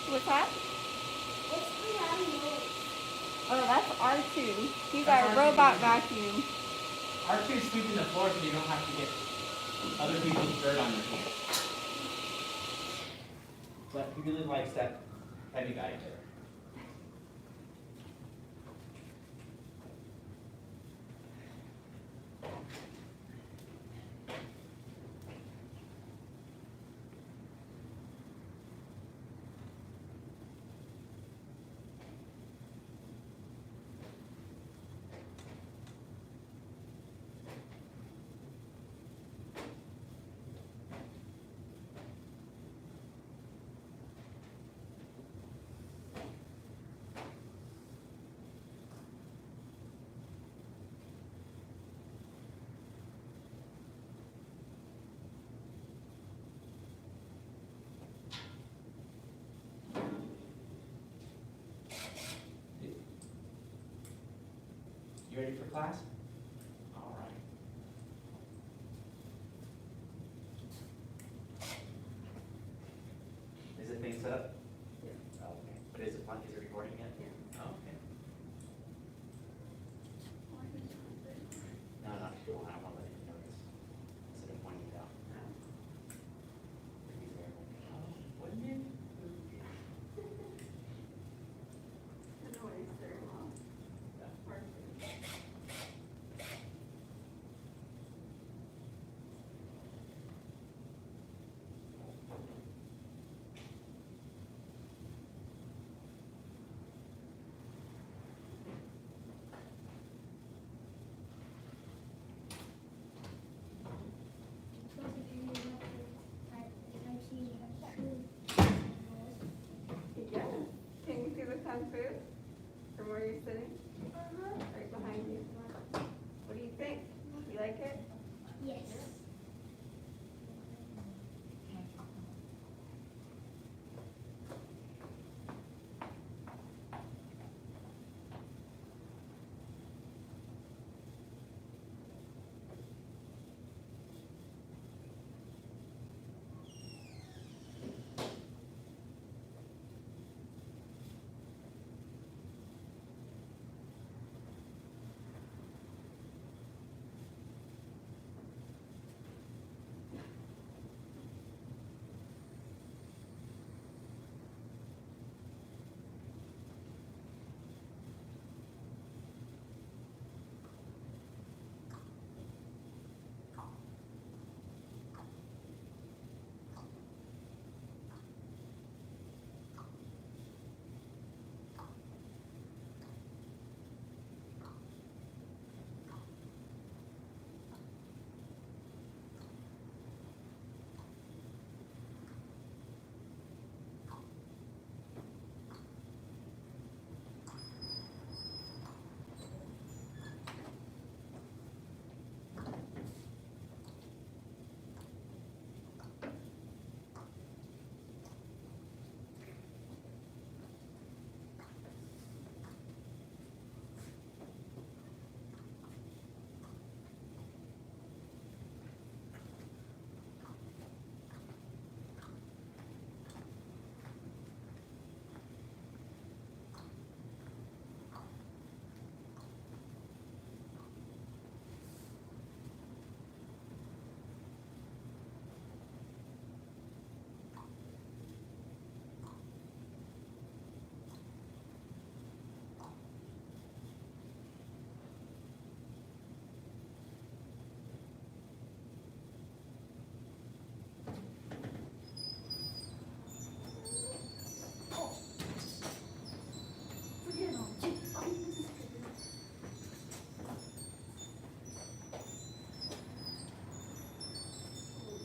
What's that? It's the loud noise. Oh, that's R2. He's That's our R2. robot vacuum. R2 is sweeping the floor so you don't have to get other people's dirt on your hands. But he really likes that heavy guy there. You ready for class? All right. Is the thing set up? Yeah. Oh, okay. But is it fun? Is it recording yet? Yeah. Oh, okay. No, not sure. I want to let you notice. Instead of pointing it out. Maybe there. Oh, wouldn't it? The noise very well. Yeah. Yeah. Can you see the kung fu from where you're sitting? Right behind you. What do you think? You like it? Yes.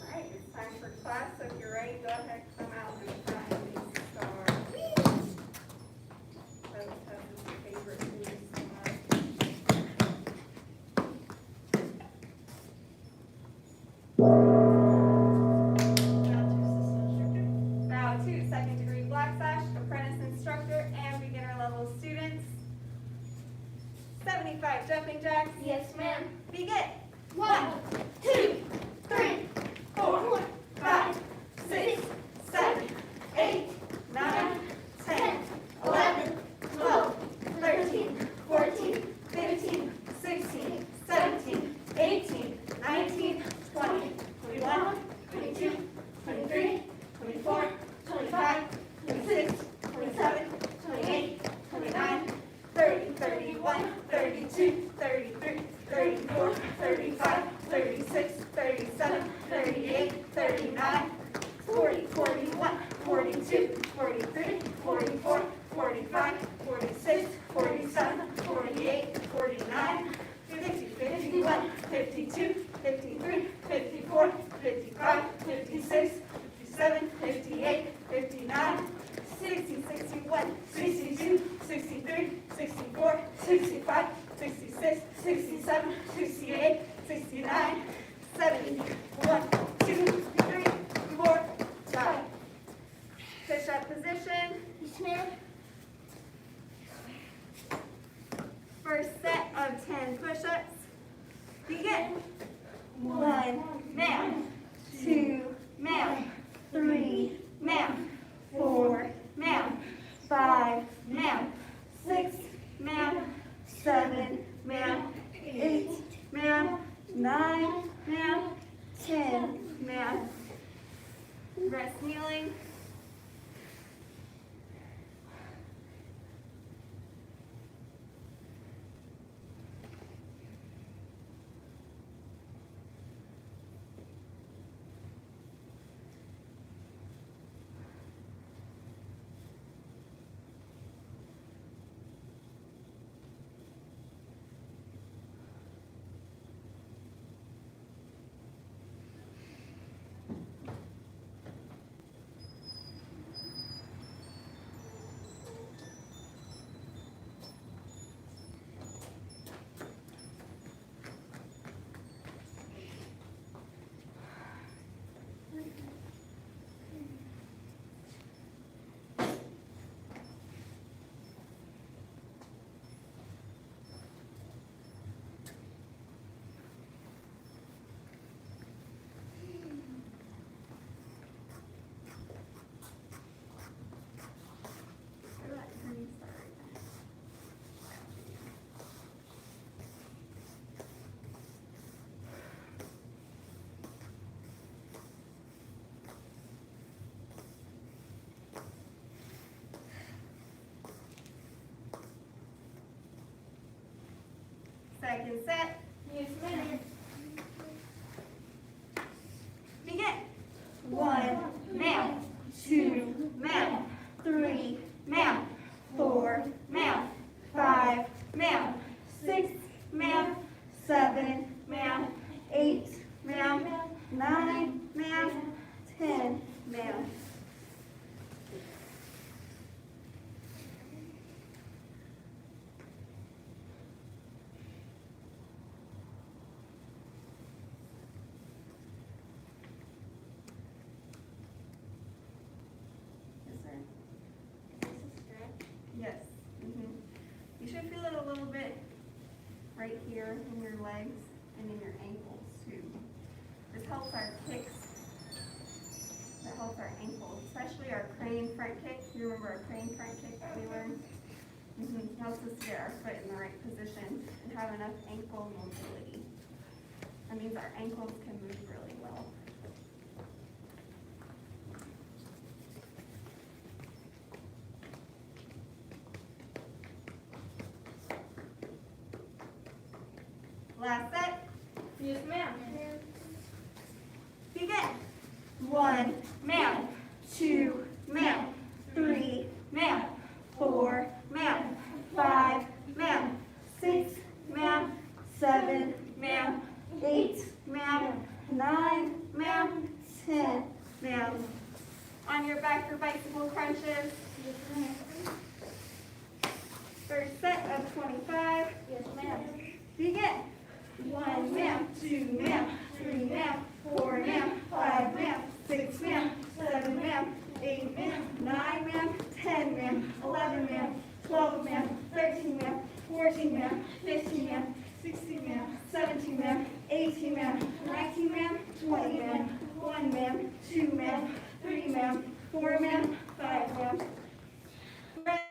Alright, it's time for class, so if you're ready, go ahead, come out and try and make stars. Let's have his favorite new star. Bow to second degree black sash, apprentice instructor, and beginner level students. 75 jumping jacks. Yes, ma'am. Begin. 1, 2, 3, 4, 5, 6, 7, 8, 9, 65, 66, 67, 68, 69, 70. 1, 2, 3, 4, 5. Push-up position. Yes, ma'am. First set of 10 push-ups. Begin. 1, ma'am. 2, ma'am. 3, ma'am. 4, ma'am. 5, ma'am. 6, ma'am. 7, ma'am. 8, ma'am. 9, ma'am. 10, ma'am. Rest kneeling. Second set. Yes, ma'am. Begin. 1, ma'am. 2, ma'am. 3, ma'am. 4, ma'am. 5, ma'am. 6, ma'am. 7, ma'am. 8, ma'am. 9, ma'am. 10, ma'am. Yes. You should feel it a little bit right here in your legs and in your ankles too. This helps our kicks. That helps our ankles, especially our crane front kick. You remember our crane front kick that we learned? Helps us to get our foot in the right position and have enough ankle mobility. That means our ankles can move really well. Last set. Yes, ma'am. Begin. 1, ma'am. 2, ma'am. 3, ma'am. 4, ma'am. 5, ma'am. 6, ma'am. 7, ma'am. 8, ma'am. 9, ma'am. 10, ma'am. On your back for bicycle crunches. Yes, ma'am. First set of 25. Yes, ma'am. Begin. 1, ma'am. 2, ma'am. 3, ma'am. 4, ma'am. 5, ma'am. 6, ma'am. 7, ma'am. 8, ma'am. 9, ma'am. 10, ma'am. 11, ma'am. 12, ma'am. 13, ma'am. 14, ma'am. 15, ma'am. 16, ma'am. 17, ma'am. 18, ma'am. 19, ma'am. 20, ma'am. 1, ma'am. 2, ma'am. 3, ma'am. 4, ma'am. 5, ma'am. Rest.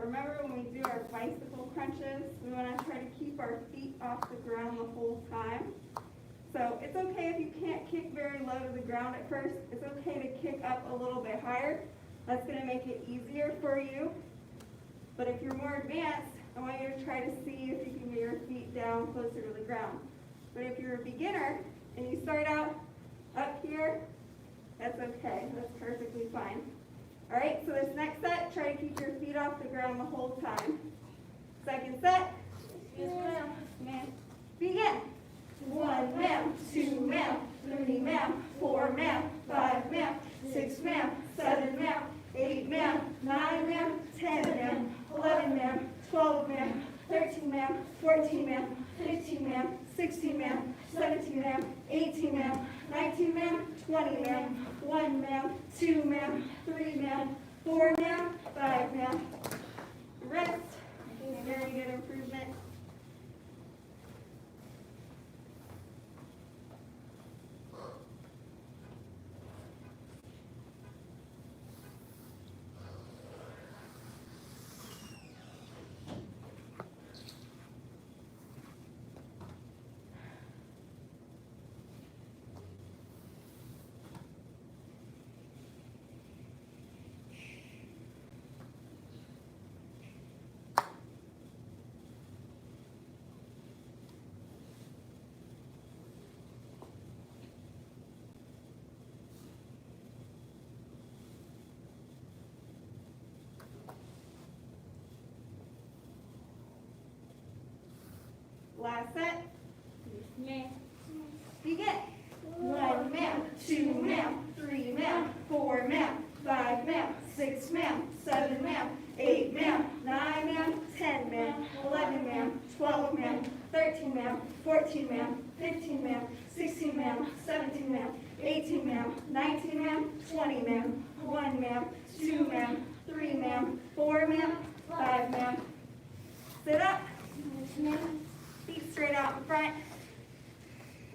remember when we do our bicycle crunches, we want to try to keep our feet off the ground the whole time. So it's okay if you can't kick very low to the ground at first. It's okay to kick up a little bit higher. That's going to make it easier for you. But if you're more advanced, I want you to try to see if you can get your feet down closer to the ground. But if you're a beginner and you start out up here, that's okay. That's perfectly fine. All right, so this next set, try to keep your feet off the ground the whole time. Second set. Yes, ma'am. Begin. 1 ma'am, 2 ma'am, 3 ma'am, 4 ma'am, 5 ma'am, 6 ma'am, 7 ma'am, 8 ma'am, 9 ma'am, 10 ma'am, 11 ma'am, 12 ma'am, 13 ma'am, 14 ma'am, 15 ma'am, 16 ma'am, 17 ma'am, 18 ma'am, 19 ma'am, 20 ma'am, 1 ma'am, 2 ma'am, 3 ma'am, 4 ma'am, 5 ma'am. Rest. Very good improvement. Last set. Ma'am. Begin. 1 ma'am, 2 ma'am, 3 ma'am, 4 ma'am, 5 ma'am, 6 ma'am, 7 ma'am, 8 ma'am, 9 ma'am, 10 ma'am, 11 ma'am, 12 ma'am, 13 ma'am, 14 ma'am, 15 ma'am, 16 ma'am, 17 ma'am, 18 ma'am, 19 ma'am, 20 ma'am, 1 ma'am, 2 ma'am, 3 ma'am, 4 ma'am, 5 ma'am. Sit up. Yes, ma'am. Feet straight out in front.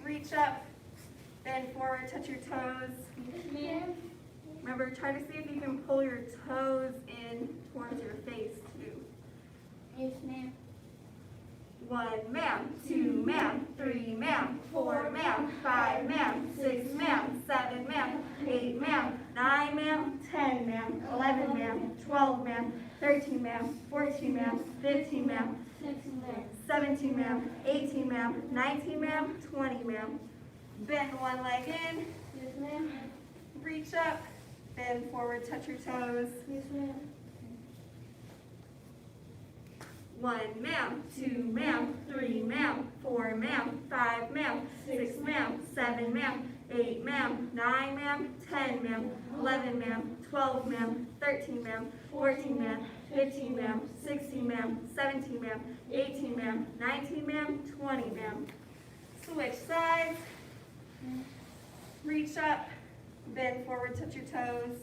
Reach up, bend forward, touch your toes. Yes, ma'am. Remember, try to see if you can pull your toes in towards your face too. Yes, ma'am. 1 ma'am, 2 ma'am, 3 ma'am, 4 ma'am, 5 ma'am, 6 ma'am, 7 ma'am, 8 ma'am, 9 ma'am, 10 ma'am, 11 ma'am, 12 ma'am, 13 ma'am, 14 ma'am, 15 ma'am, 16 ma'am. 17 ma'am, 18 ma'am, 19 ma'am, 20 ma'am. Bend one leg in, Yes, ma'am. reach up, bend forward, touch your toes. Yes, ma'am. 1 ma'am, 2 ma'am, 3 ma'am, 4 ma'am, 5 ma'am, 6 ma'am, 7 ma'am, 8 ma'am, 9 ma'am, 10 ma'am, 11 ma'am, 12 ma'am, 13 ma'am, 14 ma'am, 15 ma'am, 16 ma'am, 17 ma'am, 18 ma'am, 19 ma'am, 20 ma'am. Switch sides. Reach up, bend forward, touch your toes.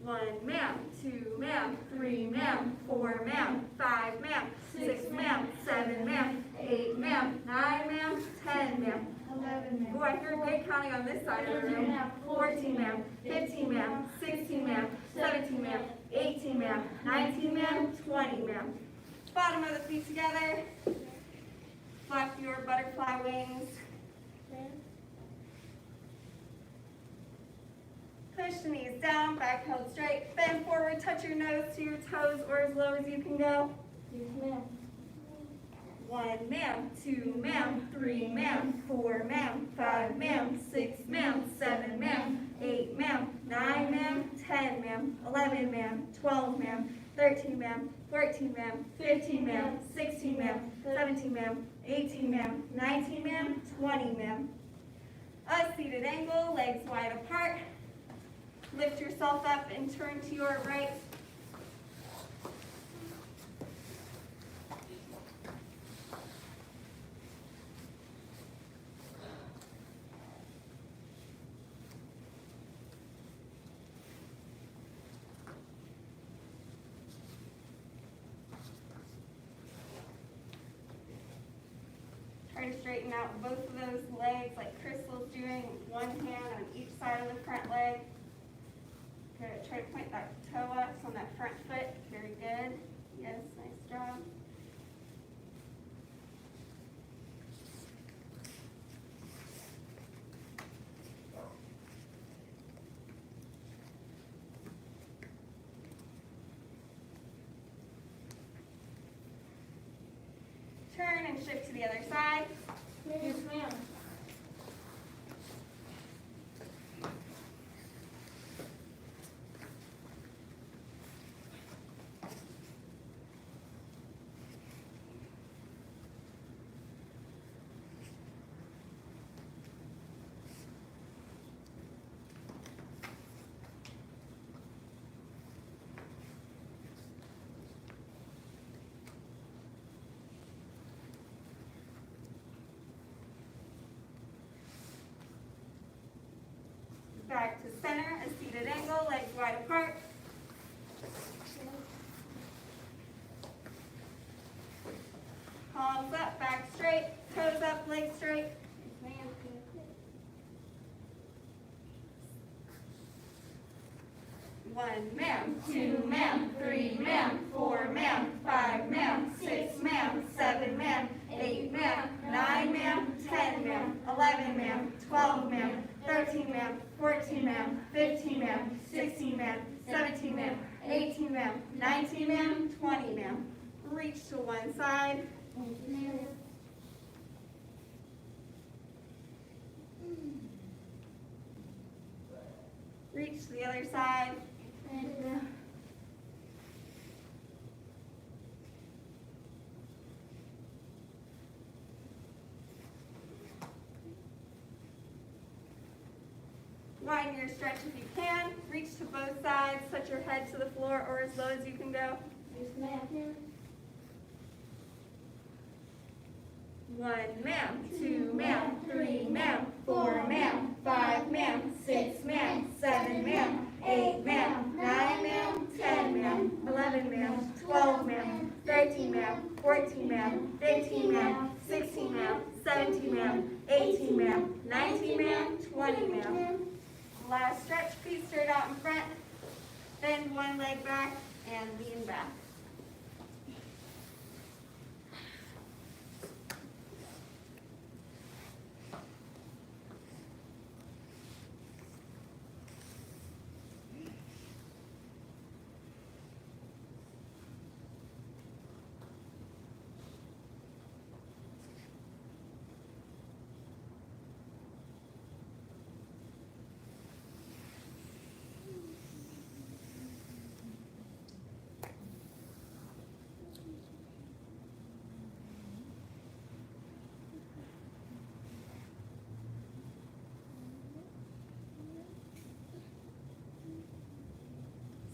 1 ma'am, 2 ma'am, 3 ma'am, 4 ma'am, 5 ma'am, 6 ma'am, 7 ma'am, 8 ma'am, 9 ma'am, 10 ma'am, 11 ma'am. Boy, you're good counting on this side of the room. 14 ma'am, 15 ma'am, 16 ma'am, 17 ma'am, 18 ma'am, 19 ma'am, 20 ma'am. Bottom of the feet together. Flap your butterfly wings. Push the knees down, back held straight. Bend forward, touch your nose to your toes or as low as you can go. Yes, ma'am. 1 ma'am, 2 ma'am, 3 ma'am, 4 ma'am, 5 ma'am, 6 ma'am, 7 ma'am, 8 ma'am, 9 ma'am, 10 ma'am, 11 ma'am, 12 ma'am, 13 ma'am, 14 ma'am, 15 ma'am, 16 ma'am, 17 ma'am, 18 ma'am, 19 ma'am, 20 ma'am. A seated angle, legs wide apart. Lift yourself up and turn to your right. Try to straighten out both of those legs like Crystal's doing, one hand on each side of the front leg. try to point that toe up on that front foot. Very good. Yes, nice job. Turn and shift to the other side. Yes, ma'am. Back to center, a seated angle, legs wide apart. Palms up, back straight, toes up, legs straight. Yes, ma'am. One, ma'am, two, ma'am, three, ma'am, four, ma'am, five, ma'am, six, ma'am, seven, ma'am, eight, ma'am, nine, ma'am, 10, ma'am, 11, ma'am, 12, ma'am, 13, ma'am, 14, ma'am, 15, ma'am, 16, ma'am, 17, ma'am, 18, ma'am, 19, ma'am, 20, ma'am. Reach to one side. Yes, ma'am. Reach to the other side. Yes, ma'am. Widen your stretch if you can. Reach to both sides. Touch your head to the floor or as low as you can go. Yes, ma'am. One, ma'am, two, ma'am, three, ma'am, four, ma'am, five, ma'am, six, ma'am, seven, ma'am, eight, ma'am, nine, ma'am, 10, ma'am, 11, ma'am, 12, ma'am, 13, ma'am, 14, ma'am, 15, ma'am, 16, ma'am, 17, ma'am, 18, ma'am, 19, ma'am, 20, ma'am. Last stretch, feet straight out in front. Bend one leg back and lean back.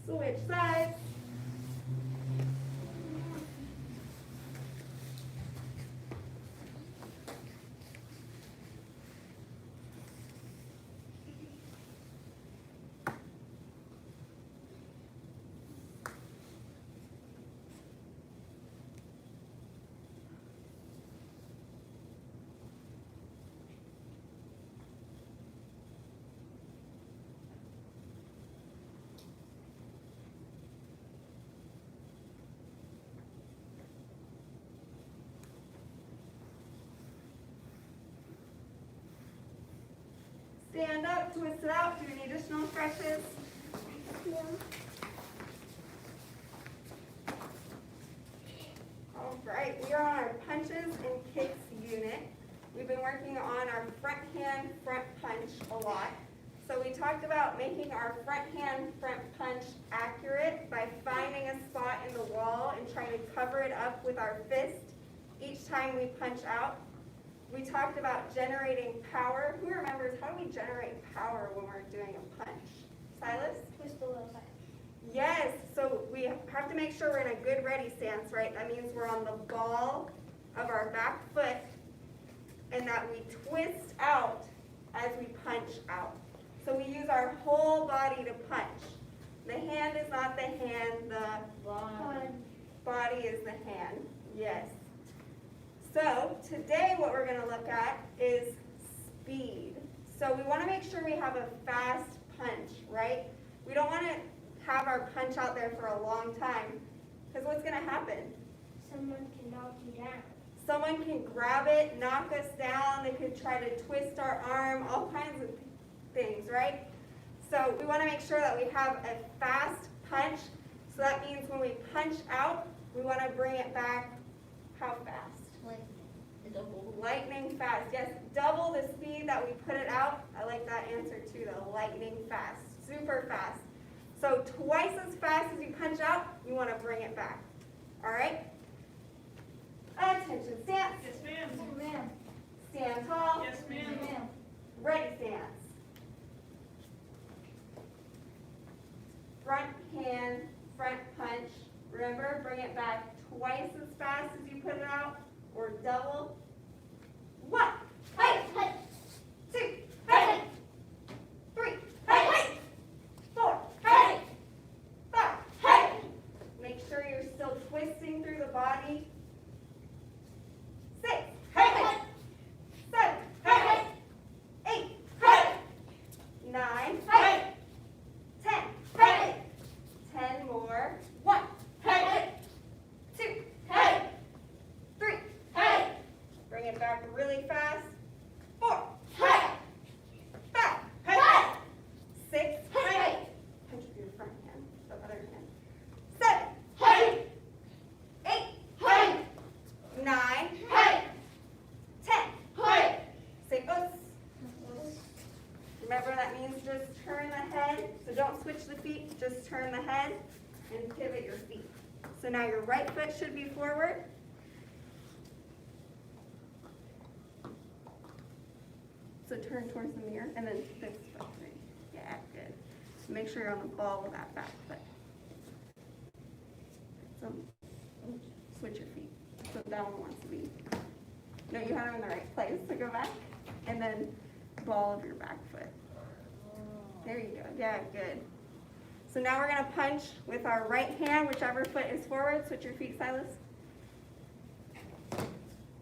Switch sides. Stand up, twist it out, do any additional stretches. All right, we are on our punches and kicks unit. We've been working on our front hand, front punch a lot. So we talked about making our front hand, front punch accurate by finding a spot in the wall and trying to cover it up with our fist each time we punch out. We talked about generating power. Who remembers, how do we generate power when we're doing a punch? Silas? Twist the little side. Yes, so we have to make sure we're in a good ready stance, right? That means we're on the ball of our back foot and that we twist out as we punch out. So we use our whole body to punch. The hand is not the hand, the body is the hand. Yes. So today what we're going to look at is speed. So we want to make sure we have a fast punch, right? We don't want to have our punch out there for a long time. Because what's going to happen? Someone can knock you down. Someone can grab it, knock us down, they could try to twist our arm, all kinds of things, right? So we want to make sure that we have a fast punch. So that means when we punch out, we want to bring it back how fast? Lightning fast. Yes, double the speed that we put it out. I like that answer too, though. Lightning fast. Super fast. So twice as fast as you punch out, you want to bring it back. All right? Attention, stance. Yes, ma'am. Yes, ma'am. Stand tall. Yes, ma'am. Yes, ma'am. Ready stance. Front hand, front punch. Remember, bring it back twice as fast as you put it out, or double. 1, Hey, hey, 2, hey, 3, hey, 4, hey, 5. hey. Make sure you're still twisting through the body. 6, Hey, 7, hey, 8, hey, 9, hey, 10. hey, 10 more. 1, hey, 2, hey, 3. hey, Bring it back really fast. 4, hey, 5, hey, 6. hey, Punch with your front hand, the other hand. 7, hey, 8, hey, 9, hey, 10. hey. Say us. Remember that means just turn the head. So don't switch the feet, just turn the head and pivot your feet. So now your right foot should be forward. So turn towards the mirror and then this foot. Right? Yeah, good. Make sure you're on the ball with that back foot. So switch your feet. So that one wants to be. No, you have them in the right place. So go back and then ball of your back foot. There you go. Yeah, good. So now we're going to punch with our right hand, whichever foot is forward. Switch your feet, Silas.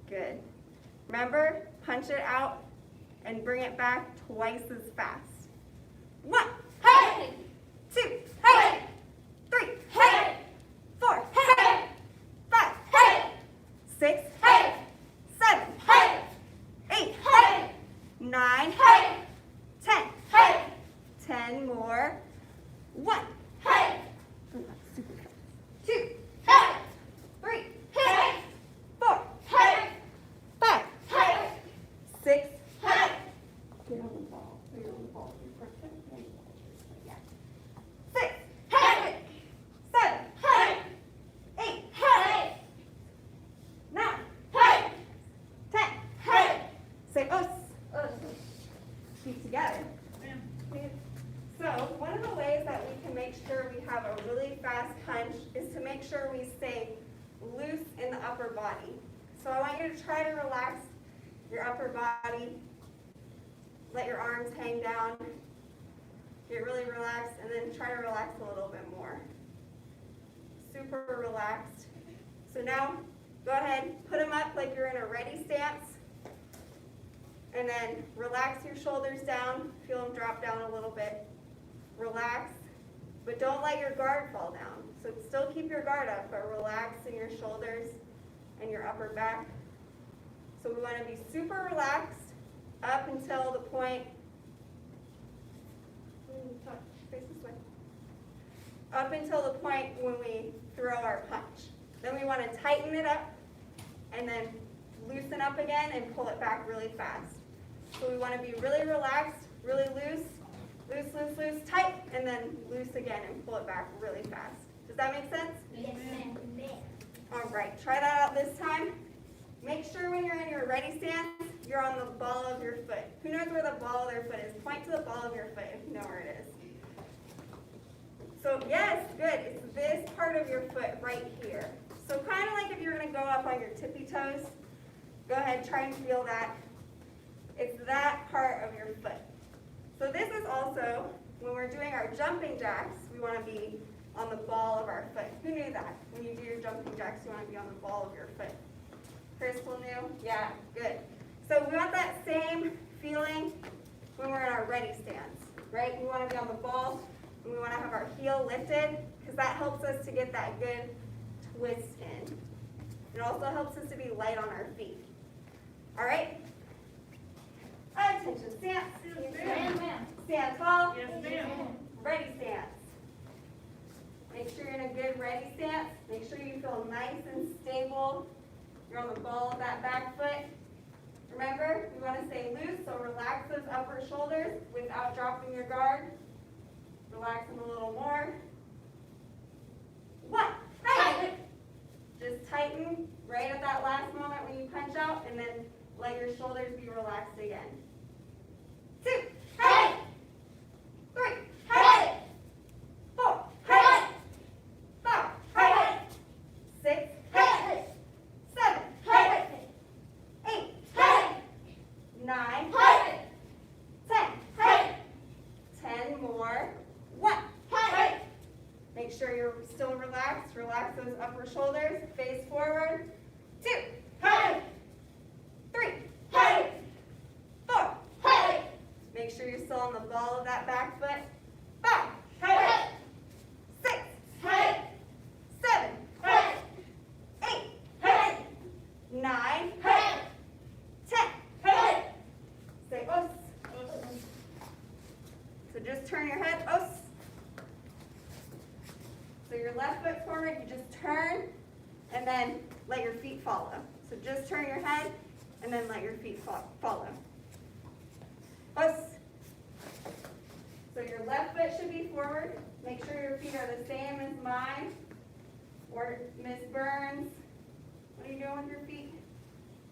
Good. Remember, punch it out and bring it back twice as fast. 1, Hey, 2, hey, 3, hey, 4, hey, 5, hey, 6, hey, 7, hey, 8, hey, 9, hey, 10. hey, 10 more. 1, hey, super fast. 2, hey, 3, hey, 4, hey, 5, hey, 6. hey. Get on the ball. So you're on the ball. Your front foot. Yeah. 6, Hey, 7, hey, 8, hey, 9, hey, 10. hey. Say us. Feet together. Ma'am. So one of the ways that we can make sure we have a really fast punch is to make sure we stay loose in the upper body. So I want you to try to relax your upper body. Let your arms hang down. Get really relaxed and then try to relax a little bit more. Super relaxed. So now go ahead, put them up like you're in a ready stance. And then relax your shoulders down. Feel them drop down a little bit. Relax, but don't let your guard fall down. So still keep your guard up, but relax in your shoulders and your upper back. So we want to be super relaxed up until the point, face this way. Up until the point when we throw our punch. Then we want to tighten it up and then loosen up again and pull it back really fast. So we want to be really relaxed, really loose, loose, loose, loose, tight, and then loose again and pull it back really fast. Does that make sense? Yes, ma'am. All right, try that out this time. Make sure when you're in your ready stance, you're on the ball of your foot. Who knows where the ball of their foot is? Point to the ball of your foot if you know where it is. So yes, good. It's this part of your foot right here. So kind of like if you're going to go up on your tippy toes, go ahead, try and feel that. It's that part of your foot. So this is also, when we're doing our jumping jacks, we want to be on the ball of our foot. Who knew that? When you do your jumping jacks, you want to be on the ball of your foot. Crystal knew? Yeah, good. So we want that same feeling when we're in our ready stance, right? We want to be on the ball. We and we want to have our heel lifted because that helps us to get that good twist in. It also helps us to be light on our feet. All right? Attention, stance. Yes, ma'am. Stand tall. Yes, ma'am. Ready stance. Make sure you're in a good ready stance. Make sure you feel nice and stable. You're on the ball of that back foot. Remember, we want to stay loose, so relax those upper shoulders without dropping your guard. Relax them a little more. 1, hey! Just tighten right at that last moment when you punch out, and then let your shoulders be relaxed again. 2, hey! 3, hey! 4, hey! 5, hey! 6, hey! 7, hey! 8, hey! 9, hey! 10, hey! 10 more. 1, hey! Make sure you're still relaxed. Relax those upper shoulders. Face forward. 2, hey! 3, hey! 4, hey! Make sure you're still on the ball of that back foot. 5, hey! 6, hey! 7, hey! 8, hey! 9, hey! 10, hey! Say os. So just turn your head, os. So your left foot forward, you just turn, and then let your feet follow. So just turn your head, and then let your feet follow. Os. So your left foot should be forward. Make sure your feet are the same as mine. Or Miss Burns. What are you doing with your feet?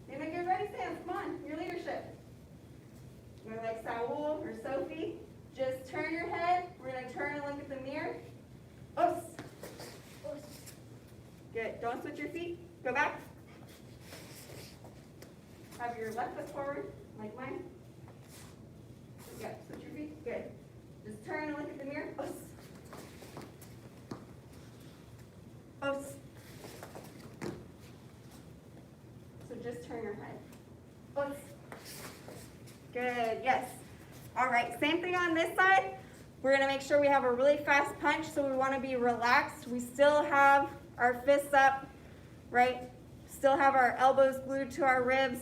In a good ready stance. Come on, your leadership. Or like Saul or Sophie. Just turn your head. We're going to turn and look at the mirror. Os. Good. Don't switch your feet. Go back. Have your left foot forward, like mine. Yeah, switch your feet. Good. Just turn and look at the mirror. Os. Os. So just turn your head. Os. Good. Yes. All right. Same thing on this side. We're going to make sure we have a really fast punch, so we want to be relaxed. We still have our fists up, right? Still have our elbows glued to our ribs,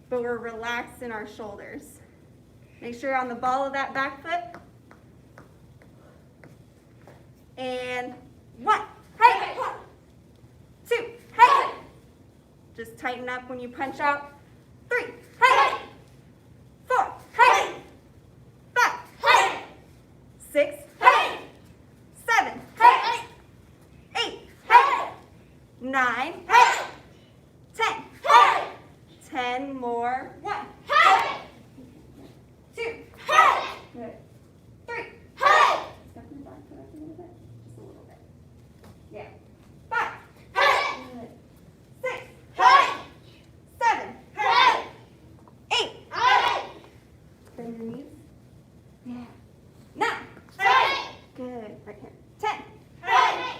but we're relaxed in our shoulders. Make sure you're on the ball of that back foot. And 1, hey! 2, hey! Just tighten up when you punch out. 3, hey! 4, hey! 5, hey! 6, hey! 7, hey! 8, hey! 9, hey! 10, hey! 10 more. 1, hey! 2, hey! Good. 3, hey! Step your back foot up a little bit. Just a little bit. Yeah. 5, hey! Good. 6, hey! 7, hey! 8, hey! Bend your knees. Yeah. 9, hey! Good. Right here. 10, hey!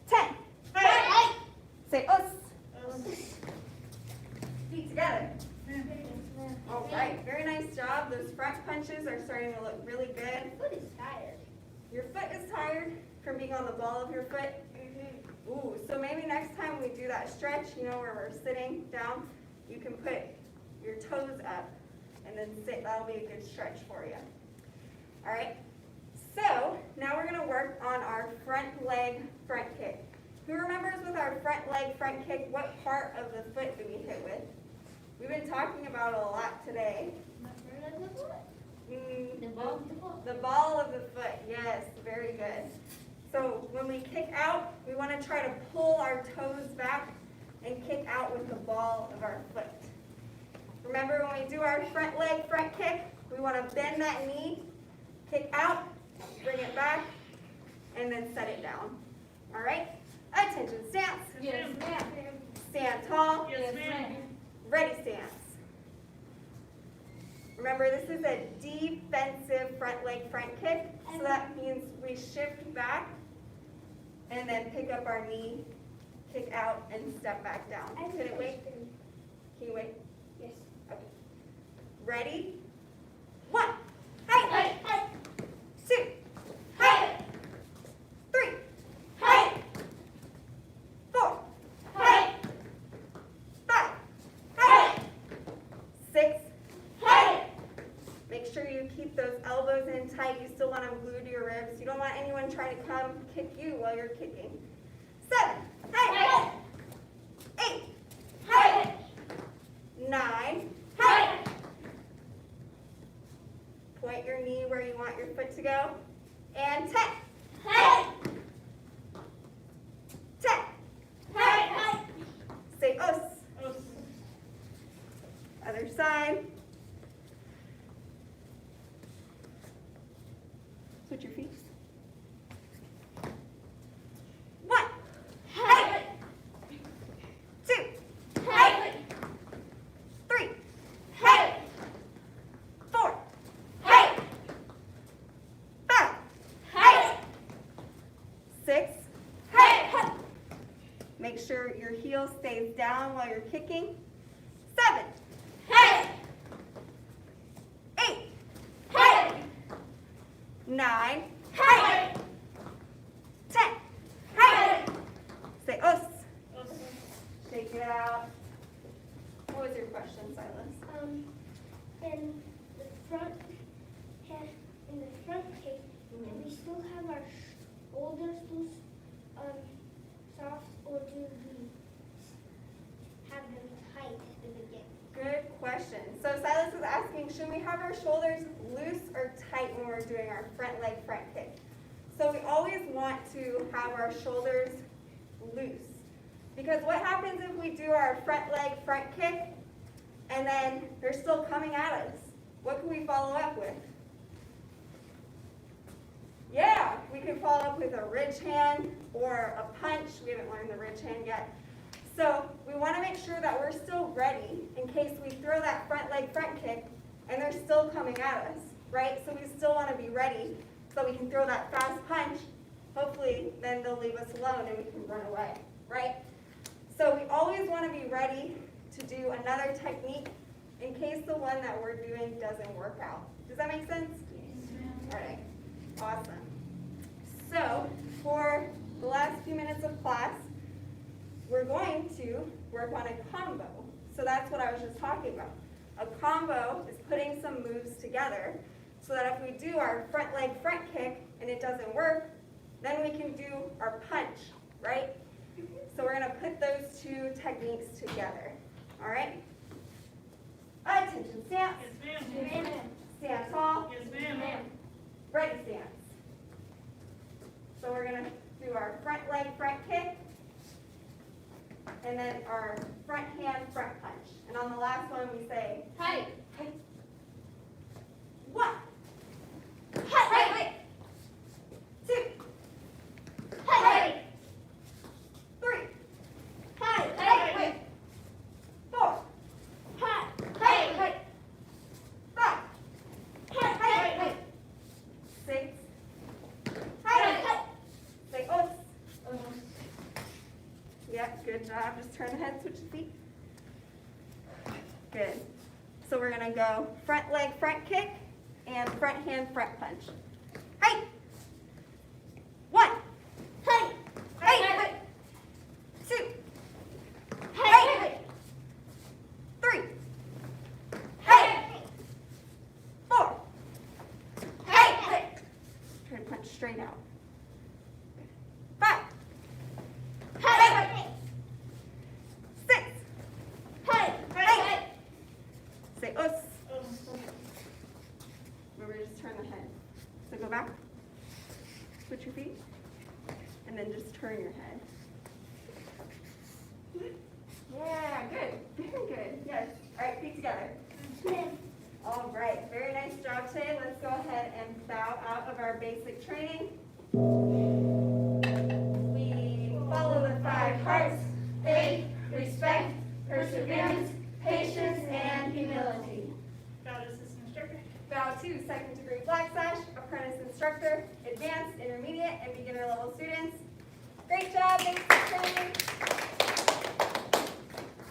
10, hey! Say us. Feet together. All right. Very nice job. Those front punches are starting to look really good. Foot is tired. Your foot is tired from being on the ball of your foot. Ooh, so maybe next time we do that stretch, where we're sitting down, you can put your toes up and then sit. That'll be a good stretch for you. All right. So now we're going to work on our front leg front kick. Who remembers with our front leg front kick, what part of the foot do we hit with? We've been talking about it a lot today. The ball of the ball. The ball of the foot, yes, very good. So when we kick out, we want to try to pull our toes back and kick out with the ball of our foot. Remember when we do our front leg front kick, we want to bend that knee, kick out, bring it back, and then set it down. All right? Attention, stance. Yes, ma'am. Stand tall. Yes, ma'am. Ready stance. Remember, this is a defensive front leg front kick, so that means we shift back and then pick up our knee, kick out, and step back down. Can it wait? Can you wait? Yes. Okay. Ready? 1, hey, hey, 2, sure you keep those elbows in tight. You still want them glued to your ribs. You don't want anyone trying to come kick you while you're kicking. 7, hey, 8, hey, 9, hey. Point your knee where you want your foot to go. And 10, hey, 10, hey. Say os. Other side. Switch your feet. 1, hey, 2, hey, 3, hey, 4, hey, 5, hey, 6, hey. Make sure your heel stays down while you're kicking. 7, hey, 8, hey, 9, hey, 10, hey. Say os. Shake it out. What was your question, Silas? In the front head, in the front kick, do we still have our shoulders loose, soft, or do we have them tight at the beginning? Good question. So Silas is asking, should we have our shoulders loose or tight when we're doing our front leg front kick? So we always want to have our shoulders loose. Because what happens if we do our front leg front kick and then they're still coming at us? What can we follow up with? Yeah, we can follow up with a ridge hand or a punch. We haven't learned the ridge hand yet. So we want to make sure that we're still ready in case we throw that front leg front kick and they're still coming at us, right? So we still want to be ready so we can throw that fast punch. Hopefully then they'll leave us alone and we can run away, right? So we always want to be ready to do another technique in case the one that we're doing doesn't work out. Does that make sense? Yes, ma'am. All right, awesome. So for the last few minutes of class, we're going to work on a combo. So that's what I was just talking about. A combo is putting some moves together so that if we do our front leg front kick and it doesn't work, then we can do our punch, right? So we're going to put those two techniques together. All right? Attention stance. Yes, ma'am. Stand tall. Yes, ma'am. Ready stance. So we're going to do our front leg front kick and then our front hand front punch. And on the last one we say, Hey. 1, hey, 2, hey, 3, hey, 4, hey, 5, hey, 6, hey, say os. Yep, good job. Just turn the head, switch the feet. Good. So we're going to go front leg front kick and front hand front punch. Hey! 1, hey, 2, hey, 3, hey, 4, hey, try to punch straight out. 5, hey, 6, hey, say us. Remember to just turn the head. So go back, switch your feet, and then just turn your head. Yeah, good, very good, yes. All right, feet together. All right, very nice job today. Let's go ahead and bow out of our basic training. We follow the 5 hearts: faith, respect, perseverance, patience, and humility. Bow to assistant instructor. Bow to 2nd degree black sash, apprentice instructor, advanced, intermediate, and beginner level students. Great job, thanks for training.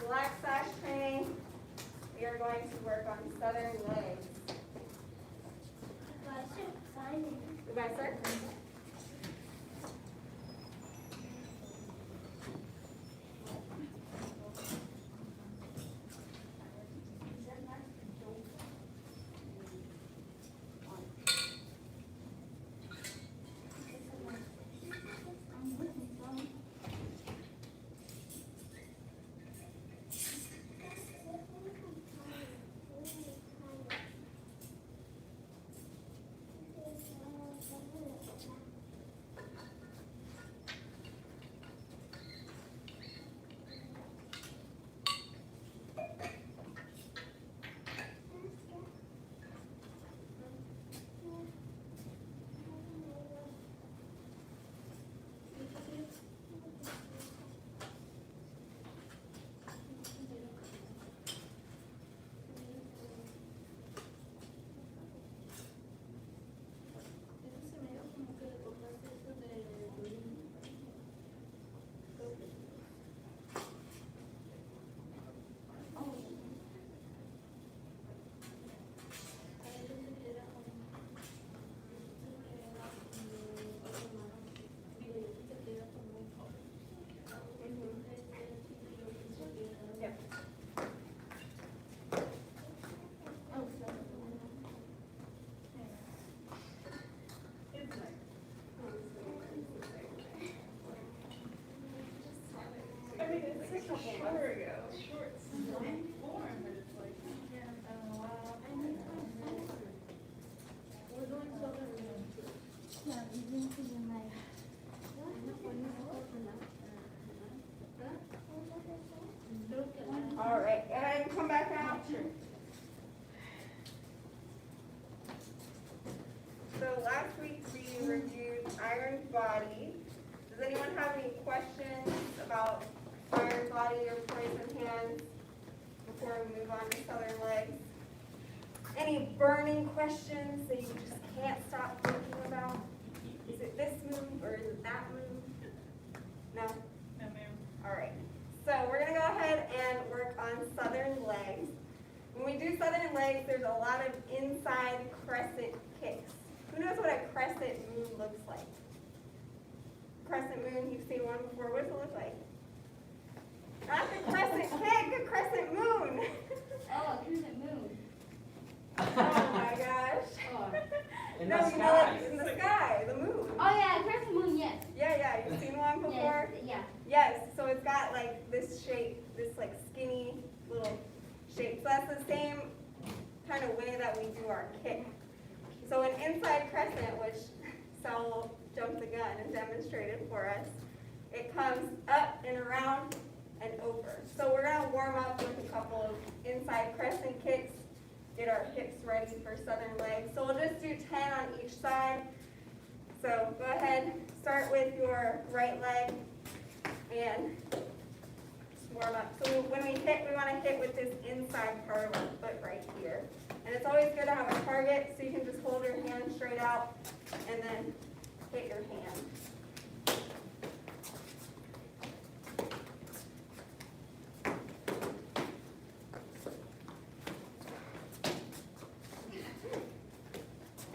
Black sash training. We are going to work on southern legs. We might start. Sure, go. Shorts. Form, but it's like, we're doing something. All right, go ahead and come back out. So last week we reviewed Iron's body. Does anyone have any questions about Iron's body or poison hands before we move on to southern legs? Any burning questions that you just can't stop thinking about? Is it this move or is it that move? No? No, ma'am. All right. So we're going to go ahead and work on southern legs. When we do southern legs, there's a lot of inside crescent kicks. Who knows what a crescent moon looks like? Crescent moon, you've seen one before. What does it look like? Not the crescent kick, a crescent moon. Oh, a crescent moon. Oh my gosh. Oh. In No, the you know, sky. like in the sky, the moon. Oh yeah, a crescent moon, yes. Yeah, you've seen one before? Yes, yeah. Yes, so it's got like this shape, this like skinny little shape. So that's the same kind of way that we do our kick. So an inside crescent, which Sal jumped the gun and demonstrated for us, it comes up and around and over. So we're going to warm up with a couple of inside crescent kicks, get our hips ready for southern legs. So we'll just do 10 on each side. So go ahead, start with your right leg and just warm up. So when we hit, we want to hit with this inside part of our foot right here. And it's always good to have a target, so you can just hold your hand straight out and then hit your hand.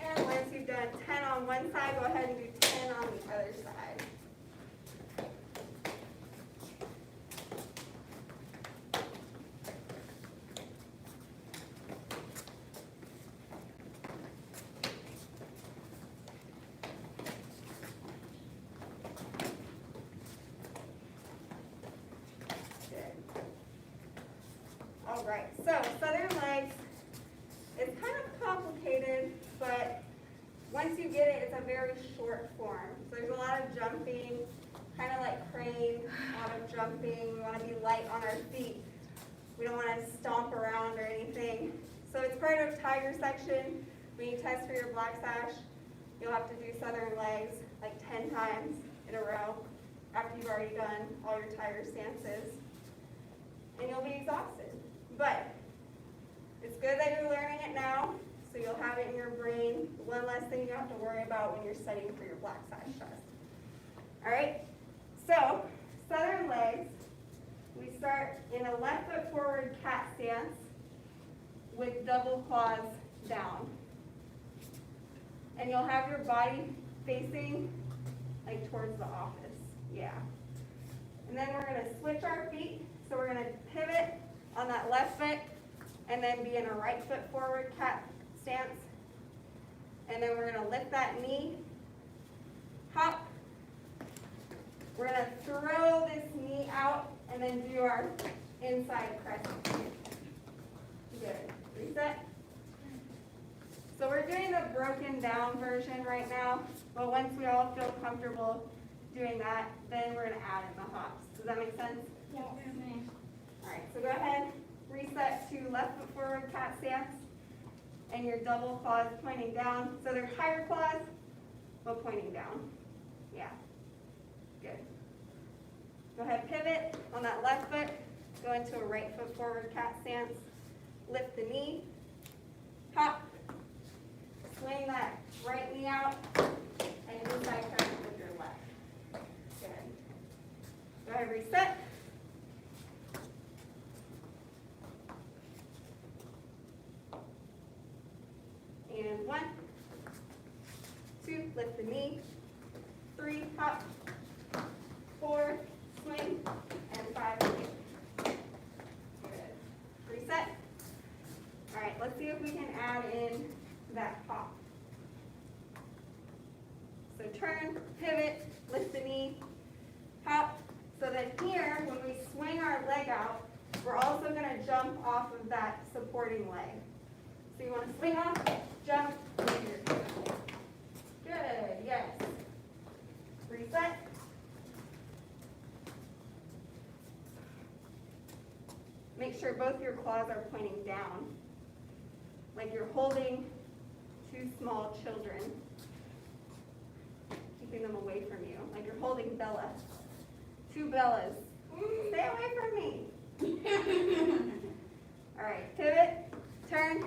And once you've done 10 on one side, go ahead and do 10 on the other side. All right, so southern legs, it's kind of complicated, but once you get it, it's a very short form. So there's a lot of jumping, kind of like crane, a lot of jumping. We want to be light on our feet. We don't want to stomp around or anything. So it's part of tiger section. When you test for your black sash, you'll have to do southern legs like 10 times in a row after you've already done all your tiger stances. And you'll be exhausted. But it's good that you're learning it now, so you'll have it in your brain. One less thing you have to worry about when you're studying for your black sash test. All right? So, southern legs, we start in a left foot forward cat stance with double claws down. And you'll have your body facing like towards the office. Yeah. And then we're going to switch our feet. So we're going to pivot on that left foot and then be in a right foot forward cat stance. And then we're going to lift that knee, hop. We're going to throw this knee out and then do our inside crescent. Good. Reset. So we're doing the broken down version right now, but once we all feel comfortable doing that, then we're going to add in the hops. Does that make sense? Yes. All right, so go ahead, reset to left foot forward cat stance, and your double claws pointing down. So they're higher claws, but pointing down. Yeah, good. Go ahead, pivot on that left foot, go into a right foot forward cat stance, lift the knee, hop, swing that right knee out, and inside crescent with your left. Good. Go ahead, reset. And 1, 2, lift the knee, 3, hop, 4, swing, and 5, kick. Good. Reset. All right, let's see if we can add in that hop. So turn, pivot, lift the knee, hop. So that here, when we swing our leg supporting leg. So you want to swing off, jump, good, yes. Reset. Make sure both your claws are pointing down, like you're holding two small children, keeping them away from you, like you're holding Bella. Two Bellas. Stay away from me. All right, pivot, turn,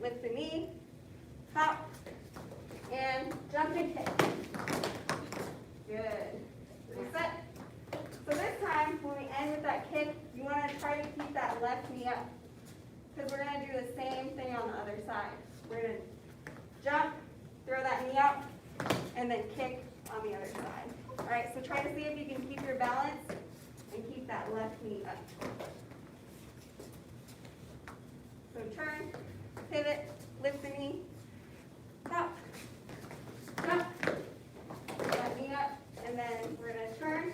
lift the knee, hop, and jump and kick. Good. Reset. So this time, when we end with that kick, you want to try to keep that left knee up, because we're going to do the same thing on the other side. We're going to jump, throw that knee out, and then kick on the other side. All right, so try to see if you can keep your balance and keep that left knee up. So turn, pivot, lift the knee, hop, jump, that knee up, and then we're going to turn,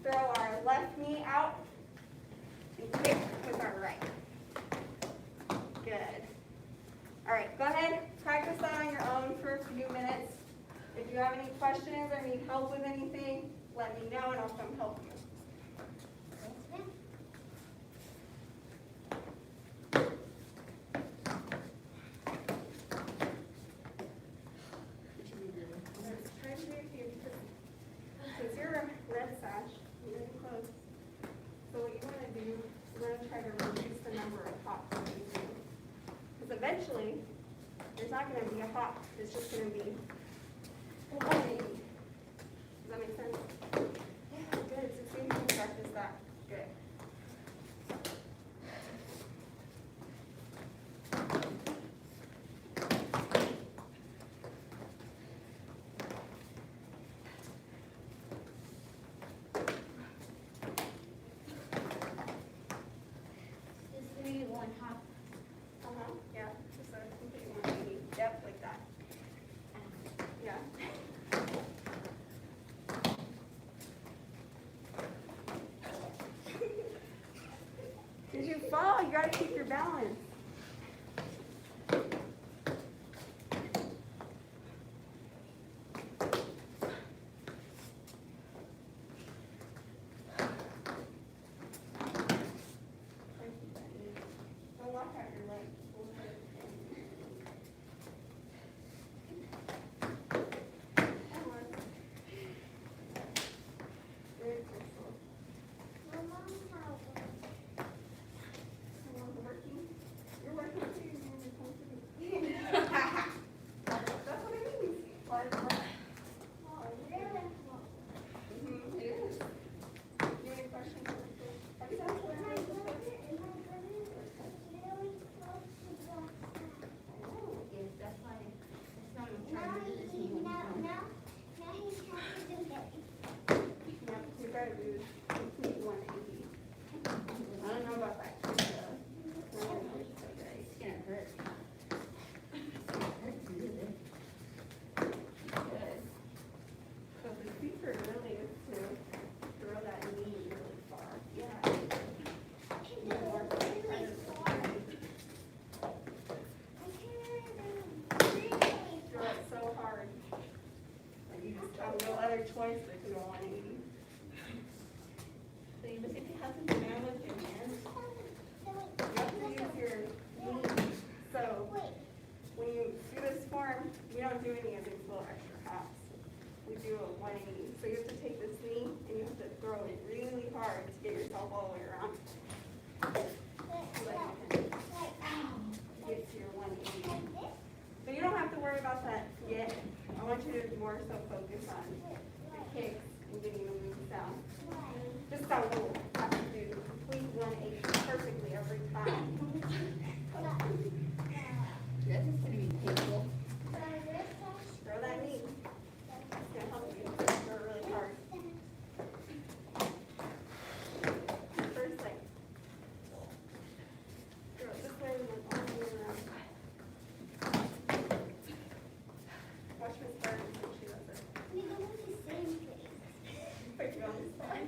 throw our left knee out, and kick with our right. Good. All right, go ahead, practice that on your own for a few minutes. If you have any questions or need help with anything, let me know and I'll come help you. Try to make you, because you're a red sash, you're really close. So what you want to do, you're going to try to reduce the number of hops that you do. Because eventually, there's not going to be a hop. It's just going to be 180. Does that make sense? Yeah, good. So see if you can practice that. Good. Just 3, 1 hop. Yeah. Just a complete 180. Yep, like that. Yeah. Did you fall? You gotta keep your balance. Don't lock out your leg. Very careful. Someone's working. You're working too. You're working too. That's what it means. Mhm, it is. Do you have any questions? Have you done it? I know. Yes, that's why. That's why I'm trying to do this. Yep, you gotta do complete 180. I don't know about that. I don't know. It's gonna hurt. Good. So the secret really is to throw that knee really far. Yeah. Throw it so hard. Like you just have no other choice but to go 180. So you, if you have to stand with your hands, you have to use your knee. So when you do this form, we don't do any of these little extra hops. We do a 180. So you have to take this knee and you have to throw it really hard to get yourself all the way around. So that you can get to your 180. So you don't have to worry about that yet. I want you to more so focus on the kicks and getting the moves down. Just so we'll have to do complete 180 perfectly every time. This is gonna be painful. Throw that knee. It's gonna help you. Throw it really hard. First, like, throw it this way and then all the way around. Watch Miss Burns when she does it. Put you on the side.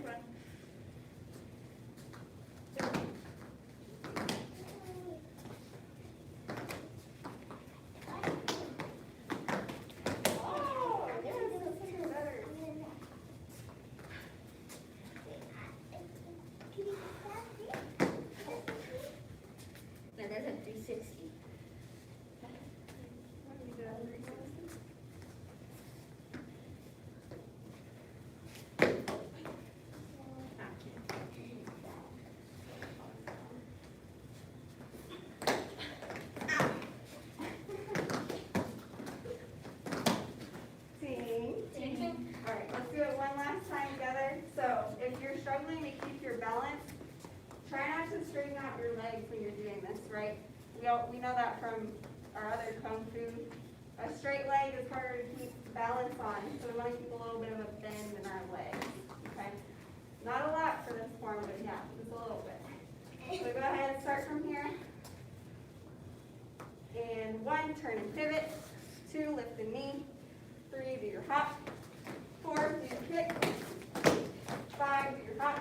straighten out your legs when you're doing this, right? We know that from our other kung fu. A straight leg is harder to keep balance on, so we want to keep a little bit of a bend in our legs, okay? Not a lot for this form, but yeah, just a little bit. So go ahead and start from here. And 1, turn and pivot. 2, lift the knee. 3, do your hop. 4, do your kick. 5, do your hop.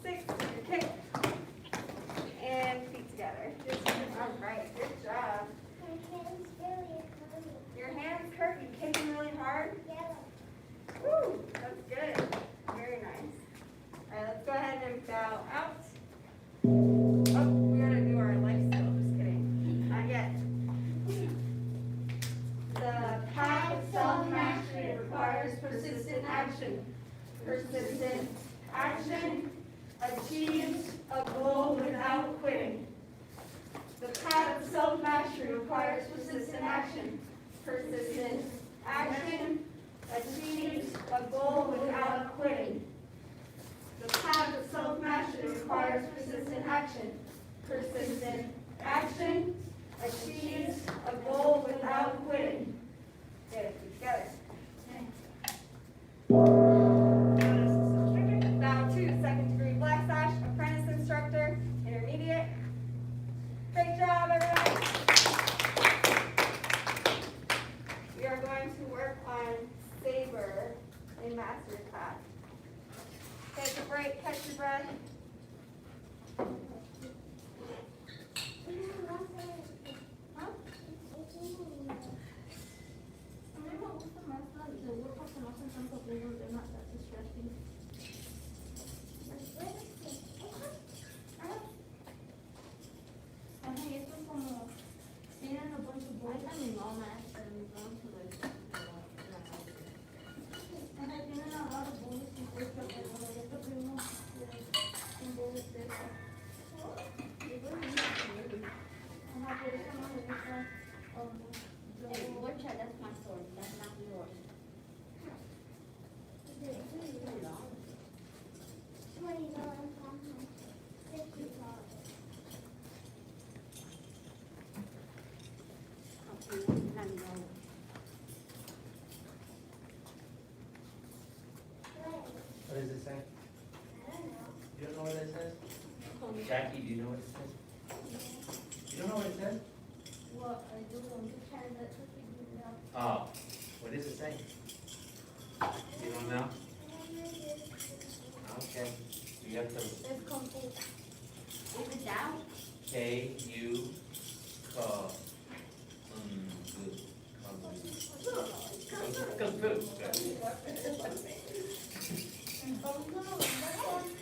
6, do your kick. And feet together. All right, good job. Your hands hurt. You kicking really hard? Woo, that's good. Very nice. All right, let's go ahead and bow out. Oh, we gotta do our life skill. Just kidding. Not yet. The path of self-mastery requires persistent action. Persistent action achieves a goal without quitting. The path of self-mastery requires persistent action. Persistent action achieves a goal without quitting. The path of self-mastery requires persistent action. Persistent action achieves a goal without quitting. Good, together. Now 2, second degree black sash, apprentice instructor, intermediate. Great job, everyone. We are going to work on saber in master's class. Take a break, catch your breath. Huh? A mí me gusta más la de Word porque no hacen tanto ruido de más distracting. Ajá, y esto es como, miren, lo ponen su bolita, mi mamá, pero mi mamá se lo dice. Ajá, tienen a lot of bullets y pues, pero bueno, yo creo que uno un bullet de eso. Ajá, por eso no me gusta. Hey, watch out, that's my sword, that's not yours. What does it say? You don't know what it says? Jackie, do you know what it says? You don't know what it says? Well, I do, I'm just trying to figure it out. Oh, what does it say? You don't know? Okay. You have to It's complete. Is it down? K-U,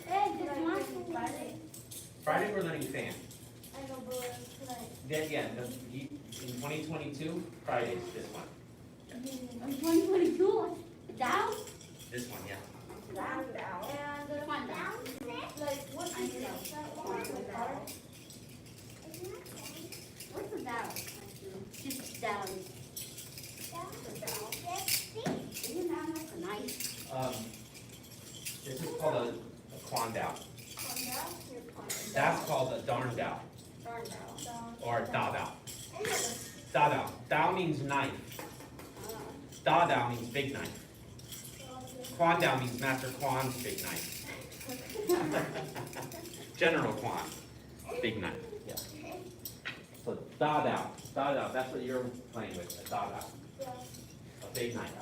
Hey, this monster Friday. Friday we're learning fan. I know, but like, Yeah, in 2022, Friday's this one. In 2022? Down? This one, yeah. Down. and This one down? like, what I is know. that one? What's the down? Just down. Isn't that like a knife? This is called a quan dao. That's called a darn dao or da dao. Da dao. Dao means knife. Da dao means big knife. Quan dao means Master Quan's big knife. General Quan, big knife. Yeah. So da dao, that's what you're playing with, a da dao, a big knife.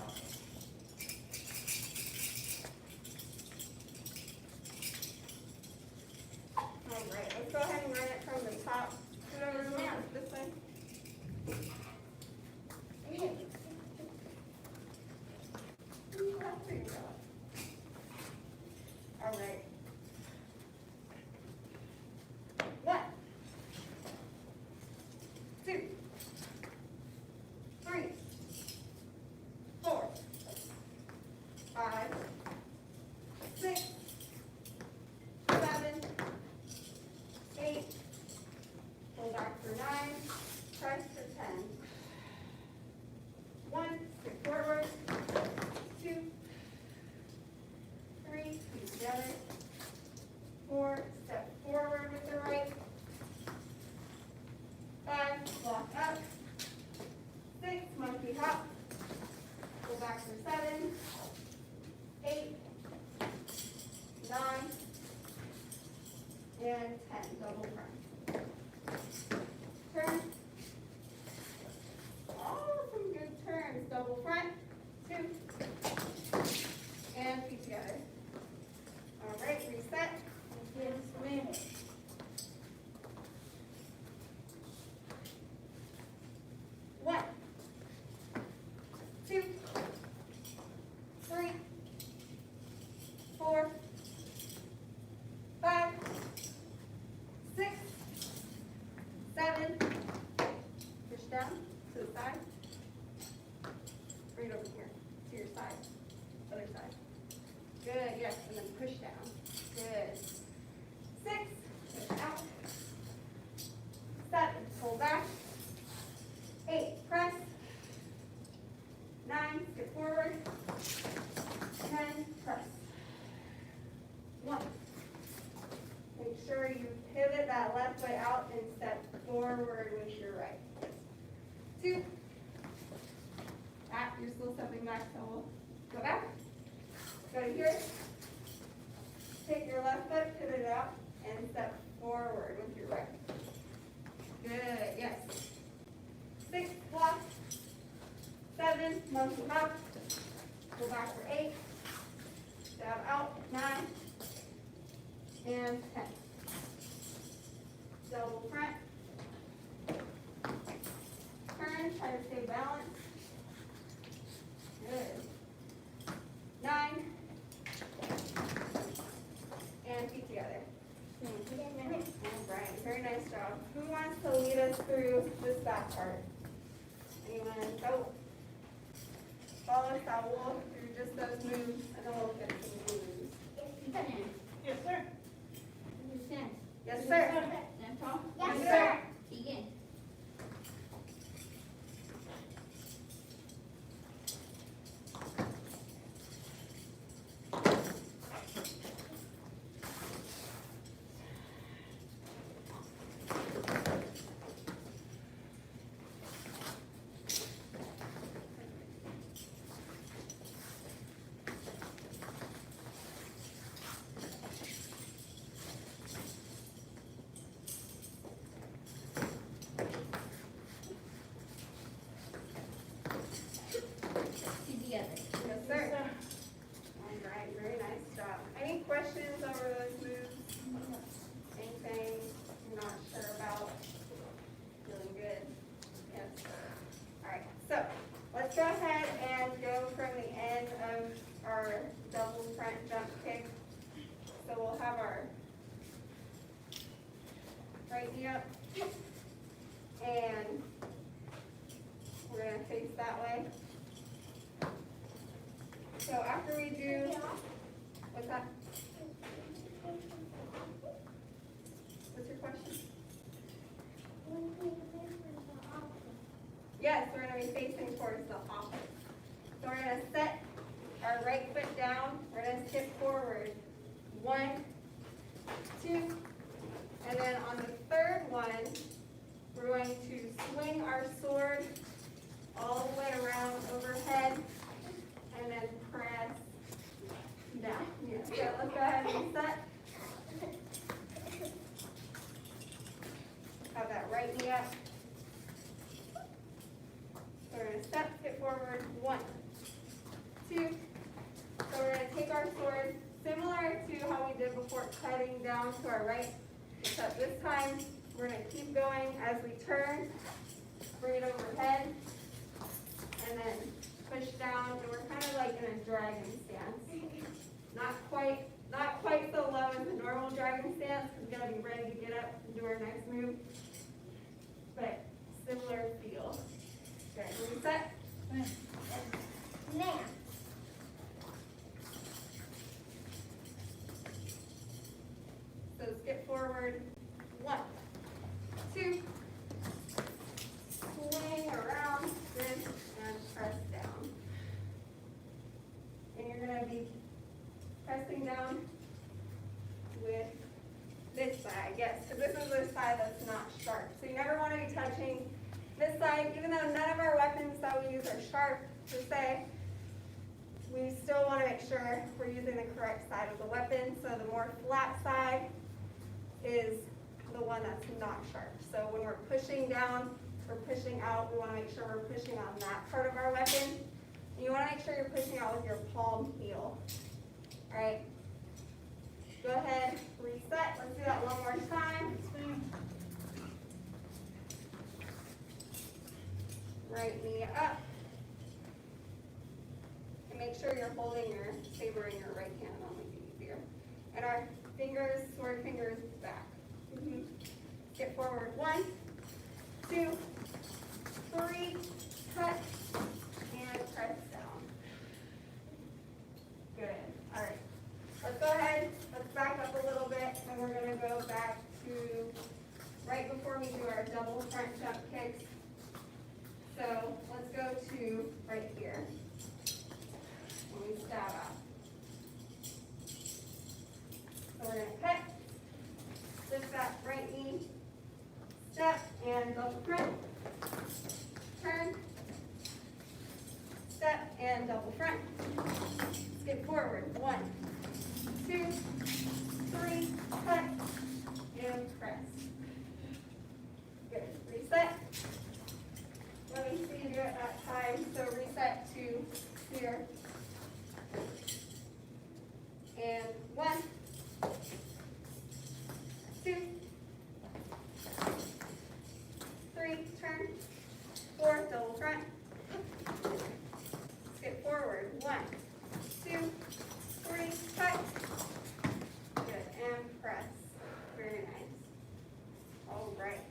All right, let's go ahead and run it from the top. Whoever wants this way. All right. 1, 2, 3, 4, 5, 6, 7, 8, pull back for 9, press for 10. 1, step forward, 2, 3, feet together, 4, step forward with and 10, double front. Turn. Oh, some good turns, double front, 2, and feet together. All right, reset, and swing. 1, 2, 3, 4, 5, 6, 7, push down to the side, bring it over here, to your side, other side. Good, yes, and then push down, good. 6, push out, 7, pull back, 8, press, 9, skip forward, 10, press. 1. Make sure you pivot that left foot out and step forward with your right. 2. You're still stepping back, so we'll go back. Go to here. Take your left foot, pivot it out, and step forward with your right. Good, yes. 6, block. 7, monkey hop. Go back for 8. Step out, 9. And 10. Double front. Turn, try to stay balanced. Good. 9. And feet together. All right, very nice job. Who wants to lead us through this back part? Anyone? Go. Follow Saul through just those moves, and then we'll get some moves. Yes, sir. Understand? Yes, sir. Stand tall. Yes, sir. Begin. Together. Yes, sir. All right, very nice job. Any questions over those moves? Anything you're not sure about? Feeling good? Yes. All right, so let's go ahead and go from the end of our double front jump kick. So we'll have our right knee up, and we're going to face that way. So after we do, what's that? What's your question? Yes, we're going to be facing towards the opposite. So we're going to set our right foot down. We're going to skip forward. 1, 2, and then on the third one, we're going to swing our sword all the way around overhead, and then press down. Yeah. So let's go ahead and set. Have that right knee up. So we're going to step, skip forward. 1, 2. So we're going to take our sword, similar to how we did before, cutting down to our right. Except this time, we're going to keep going as we turn. Bring it overhead, and then push down, and we're kind of like in a dragon stance. Not quite so low as a normal dragon stance, because we're going to be ready to get up and do our next move. But similar feel. Okay, reset. Now. So skip forward. 1, 2. Swing around, spin, and press down. And you're going to be pressing down with this side, yes, because this is the side that's not sharp. So you never want to be touching this side, even though none of our weapons that we use are sharp per se. We still want to make sure we're using the correct side of the weapon. So the more flat side, is the one that's not sharp. So when we're pushing down or pushing out, we want to make sure we're pushing on that part of our weapon. And you want to make sure you're pushing out with your palm heel. All right. Go ahead, reset. Let's do that one more time. Right knee up. And make sure you're holding your saber in your right hand. That'll make it easier. And our fingers, sword fingers back. Get forward. 1, 2, 3, cut, and press down. Good. All right. Let's go ahead. Let's back up a little bit, and we're going to go back to right before we do our double front jump kicks. So let's go to right here. When we stab out. So we're going to cut, lift that right knee, step, and double front, turn, step, and double front. Skip forward. 1, 2, 3, cut, and press. Good. Reset. Let me see you do it that time. So reset to here. And 1, 2, 3, turn, 4, double front. Skip forward. 1, 2, 3, cut. Good, and press. Very nice. All right.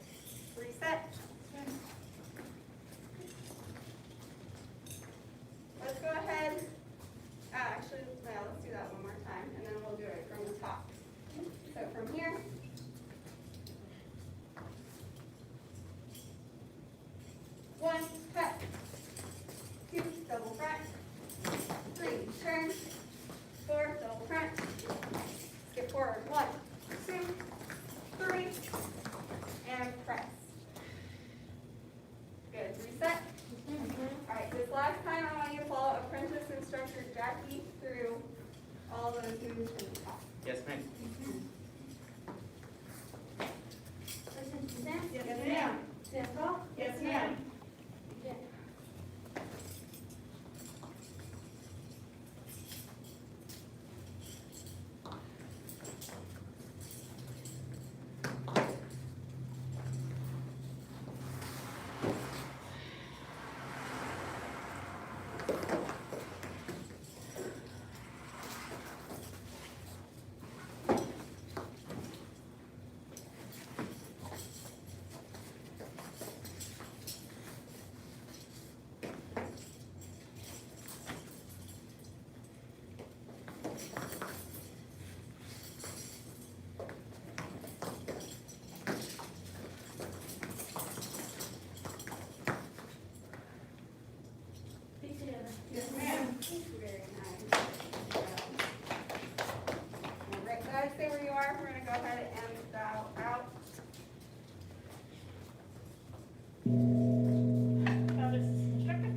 Reset. Let's go ahead. Actually, no, let's do that one more time, and then we'll do it from the top. So from here. One, cut. 2, double front. 3, turn. 4, double front. Skip forward. 1, 2, 3, and press. Good. Reset. All right, this last time I want you to follow apprentice instructor Jackie through all those moves from the top. Yes, ma'am. Listen to them. Yes, ma'am. Stand tall. Yes, ma'am. Yeah. Yes, ma'am. Very nice. All right, guys, stay where you are. We're going to go ahead and bow out.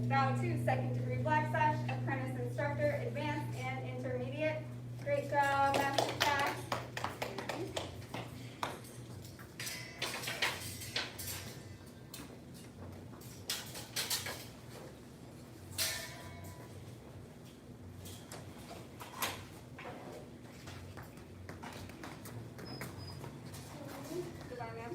Bow to second degree black sash, apprentice instructor, advanced and intermediate. Great job, Master Cash. Goodbye, ma'am.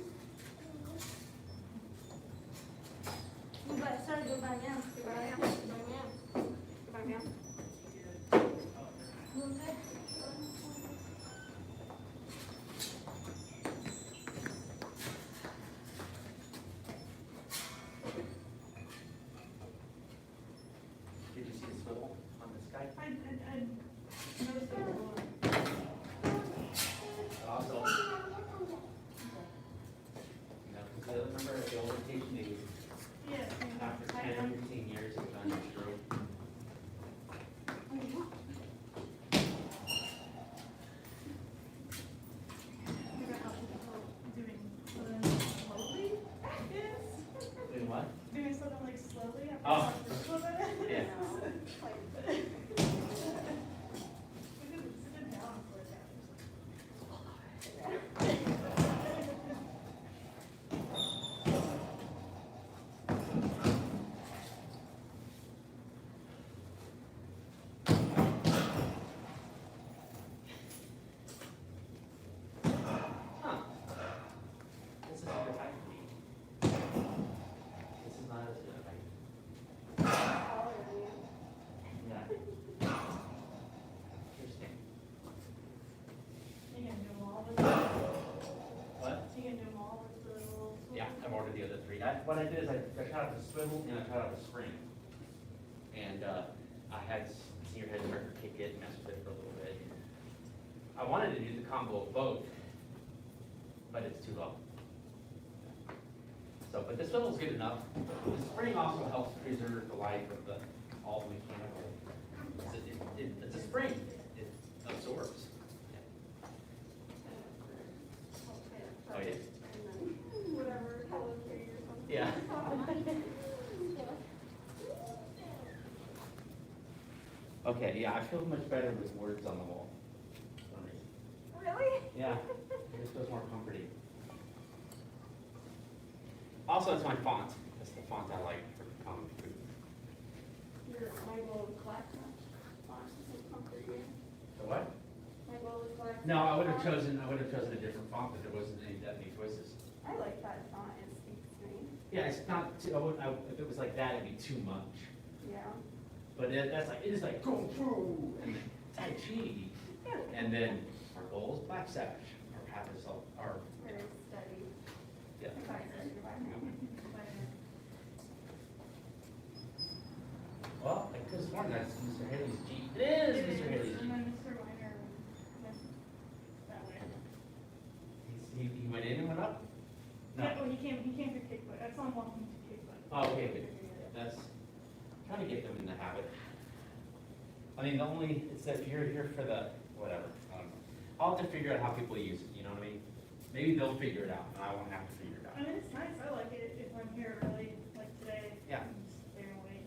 what I did is I cut out the swivel and I cut out the spring. And I had senior head director kick it, mess with it for a little bit. I wanted to do the combo of both, but it's too low. So, but the swivel's good enough. The spring also helps preserve the life of all the mechanical. It's a spring. It absorbs. Oh yeah. Whatever, Hello Kitty or something. Yeah. Okay, yeah, I feel much better with words on the wall. For some reason. Really? Yeah, it just feels more comforting. Also, it's my font. That's the font I like for common food. Your Bible class font doesn't comfort you. The what? Bible class. No, I would have chosen a different font if there wasn't any that many choices. I like that font, it speaks to me. Yeah, it's not too, if it was like that, it'd be too much. Yeah. But that's like, it is like kung fu and tai chi. And then our goal is black savage. Our path is our, Very steady. yeah. Well, I could have sworn that's Mr. Haley's Jeep. It is Mr. Haley's And Jeep. then Mr. Weiner went that way. He went in and went up? No. Yeah, oh, he came for kickbutt. I saw him walking to kickbutt. Oh, okay, good. That's, trying to get them in the habit. I mean, the only, it's that if you're here for the, whatever, I don't know. I'll have to figure out how people use it, you know what I mean? Maybe they'll figure it out, and I won't have to figure it I out. mean, it's nice. I like it if I'm here early, like today. Yeah. I'm just there and wait,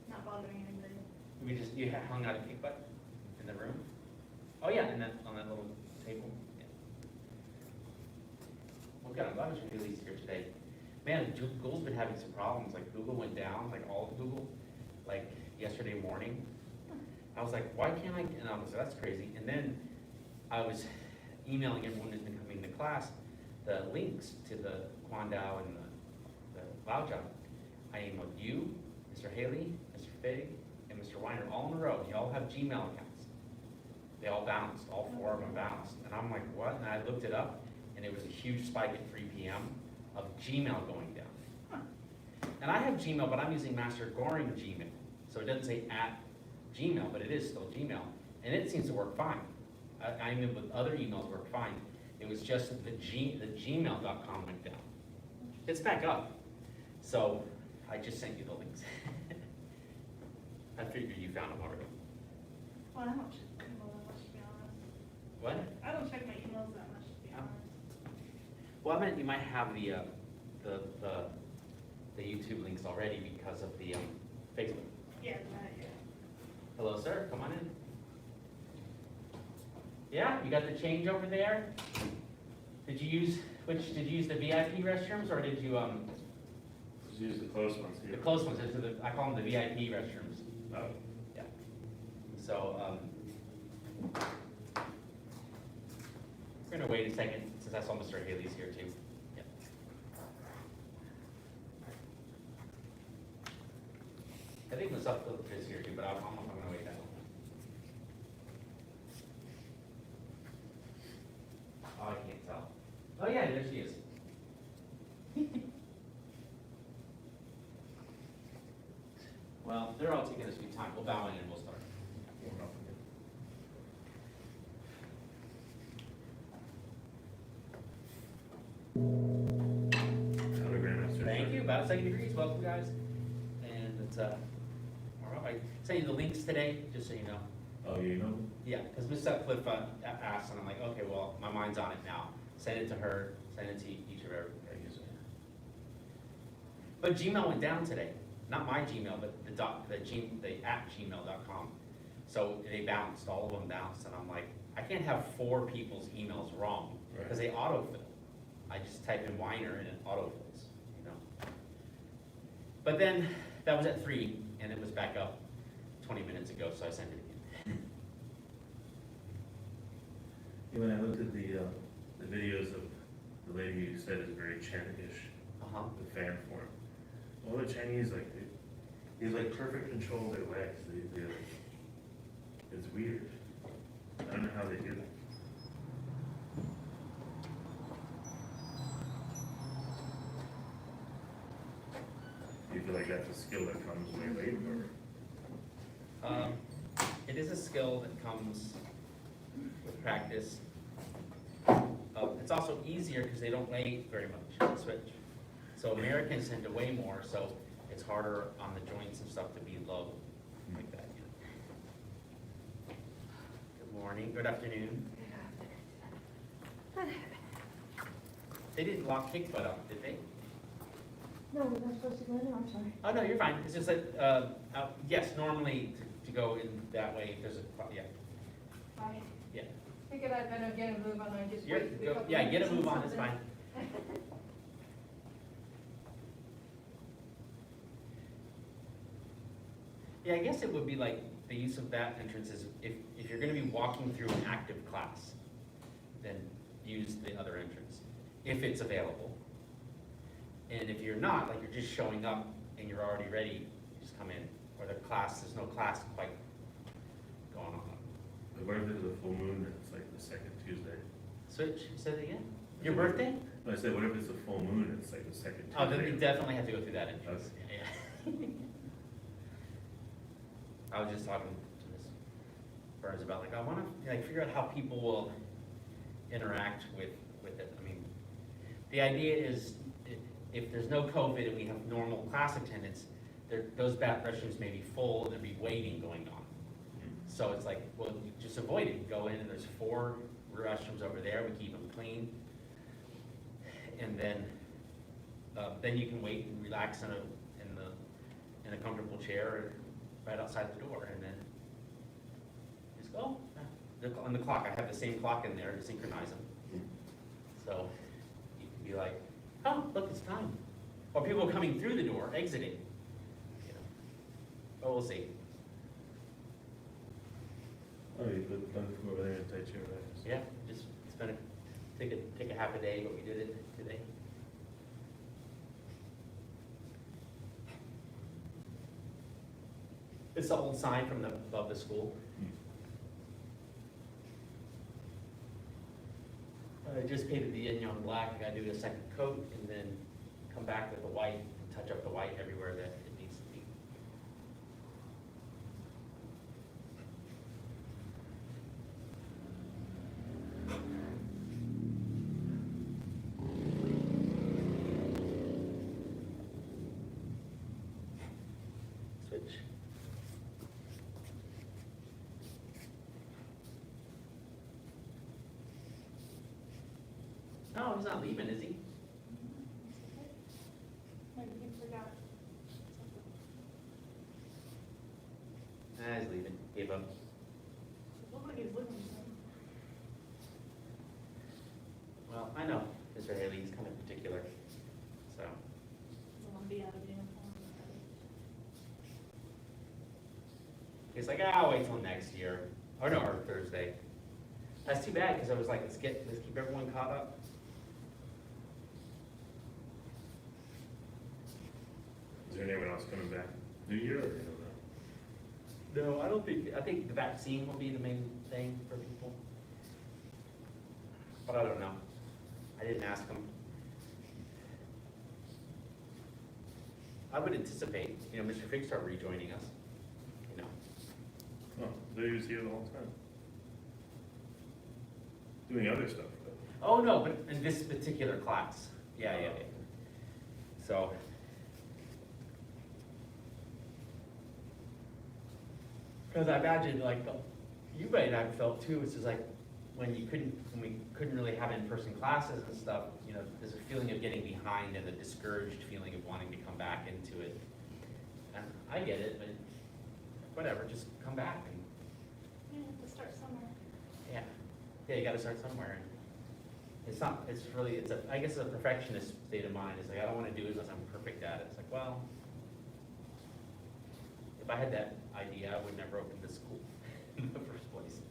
not bothering anybody. We just, you hung out a kick butt in the room? Oh, yeah, and then on that little table, yeah. Well, good, I'm glad Mr. Haley's here today. Man, Google's been having some problems, like Google went down, like all of Google, like yesterday morning. I was like, why can't I, and I was like, that's crazy. And then I was emailing everyone who's been coming to class, the links to the Kwandao and the Lao job. I emailed you, Mr. Haley, Mr. Fig, and Mr. Weiner all in a row. You all have Gmail accounts. They all bounced, all 4 of them bounced. And I'm like, what? And I looked it up, and it was a huge spike at 3 p.m. of Gmail going down. And I have Gmail, but I'm using Master Gohring Gmail. So it doesn't say at Gmail, but it is still Gmail. And it seems to work fine. I mean, with other emails work fine. It was just that the gmail.com went down. It's back up. So I just sent you the links. I figured you found them already. Well, I don't check my email that much, to be honest. What? I don't check my emails that much, to be Oh. honest. Well, I meant you might have the YouTube links already because of the Facebook. Yeah, yeah. Hello, sir. Come on in. Yeah, you got the change over there? Did you use the VIP restrooms or did you Just use the close ones the here. close ones? I call them the VIP restrooms. Oh, Yeah. So we're gonna wait a second since I saw Mr. Haley's here too. Yeah. I think Ms. Upfield is here too, but I'm gonna wait that one. Oh, I can't tell. Oh yeah, there she is. Well, they're all taking a sweet time. We'll bow in and we'll start. have a great master. Thank you, about 2 degrees, welcome guys. And it's, all right, I sent you the links today, just so you know. Oh, you know? Yeah, because Ms. Sutcliffe asked, and I'm like, okay, well, my mind's on it now. Send it to her, send it to each of everybody. But Gmail went down today, not my Gmail, but the at gmail.com. So they bounced, all of them bounced, and I'm like, I can't have 4 people's emails wrong, because they autofill. I just type in Weiner and it autofills, you know. But then, that was at 3, and it was back up 20 minutes ago, so I sent it again. Yeah, when I looked at the videos of the lady you said is very Chinese-ish, Uh-huh. the fan form. All the Chinese, like, they like perfect control of their legs. It's weird. I don't know how they do that. feel like that's a skill that comes way later, or? It is a skill that comes with practice. It's also easier because they don't weigh very much, switch. So Americans tend to weigh more, so it's harder on the joints and stuff to be low like that. Good morning, good afternoon. They didn't lock Big Butt up, did they? No, we're not supposed to go in, I'm sorry. Oh, no, you're fine. It's just that, yes, normally to go in that way, there's a, yeah, I yeah. figured I'd better get a move on, I just You're, wait. a go, couple yeah, get a minutes move or on, it's something. fine. Yeah, I guess it would be like, the use of that entrance is, if you're gonna be walking through an active class, then use the other entrance, if it's available. And if you're not, like you're just showing up and you're already ready, just come in, or the class, there's no class quite going on. But what if there's a full moon and it's like the second Tuesday? Switch, say that again? Your birthday? I said, what if it's a full moon and it's like the second Tuesday? Oh, then you definitely have to go through that entrance. Okay. Yeah. I was just talking to Ms. Burns about like, I wanna like figure out how people will interact with it. I mean, the idea is if there's no COVID and we have normal class attendance, those bath restrooms may be full and there'll be waiting going on. So it's like, well, you just avoid it. Go in and there's 4 restrooms over there. We keep them clean. And then you can wait and relax in a comfortable chair right outside the door, and then just go. On the clock, I have the same clock in there to synchronize them. So you can be like, oh, look, it's time. Or people coming through the door, exiting. You know. But we'll see. Oh, you put them over there and tight chair, right? Yeah, just take a half a day, but we did it today. It's the old sign from above the school. I just painted the yin on black. I gotta do a second coat and then come back with the white and touch up the white everywhere that it needs to be. Switch. No, he's not leaving, is he? Maybe he forgot. Nah, he's leaving. Gave up. Looked like he's living Well, I know Mr. Haley, he's kind of particular, so. Don't want to be out of uniform. He's like, I'll wait till next year, or no, or Thursday. That's too bad, because I was like, let's keep everyone caught up. Is there anyone else coming back New Year, or you don't know? No, I think the vaccine will be the main thing for people. But I don't know. I didn't ask them. I would anticipate, Mr. Figstar rejoining us, Oh, they was here the whole time. Doing other stuff, though. Oh, no, but in this particular class. Yeah. So. Because I imagine, like, you might have felt too, it's just like, when we couldn't really have in-person classes and stuff, there's a feeling of getting behind and a discouraged feeling of wanting to come back into it. And I get it, but whatever, just come back and, You have to start somewhere. yeah, you gotta start somewhere. And I guess it's a perfectionist state of mind. It's like, I don't wanna do it unless I'm perfect at it. It's like, well, if I had that idea, I would never open this school in the first place.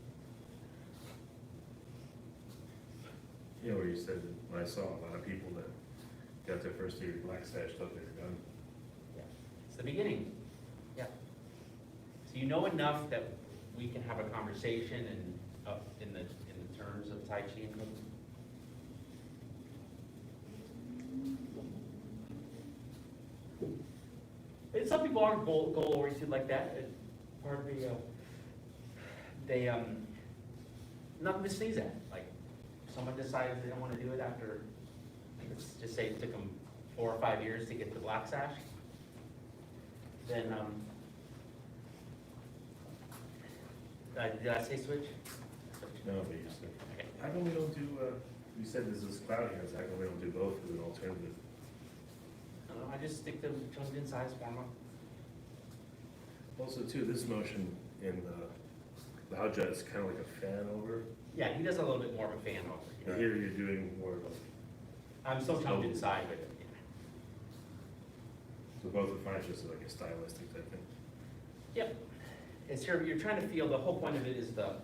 Yeah, where you said that when I saw a lot of people that got their first year Black Sash thought they were done. Yeah, it's the beginning. Yeah. So you know enough that we can have a conversation and in the terms of Tai Chi and Kung Fu. some people are goal oriented like that. Part of the, they, nothing to sneeze at. Like, if someone decides they don't want to do it after, let's just say it took them 4 or 5 years to get the black sash, then, did I say switch? No, but you said, Okay. how come we don't do, you said this is cloudy, how come we don't do both as an alternative? I just stick to chosen in size format. Also too, this motion in the hot jet is kind of like a fan over. Yeah, he does a little bit more of a fan over And here. here you're doing more of a, I'm still toned inside, but yeah. so both are fine, it's just like a stylistic type thing. Yep. It's you're trying to feel, the whole point of it is the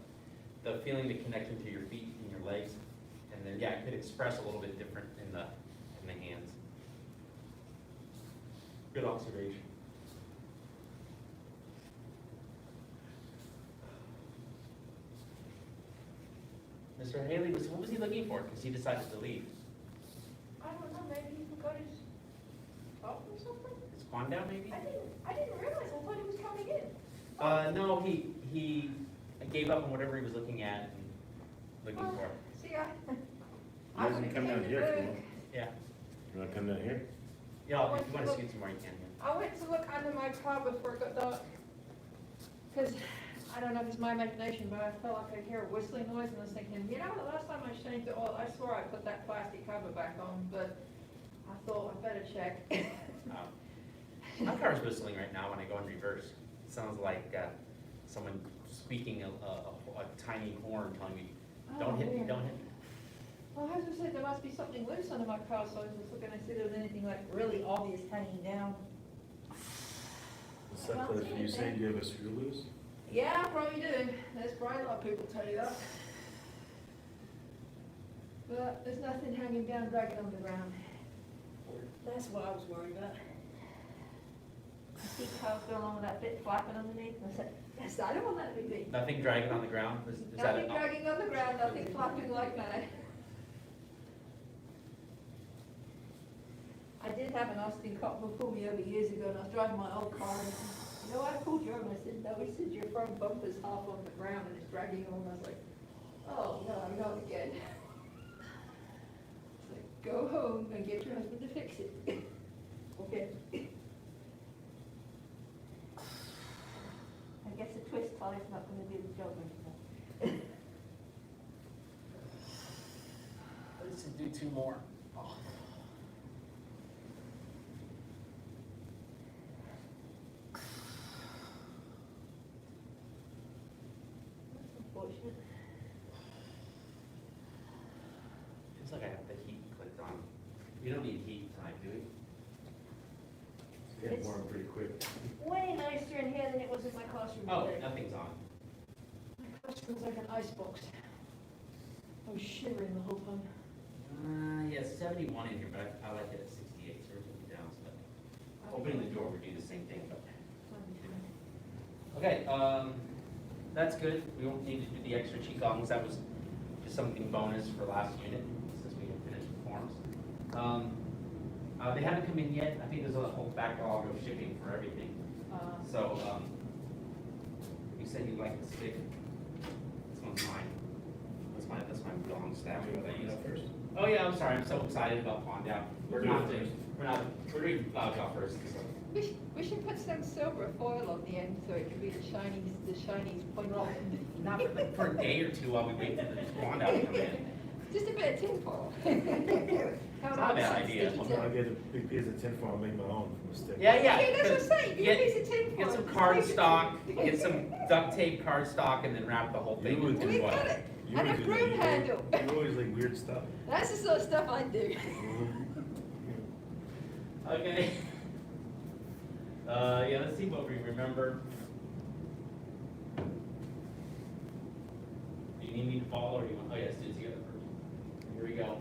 feeling, the connection to your feet and your legs. And then, yeah, it could express a little bit different in the hands. Good observation. Mr. Haley, what was he looking for? Because he decided to leave. I don't know, maybe he forgot his phone or something? Is Quan down maybe? I didn't realize, I thought he was coming in. No, he gave up on whatever he was looking at and looking for. See, You guys can come down here if you want. Yeah. You wanna come down here? Yeah, if you want to scoot some more, you can. I went to look under my car before it got dark. Because, I don't know if it's my imagination, but I felt like I could hear a whistling noise and I was thinking, you know, the last time I changed the oil, I swore I put that plastic cover back on, but I thought I better check. My car's whistling right now when I go in reverse. It sounds like someone squeaking a tiny horn telling me, don't hit me, don't hit me. Well, I was just saying, there must be something loose under my car, so I was just looking to see if there was anything like really obvious hanging down. Except that if you say you have a screw loose? Yeah, I probably do. There's probably a lot of people tell you that. But there's nothing hanging down, dragging on the ground. That's what I was worried about. I see cars going along with that bit flapping underneath, and I said, yes, I don't want that to be me. Nothing dragging on the ground? Is that Nothing it? dragging on the ground, nothing flapping like that. I did have an Austin cop who pulled me over years ago, and I was driving my old car, and he said, you know, I pulled you over, and I said, no, he said, your front bumper's half on the ground and it's dragging on, and I was like, oh, no, not again. It's like, go home and get your husband to fix it. Okay. I guess a twist tie is not gonna do the job anymore. Let's do 2 more. Oh. That's unfortunate. Feels like I have the heat clicked on. We don't need heat tonight, do we? It's getting warm pretty quick. Way nicer in here than it was in my classroom Oh, today. nothing's on. My classroom's like an icebox. I was shivering the whole time. Yeah, 71 in here, but I like it at 68, so we're taking down. So opening the door would do the same thing. But. Okay, that's good. We won't need to do the extra qigongs. That was just something bonus for last unit since we had finished the forms. They haven't come in yet. I think there's a whole backlog of shipping for everything. So you said you'd like the stick. This one's mine. That's my long staff. First. Oh yeah, I'm sorry. I'm so excited about Pawn Down. We're doing Jaw first. So. We should put some silver foil on the end so it can be the shiny point. Not for a day or two while we wait for the Pawn Down to come in. Just a bit of tin foil. It's not a bad idea. I'll get a big piece of tinfoil and make my own from a stick. Yeah. Okay, that's what I'm saying. Get a piece of tin foil. Get some cardstock, get some duct tape cardstock, and then wrap the whole thing. You would in We foil. got it. You And a always do broom that. handle. You always like weird stuff. That's the sort of stuff I do. Okay. Yeah, let's see what we remember. Do you need me to follow or do you want, oh yeah, let's do it together first. Here we go.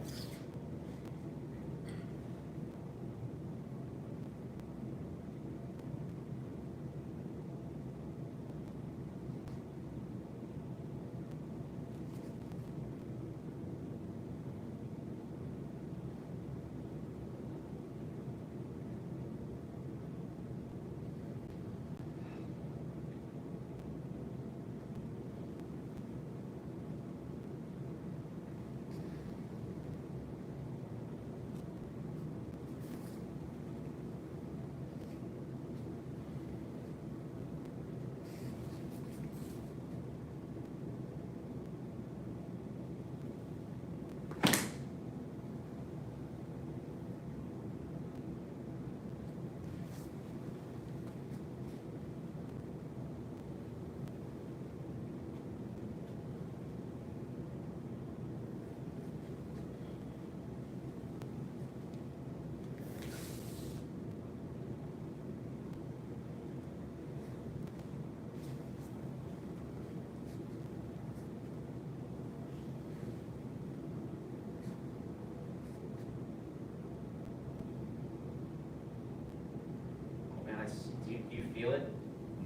feel it?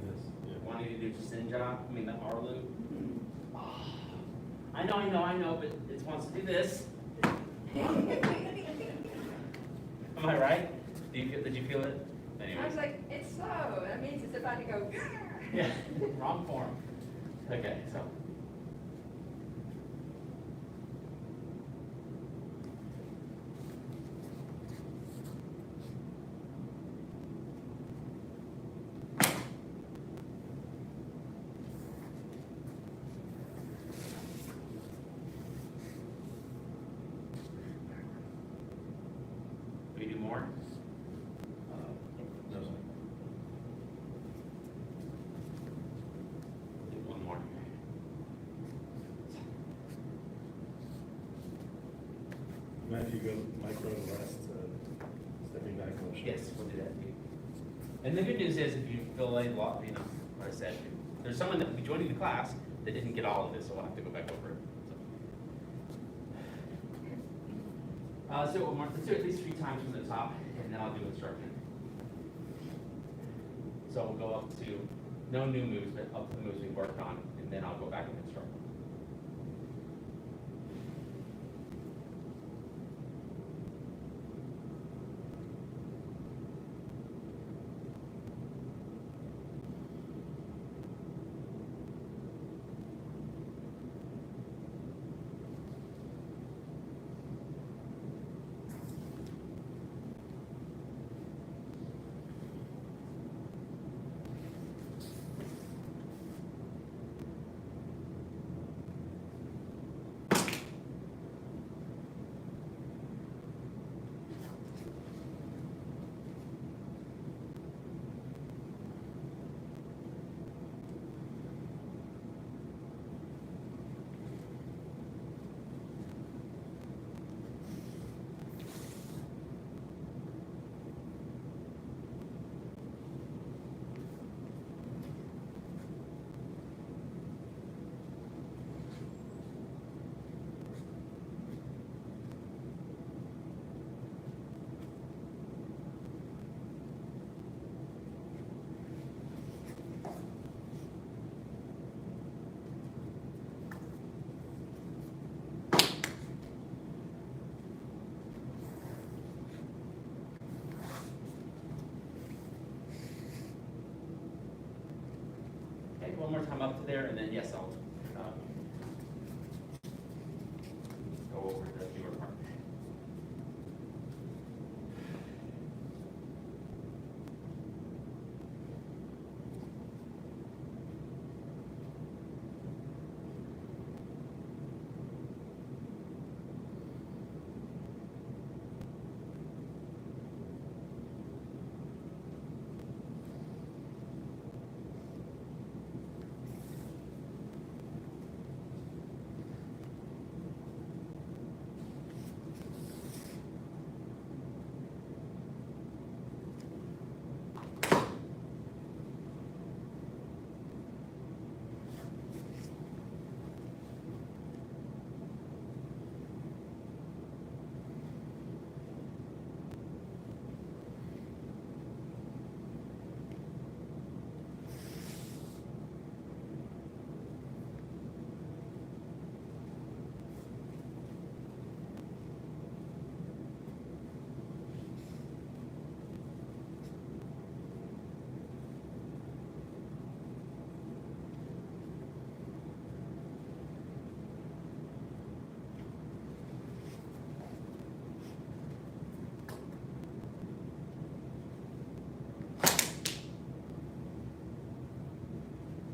Yes. Yeah. Wanting to do Sinja, I mean the R loop. Oh, I know, but it wants to do this. Am I right? Did you feel it? I Anyway. was like, it's slow. That means it's about to go. Yeah, wrong form. Okay, so. We do more? No, sir. Do one more. Matt, if you go micro the last stepping back motion. Yes, we'll do that. And the good news is, if you feel a lot, you know, what I said, there's someone that will be joining the class that didn't get all of this, so we'll have to go back over it. So let's do it at least 3 times from the top, and then I'll do instruction. So we'll go up to, no new moves, but up to the moves we worked on, and then I'll go back and instruct. Okay, one more time up to there, and then yes, I'll go over the newer part.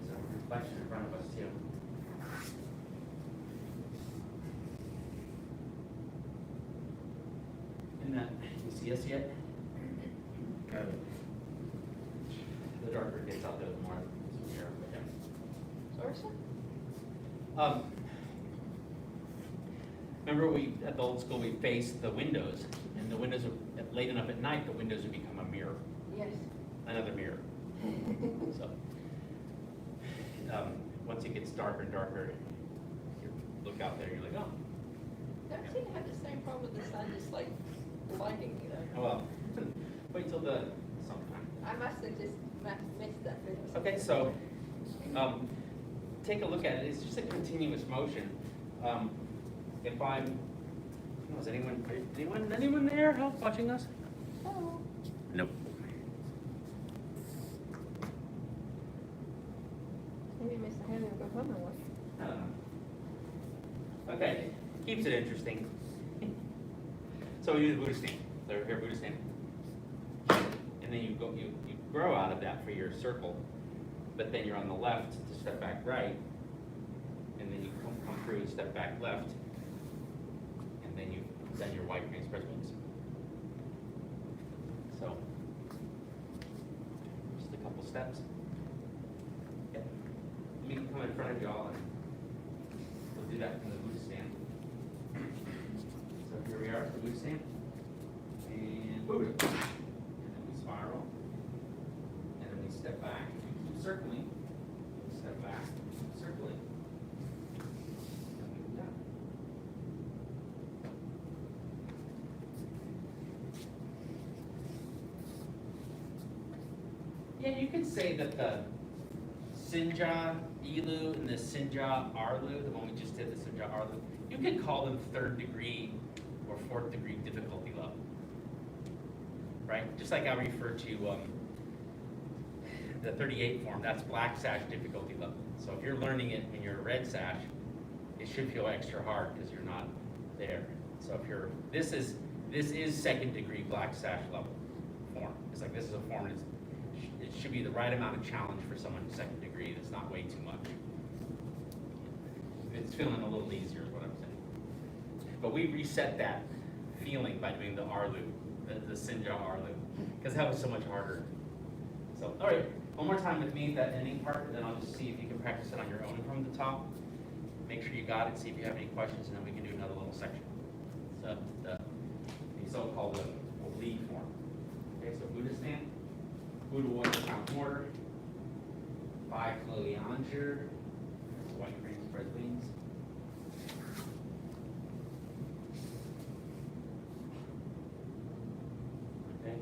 So reflection in front of us too. And that, you see us yet? Kind of. The darker it gets out there, the more it's here. Sorsa? Remember at the old school, we faced the windows, and the windows, late enough at night, the windows would become a mirror, Yes. another mirror. So, once it gets darker and darker, you look out there, you're like, oh, Don't seem to have the same problem with the sun, just like blinding, you know. well, wait till the sometime. I must have just Makes that difference. Okay, so, take a look at it, it's just a continuous motion. If I'm, oh, is anyone there help watching us? Oh. Nope. Maybe Mr. Henry will go home and watch. I don't know. Okay, keeps it interesting. So we do the Buddha stand, so here, Buddha stand. And then you grow out of that for your circle, but then you're on the left to step back right, and then you come through and step back left, and then your white crane spread wings. So, just a couple steps. Okay. Let me come in front of y'all and we'll do that from the Buddha stand. So here we are, the Buddha stand, and Buddha. And then we spiral, and then we step back, we keep circling, step back, keep circling. And we're done. Yeah, you could say that the Sinja Ilu and the Sinja Arlu, the one we just did, the Sinja Arlu, you could call them third degree or fourth degree difficulty level. Right? Just like I refer to the 38 form, that's black sash difficulty level. So if you're learning it when you're a red sash, it should feel extra hard because you're not there. So if you're, this is second degree black sash level form. It's like this is a form, it should be the right amount of challenge for someone in second degree. That's not way too much. It's feeling a little easier is what I'm saying. But we reset that feeling by doing the Arlu, the Sinja Arlu, because that was so much harder. So, all right, one more time with me, that ending part, and then I'll just see if you can practice it on your own from the top. Make sure you got it, see if you have any questions, and then we can do another little section. So, the so-called lead form. Okay, so Buddha stand, Buddha warrior crown mortar, 5 slowly onshore, white crane spread wings. Okay.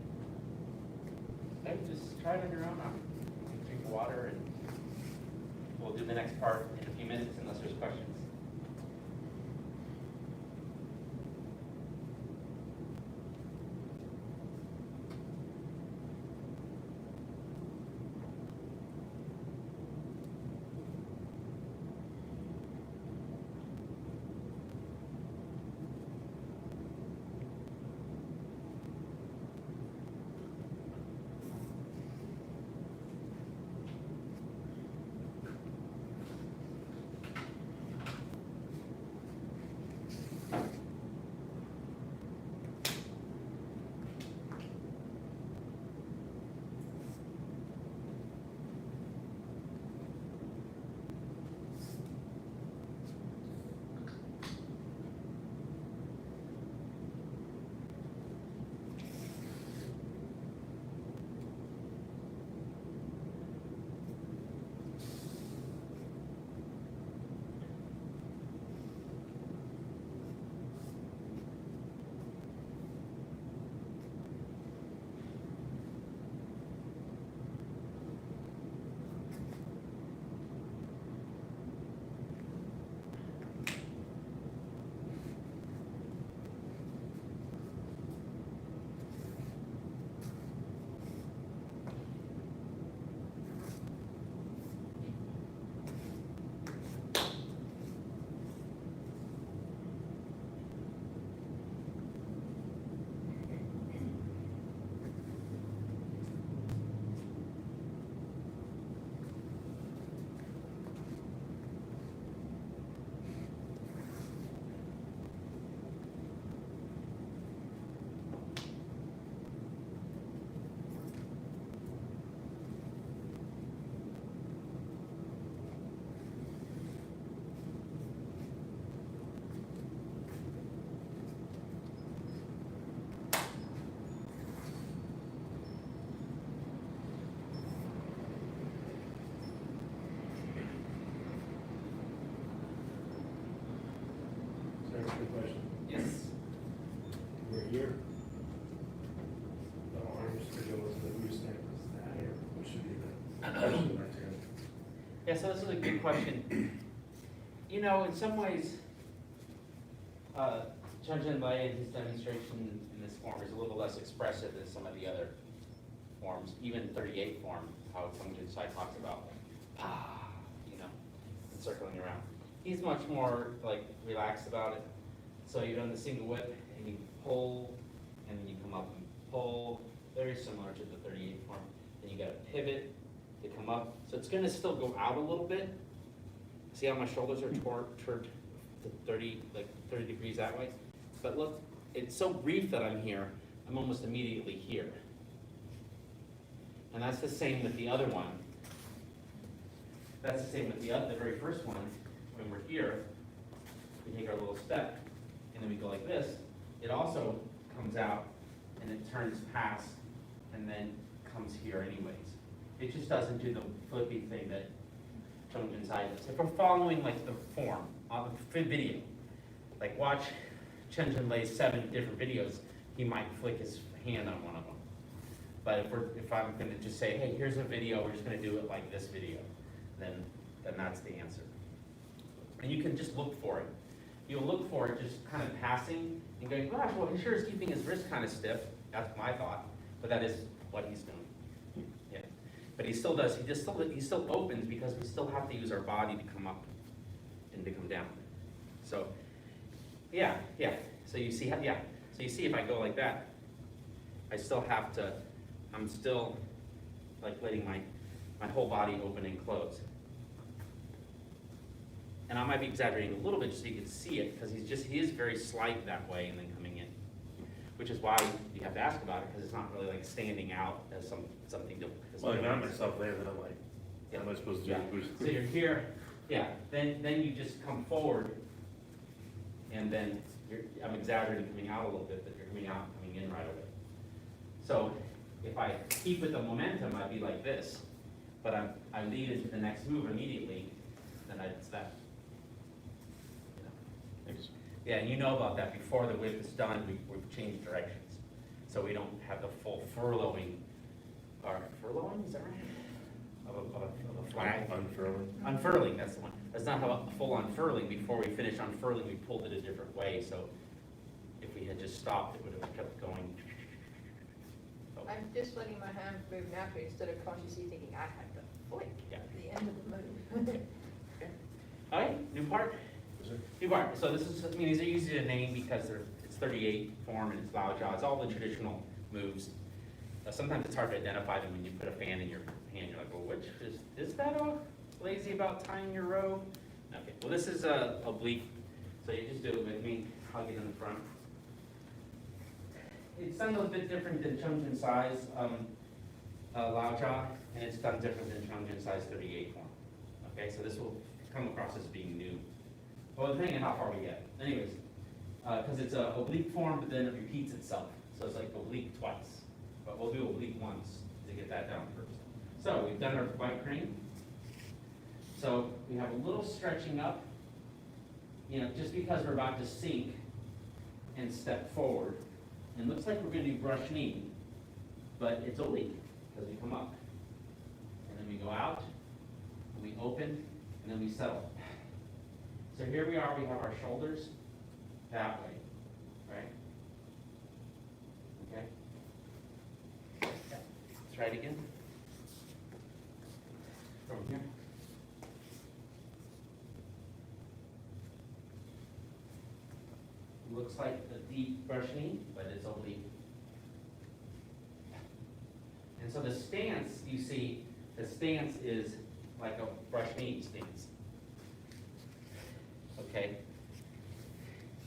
Okay, just try it on your own. Drink water, and we'll do the next part in a few minutes unless there's questions. Good question. Yes. We're here. The arms to go into the Buddha stand is that here, which should be Yeah, so this is a good question. You know, in some ways, Chen Lei and his demonstration in this form is a little less expressive than some of the other forms, even 38 form, how Chen Sai talks about, you know, and circling around. He's much more like relaxed about it. So you're on the single whip and you pull, and then you come up and pull, very similar to the 38 form. Then you got to pivot to come up. So it's gonna still go out a little bit. See how my shoulders are toward the 30 degrees that way? But look, it's so brief that I'm here, I'm almost immediately here. And that's the same with the other one. That's the same with the very first one. When we're here, we take our little step, and then we go like this. It also comes out, and it turns past, and then comes here anyways. It just doesn't do the flippy thing that Chen Sai does. If we're following like the form on the video, like watch Chen Lei's 7 different videos, he might flick his hand on one of them. But if I'm gonna just say, hey, here's a video, we're just gonna do it like this video, then that's the answer. And you can just look for it. You'll look for it just kind of passing and going, gosh, well, he sure is keeping his wrist kind of stiff. That's my thought, but that is what he's doing. Yeah, but he still does. He still opens because we still have to use our body to come up and to come down. So, yeah. So you see, So you see, if I go like that, I still have to. I'm still like letting my whole body open and close. And I might be exaggerating a little bit just so you can see it, because he is very slight that way and then coming in. Which is why you have to ask about it, because it's not really like standing out as something to. Well, I found myself there, then I'm like, Yeah. how am I supposed to do Yeah. this? So you're here, yeah, then you just come forward, and then I'm exaggerating coming out a little bit, but you're coming out and coming in right away. So if I keep with the momentum, I'd be like this, but I lead into the next move immediately, then it's that. Thanks. Yeah, and you know about that. Before the whip is done, we've changed directions. So we don't have the full furloughing, or furloughing, is that right? Of a flag? Unfurling. Unfurling, that's the one. That's not how a full unfurling. Before we finished unfurling, we pulled it a different way. So if we had just stopped, it would have kept going. So, I'm just letting my hand move naturally instead of consciously thinking I have to flick Yeah. at the end of the move. all right, new part? Is it? New part. So these are easy to name because it's 38 form and it's lao jaw. It's all the traditional moves. Sometimes it's hard to identify them when you put a fan in your hand. You're like, well, which is that all lazy about tying your robe? Okay, well this is a oblique, so you just do it with me. I'll get in the front. It's done a little bit different than Chen Sai's lao jaw, and it's done different than Chen Sai's 38 form. Okay, so this will come across as being new. Well, depending on how far we get. Anyways, because it's an oblique form, but then it repeats itself. So it's like oblique twice. But we'll do oblique once to get that down first. So we've done our white crane. So we have a little stretching up, just because we're about to sink and step forward. And it looks like we're going to do brush knee, but it's oblique because we come up. And then we go out, and we open, and then we settle. So here we are, we have our shoulders that way, right? Okay? Yeah. Let's try it again. From here. Looks like a deep brush knee, but it's oblique. And so the stance, you see, the stance is like a brush knee stance. Okay?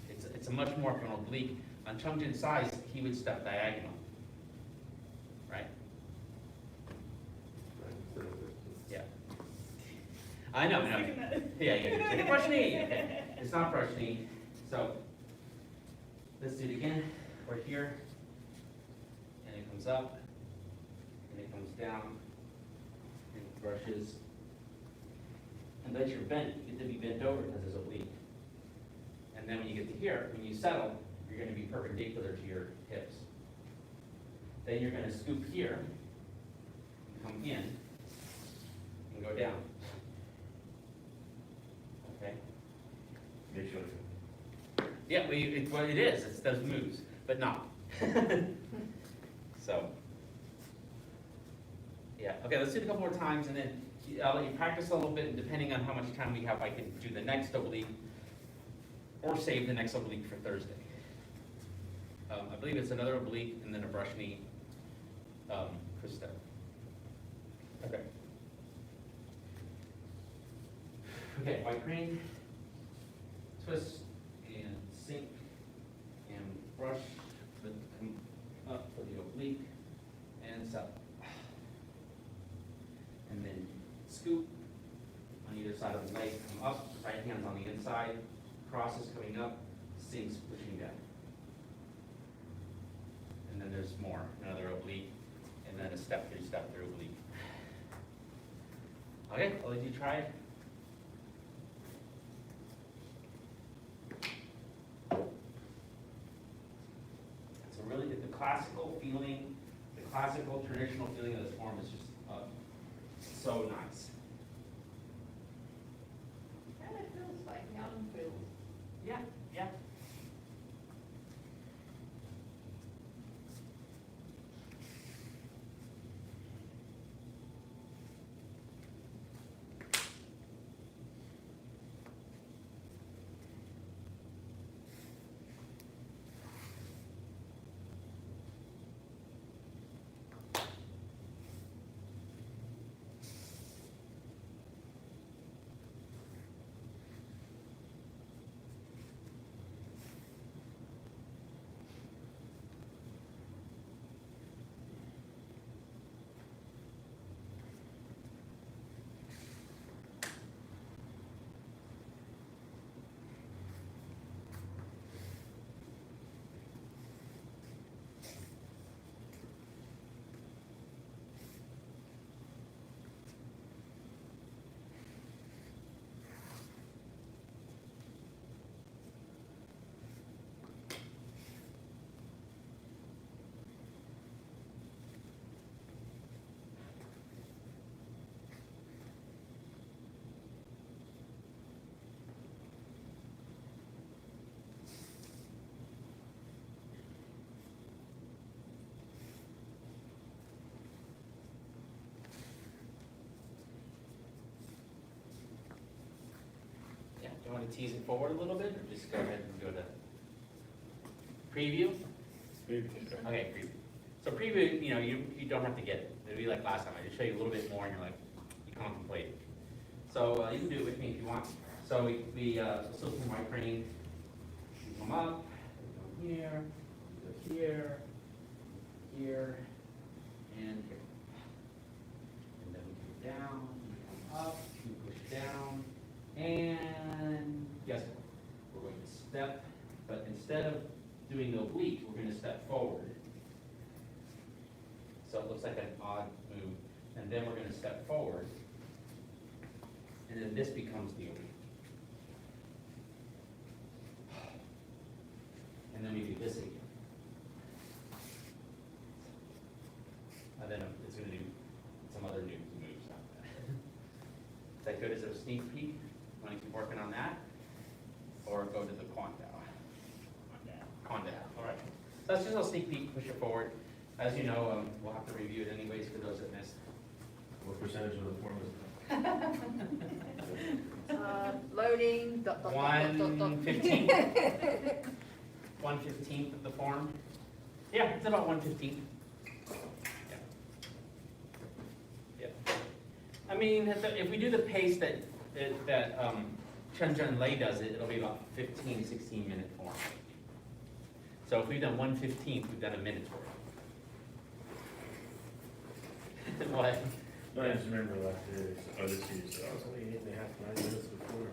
It's a much more of an oblique. On Chen Sai's, he would step diagonal. Right? Yeah. I know. Yeah. Brush knee. Okay. It's not brush knee. So let's do it again. We're here, and it comes up, and it comes down, and it brushes. And then you're bent. You get to be bent over because it's oblique. And then when you get to here, when you settle, you're going to be perpendicular to your hips. Then you're going to scoop here, come in, and go down. Yeah, well, it is, it's those moves, but not. So, yeah, okay, let's do it a couple more times, and then I'll let you practice a little bit, and depending on how much time we have, I can do the next oblique, or save the next oblique for Thursday. I believe it's another oblique, and then a brush knee, Krista. Okay. Okay, white crane, twist, and sink, and brush, but come up for the oblique, and stop. And then scoop on either side of the leg, come up, right hand's on the inside, crosses coming up, sinks pushing down. And then there's more, another oblique, and then a step through oblique. Okay, I'll let you try it. So really, the classical feeling, the classical traditional feeling of this form is just so nice. And it feels like young feels. Yeah, yeah. Yeah, do you want to tease it forward a little bit, or just go ahead and go to preview? Okay, preview. So preview, you don't have to get it. It'll be like last time. I just show you a little bit more, and you're like, you contemplate it. So you can do it with me if you want. So we still from white crane. We come up, we go here, we go here, here, and here. And then we come down, we come up, we push down, and guess what? We're going to step, but instead of doing the oblique, we're going to step forward. So it looks like an odd move, and then we're going to step forward, and then this becomes the oblique. And then we do this again. And then it's going to do some other new moves after that. Is that good as a sneak peek? Want to keep working on that? Or go to the quant down? Quant down, all right. So that's just a sneak peek, push it forward. As you know, we'll have to review it anyways for those that missed. What percentage of the form is that? Loading. 1/15. 1/15 of the form. Yeah, it's about 1/15. Yeah. Yeah. I mean, if we do the pace that Chen Zhen Lei does it, it'll be about 15, 16-minute form. So if we've done 1/15, we've done a minute's worth. What? No, I just remember last year, this year, so I was only 8.5, 9 minutes before.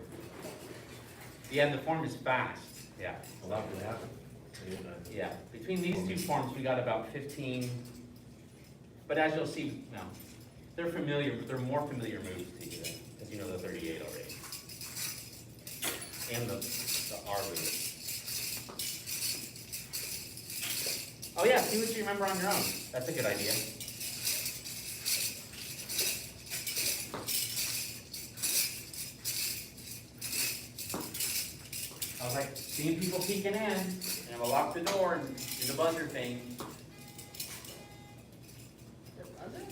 Yeah, the form is fast. Yeah. A lot could happen. Yeah. Between these two forms, we got about 15. But as you'll see, no, they're familiar. They're more familiar moves to you, as you know the 38 already, and the R move. Oh yeah, see what you remember on your own. That's a good idea. How's like seeing people peeking in, and we'll lock the door and do the buzzer thing. The buzzer?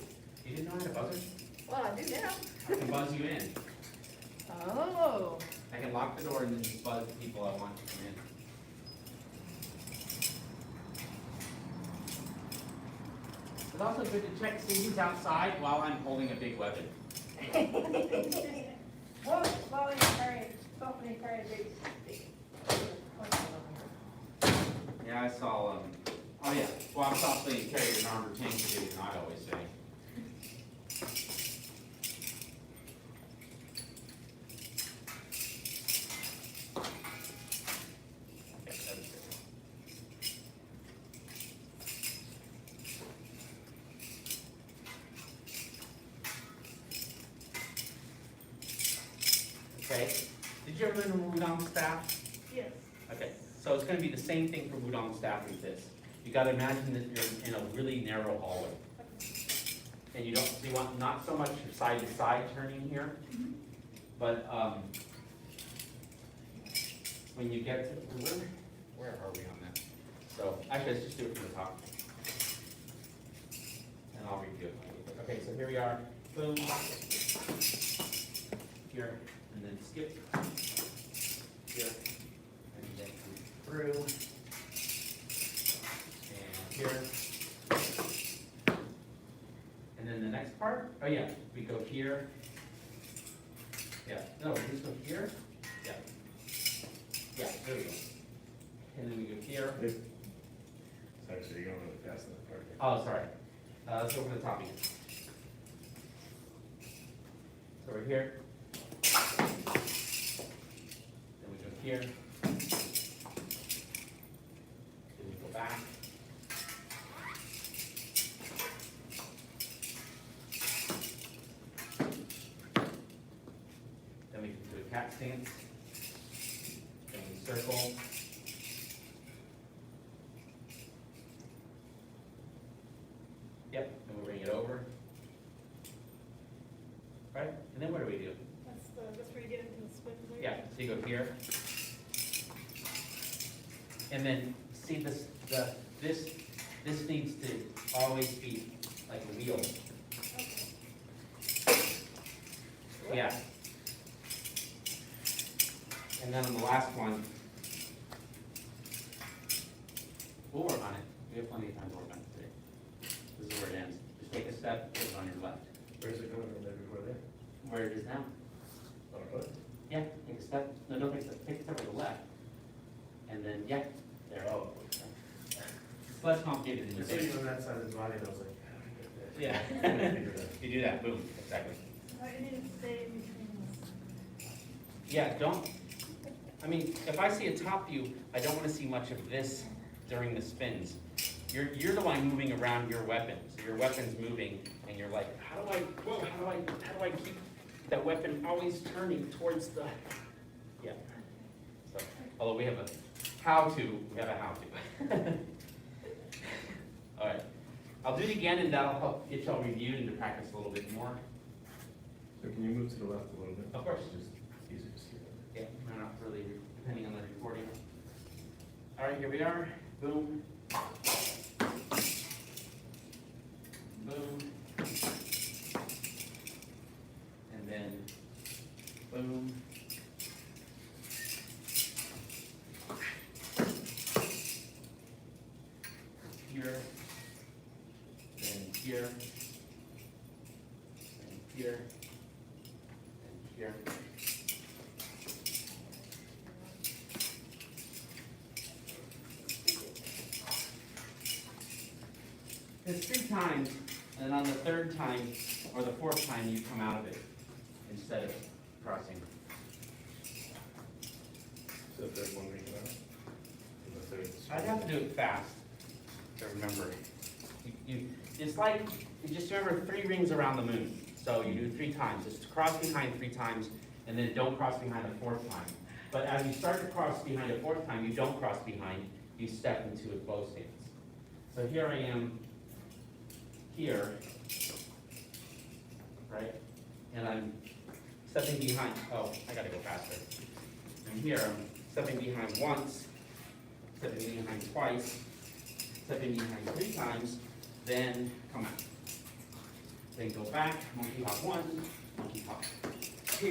You didn't know how to buzzer? Well, I do now. I can buzz you in. Oh. I can lock the door and then just buzz the people I want to come in. It's also good to check see who's outside while I'm holding a big weapon. Whoa, slowly carrying big stick. Yeah, I saw, oh yeah, well, I'm softly carrying an armored tank division, I always say. Okay, that was it. Okay, did you ever learn the Wudang staff? Yes. Okay, so it's gonna be the same thing for Wudang staff as this. You gotta imagine that you're in a really narrow hallway. And you don't, so you want not so much side to side turning here, but, when you get to, where are we on that? So, actually, let's just do it from the top. And I'll review it. Okay, so here we are, boom. Here, and then skip. Here, and then come through. And here. And then the next part, oh yeah, we go here. Yeah, no, we just go here. Yeah. Yeah, there we go. And then we go here. Sorry, so you're going really fast in that part. Oh, sorry. Let's go from the top again. So we're here. Then we go here. Then we go back. Then we can do a cat stance. Then we circle. Yep, and we bring it over. Right, and then what do we do? That's where you get into the split. Yeah, so you go here. And then, see this, this needs to always be like a wheel. Yeah. And then on the last one, we'll work on it. We have plenty of time to work on it today. This is where it ends. Just take a step, put it on your left. Where's it going from there before there? Where it is now. On a foot? Yeah, take a step, no, don't take a step, take a step to the left. And then, yeah, there. Oh. It's less complicated than you Just so you think. on that side of his body, and I was like, Yeah. Figure it out. You do that, boom, exactly. I didn't stay in between this. Yeah, don't, I mean, if I see a top view, I don't wanna see much of this during the spins. You're the one moving around your weapon, so your weapon's moving, and you're like, how do I keep that weapon always turning towards the, yeah. So, although we have a how-to. All right, I'll do it again, and that'll help get y'all reviewed and to practice a little bit more. So can you move to the left a little bit? Of course. It's just easier to see that. Yeah, we're not really depending on the recording. All right, here we are. Boom. Boom. And then boom. Here. Then here. And here. And here. It's 3 times, and on the 3rd time, or the 4th time, you come out of it instead of crossing. So if there's one ring out, and the third. I'd have to do it fast to remember. It's like, you just remember 3 rings around the moon. So you do 3 times, just cross behind 3 times, and then don't cross behind the 4th time. But as you start to cross behind the 4th time, you don't cross behind, you step into a bow stance. So here I am, here, right? And I'm stepping behind, oh, I gotta go faster. I'm here, I'm stepping behind once, stepping behind twice, stepping behind 3 times, then come out. Then go back, monkey hop 1, monkey hop 2,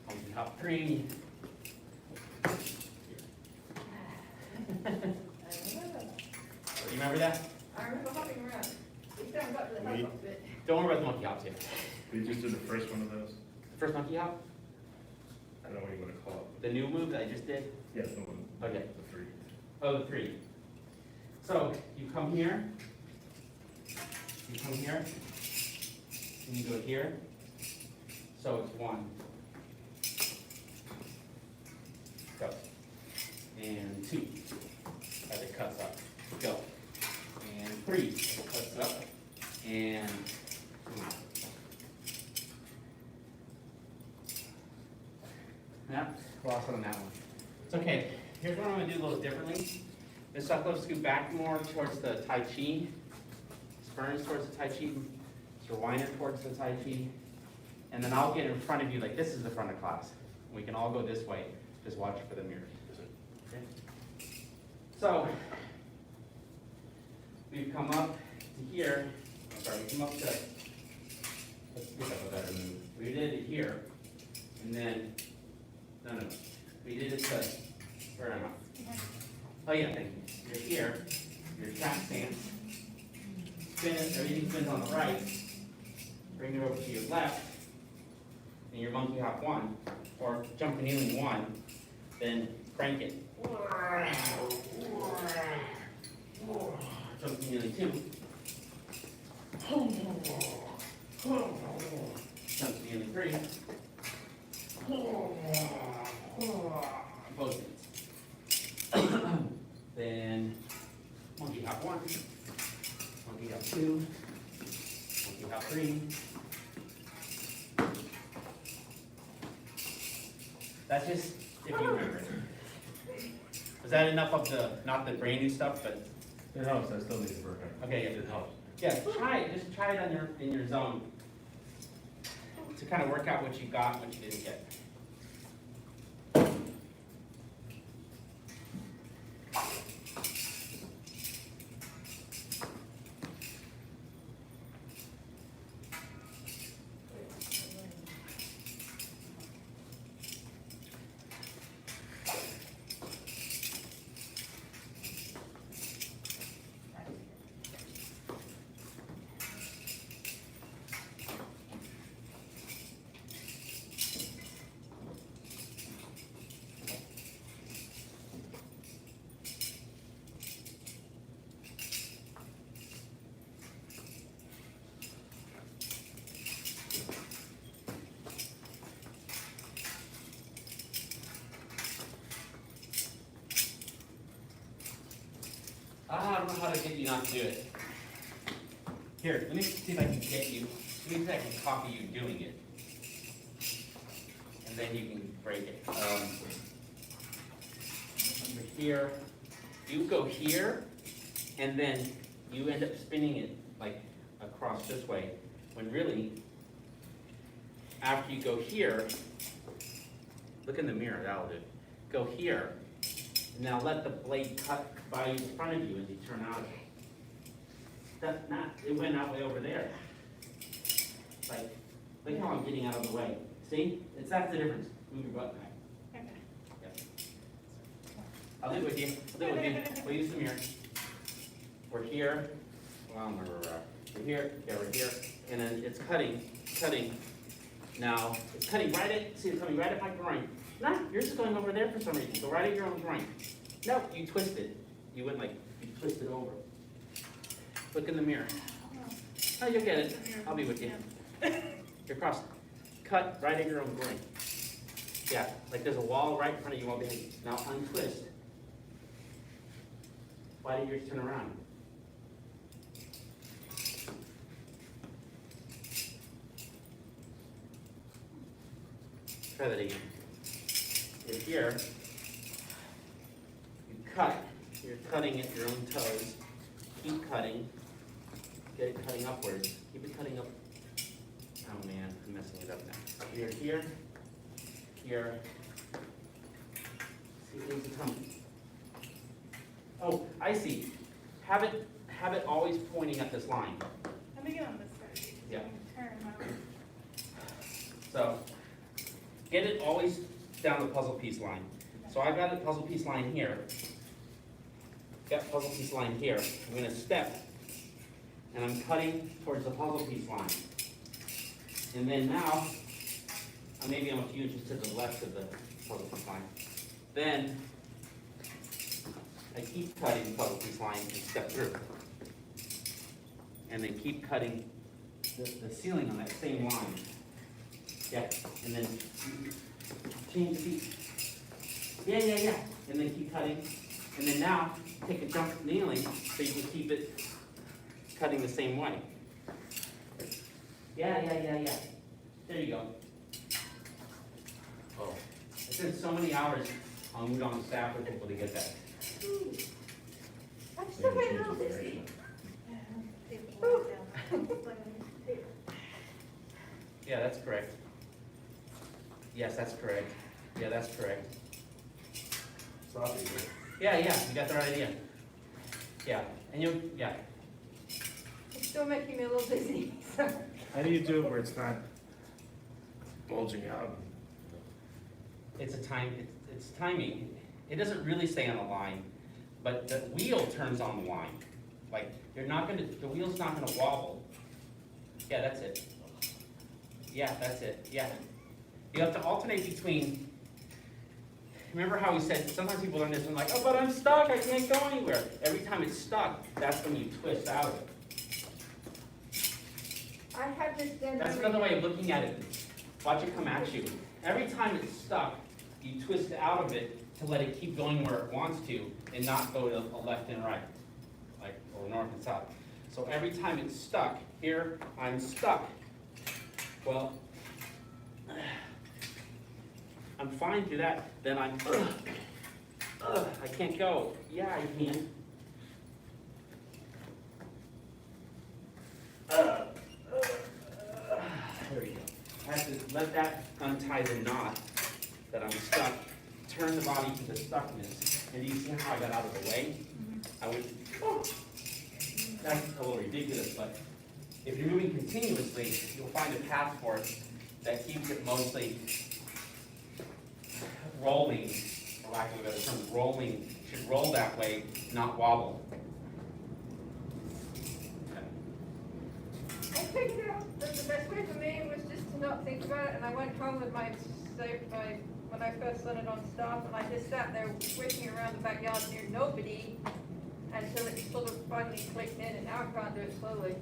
monkey hop 3. You remember that? I remember hopping around. We haven't got to the We- hop bit. Don't worry about the monkey hops yet. We just did the first one of those. The first monkey hop, I don't know what you want to call it. the new move that I just did. Yeah, the one. Okay. The 3. Oh, the 3. So you come here, and you go here. So it's 1. Go. And 2. As it cuts up. Go. And 3. As it cuts up. And come out. Yep, lost on that one. It's okay. Here's what I'm gonna do a little differently. This stuff, let's scoot back more towards the Tai Chi. Spurns towards the Tai Chi. Mr. Weiner towards the Tai Chi. And then I'll get in front of you, like this is the front of class. We can all go this way. Just watch for the mirror. Okay? So, we've come up to here. I'm sorry, we come up to, let's pick up a better move. We did it here. And then, no. We did it to, where am I? Oh yeah, thank you. You're here, your trap stance. Spin it, everything spins on the right. Bring it over to your left. And your monkey hop 1, or jumping kneeling 1, then crank it. Jumping kneeling 2. Jumping kneeling 3. Both hands. Then monkey hop 1, monkey hop 2, monkey hop 3. That's just if you remember it. Was that enough of the, not the brand new stuff, but It helps, I still need to work on it. okay, It helps. yeah, try it. Just try it on in your zone to kind of work out what you got, what you didn't get. I don't know how to get you not to do it. Here, let me see if I can get you. Let me see if I can copy you doing it. And then you can break it. Over here, you go here, and then you end up spinning it like across this way. When really, after you go here, look in the mirror, that'll do. Go here, now let the blade cut by in front of you as you turn out of it. That's not, it went out way over there. Like, look how I'm getting out of the way. See? That's the difference. Move your butt back. Okay. Yep. I'll do it with you. I'll do it with you. We'll use the mirror. We're here. Well, we're here. Yeah, we're here. And then it's cutting. Now, it's cutting right at, see, it's coming right at my groin. No, you're just going over there for some reason. Go right at your own groin. No, you twisted. You went like, you twisted over. Look in the mirror. Oh, you'll get it. I'll be with you. You're cross. Cut right at your own groin. Yeah, like there's a wall right in front of you, wall behind you. Now untwist. Why did yours turn around? Try that again. You're here. You cut. You're cutting at your own toes. Keep cutting. Get it cutting upwards. Keep it cutting up. Oh man, I'm messing it up now. You're here. Here. It's a tummy. Oh, I see. Have it always pointing at this line. Let me get on this side. Yeah. Turn out. So, get it always down the puzzle piece line. So I've got a puzzle piece line here. Got puzzle piece line here. I'm gonna step, and I'm cutting towards the puzzle piece line. And then now, maybe I'm a few inches to the left of the puzzle piece line. Then, I keep cutting the puzzle piece line and step through. And then keep cutting the ceiling on that same line. Yeah, and then change the beat. Yeah. And then keep cutting. And then now, take a jump kneeling so you can keep it cutting the same way. Yeah. There you go. Oh, I spent so many hours on Udon staff with people to get that. I'm still getting a little dizzy. Yeah, that's correct. Yes, that's correct. Yeah, that's correct. Yeah, you got the right idea. Yeah, and yeah. It's still making me a little dizzy. How do you do it where it's not bulging out? It's timing. It doesn't really stay on the line, but the wheel turns on the line. Like, the wheel's not gonna wobble. Yeah, that's it. Yeah, that's it, yeah. You have to alternate between, remember how we said, sometimes people learn this and like, oh, but I'm stuck, I can't go anywhere. Every time it's stuck, that's when you twist out of it. I had this then. That's another way of looking at it. Watch it come at you. Every time it's stuck, you twist out of it to let it keep going where it wants to and not go to a left and right, like, or north and south. So every time it's stuck, here, I'm stuck. Well, I'm fine through that, then I'm, I can't go. Yeah, I can. There you go. I have to let that untie the knot that I'm stuck, turn the body to the stuckness, and you see how I got out of the way? I went, that's a little ridiculous, but if you're moving continuously, you'll find a path for it that keeps it mostly rolling, for lack of a better term, rolling, should roll that way, not wobble. I figured out that the best way for me was just to not think about it, and I went home with when I first started on staff, and I just sat there wishing around the backyard near nobody until it sort of finally clicked in, and now I can't do it slowly.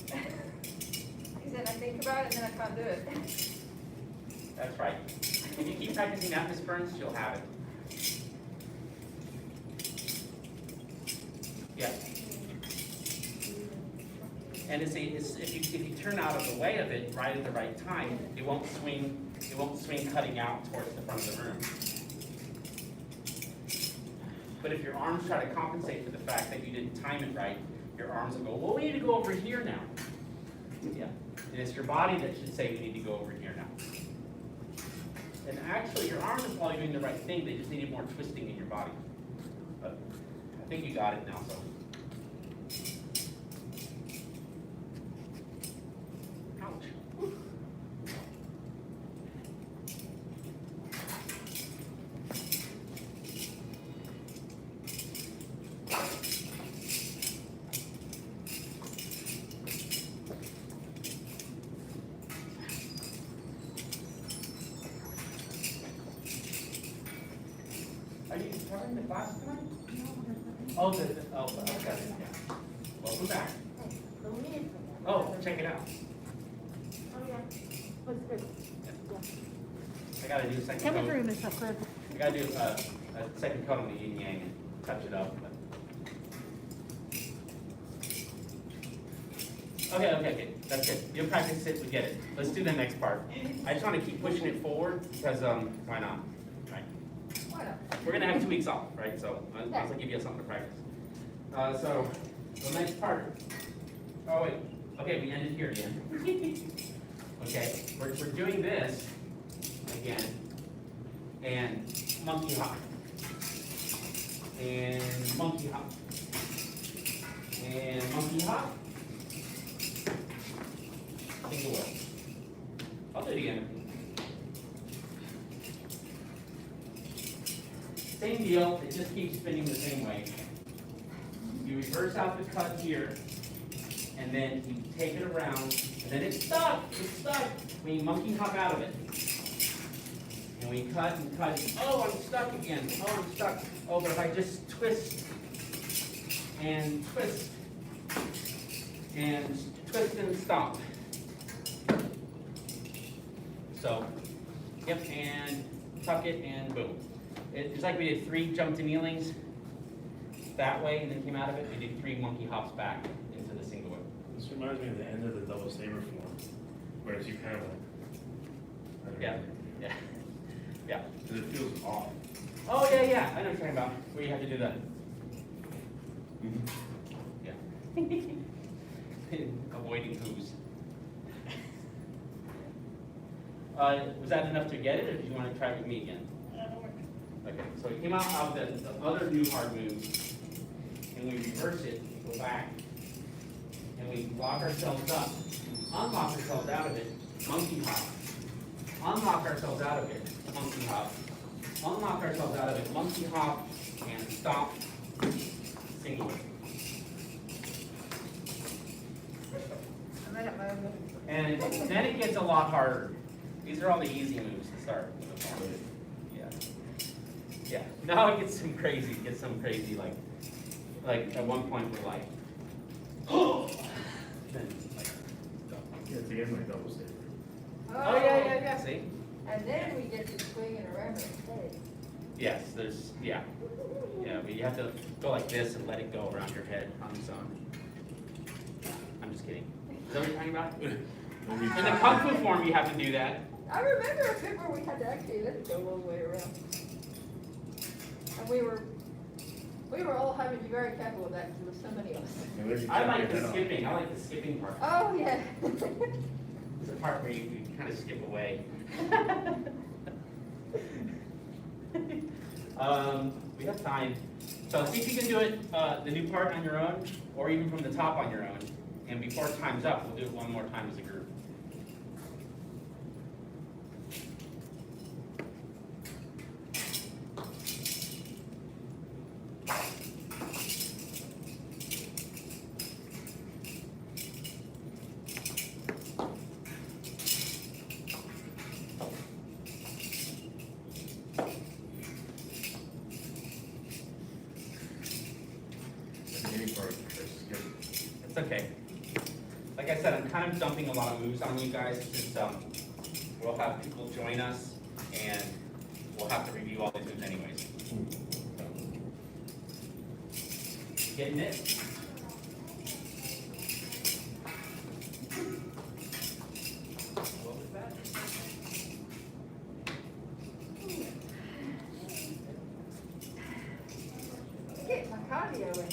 Because then I think about it, and then I can't do it. That's right. If you keep practicing that, Miss Burns, you'll have it. Yeah. And if you turn out of the way of it right at the right time, it won't swing cutting out towards the front of the room. But if your arms try to compensate for the fact that you didn't time it right, your arms will go, well, we need to go over here now. Yeah. And it's your body that should say we need to go over here now. And actually, your arms are probably doing the right thing, they just needed more twisting in your body. But I think you got it now, so. Ouch. Are you starting the class tonight? Oh, okay, yeah. Welcome back. Oh, check it out. I gotta do a second Come coat. through, Miss Upcliff. I gotta do a second coat on the yin yang and touch it up. Okay, that's good. You'll practice it, we get it. Let's do the next part. I just wanna keep pushing it forward because, why not? Right. Why not? We're gonna have 2 weeks off, right? So I might as well give you something to practice. So the next part. Oh wait. Okay, we ended here again. Okay, we're doing this again, and monkey hop. And monkey hop. And monkey hop. Single whip. I'll do it again. Same deal, it just keeps spinning the same way. You reverse out the cut here, and then you take it around, and then it's stuck. We monkey hop out of it. And we cut and cut. Oh, I'm stuck again. Oh, I'm stuck. Oh, but if I just twist and twist and twist and stop. So, yep, and tuck it and boom. It's like we did 3 jump to kneelings that way and then came out of it. We did 3 monkey hops back into the single whip. This reminds me of the end of the double saber form, whereas you kind of, I don't Yeah, know, yeah, yeah. because it feels off. Oh, yeah, yeah, I know what you're talking about, where you have to do that. Yeah. Avoiding who's. Was that enough to get it, or do you want to try it with me again? Okay, so we came out of the other new hard moves, and we reverse it, go back, and we lock ourselves up, unlock ourselves out of it, monkey hop. Unlock ourselves out of it, monkey hop. Unlock ourselves out of it, monkey hop, and stop, single whip. And then at my own. And then it gets a lot harder. These are all the easy moves to start with. Yeah. Yeah. Now it gets some crazy, like at one point we're like, oh! Then like, Yeah, it's again like double saber. oh yeah, see? And then we get to swing it around instead. Yes, yeah, but you have to go like this and let it go around your head on its own. I'm just kidding. Is that what you're talking about? In the Kung Fu form, you have to do that. I remember a bit where we had to actually let it go all the way around. And we were all having to be very careful with that because there was so many of us. And then you I chop like your the head off. skipping. I like the skipping part. Oh, yeah. It's the part where you kind of skip away. We have time. So see if you can do it, the new part on your own, or even from the top on your own. And before time's up, we'll do it one more time as a group. The mini part, just skip. It's okay. Like I said, I'm kind of dumping a lot of moves on you guys since we'll have people join us and we'll have to review all these moves anyways. So. Getting it? What was that? Get my cardio in.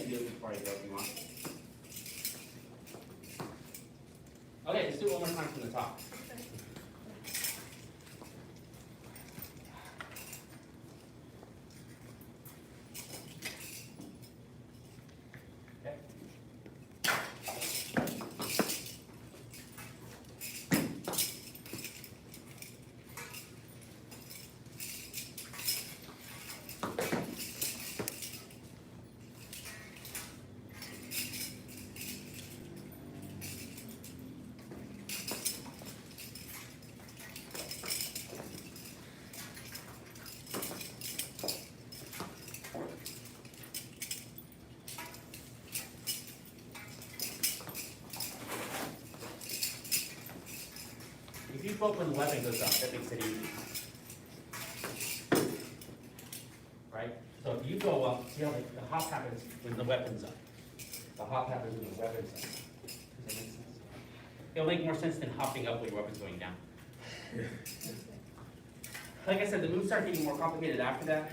can do it before I go if you want. Okay, let's do it one more time from the top. Okay. If you flip when the weapon goes up, that makes it easy. Right? So if you go up, see how the hop happens when the weapon's up. The hop happens when the weapon's up. Does that make sense? It'll make more sense than hopping up when your weapon's going down. Like I said, the moves start getting more complicated after that.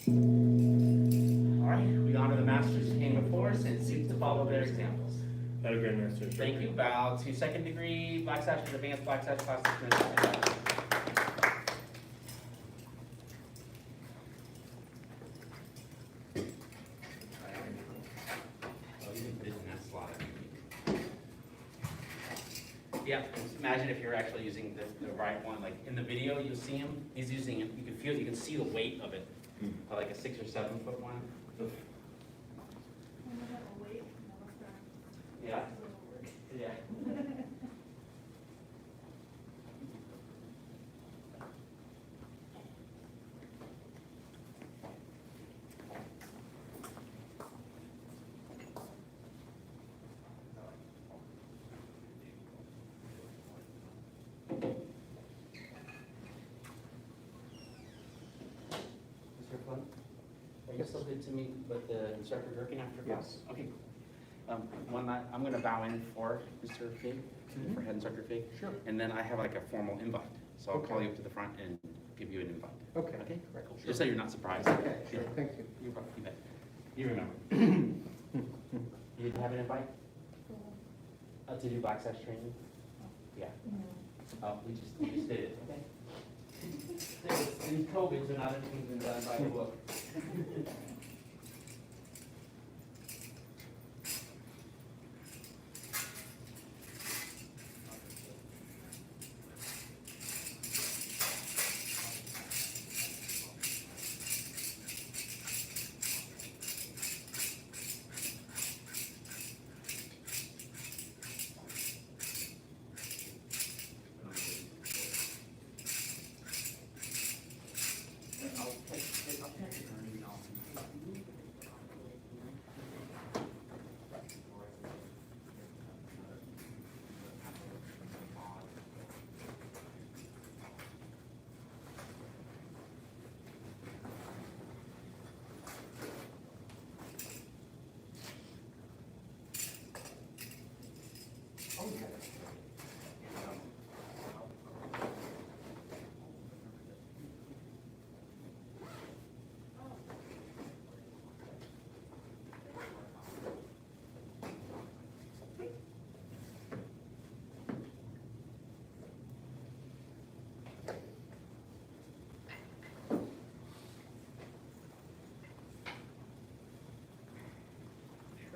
All right, we honor the masters who came before us and seek to follow their examples. Have a great master. Thank you. Bow to second degree black sash and advanced black sash class. Yeah, just imagine if you're actually using the right one. Like in the video, you'll see him. He's using it. You can feel. You can see the weight of it. Like a 6 or 7 foot one. Yeah. Yeah. Mr. Flynn, are you still good to meet with the instructor Gohring after class? Okay. One night, I'm gonna bow in for Mr. Fig, for head instructor Fig. Sure. And then I have like a formal invite, so I'll call you up to the front and give you an invite. Okay. Okay, cool. Just so you're not surprised. Okay, sure, thank you. You bet. You remember. You didn't have an invite? To do black sash training? Yeah. We just did it, okay? In COVID, so not everything's been done by the book.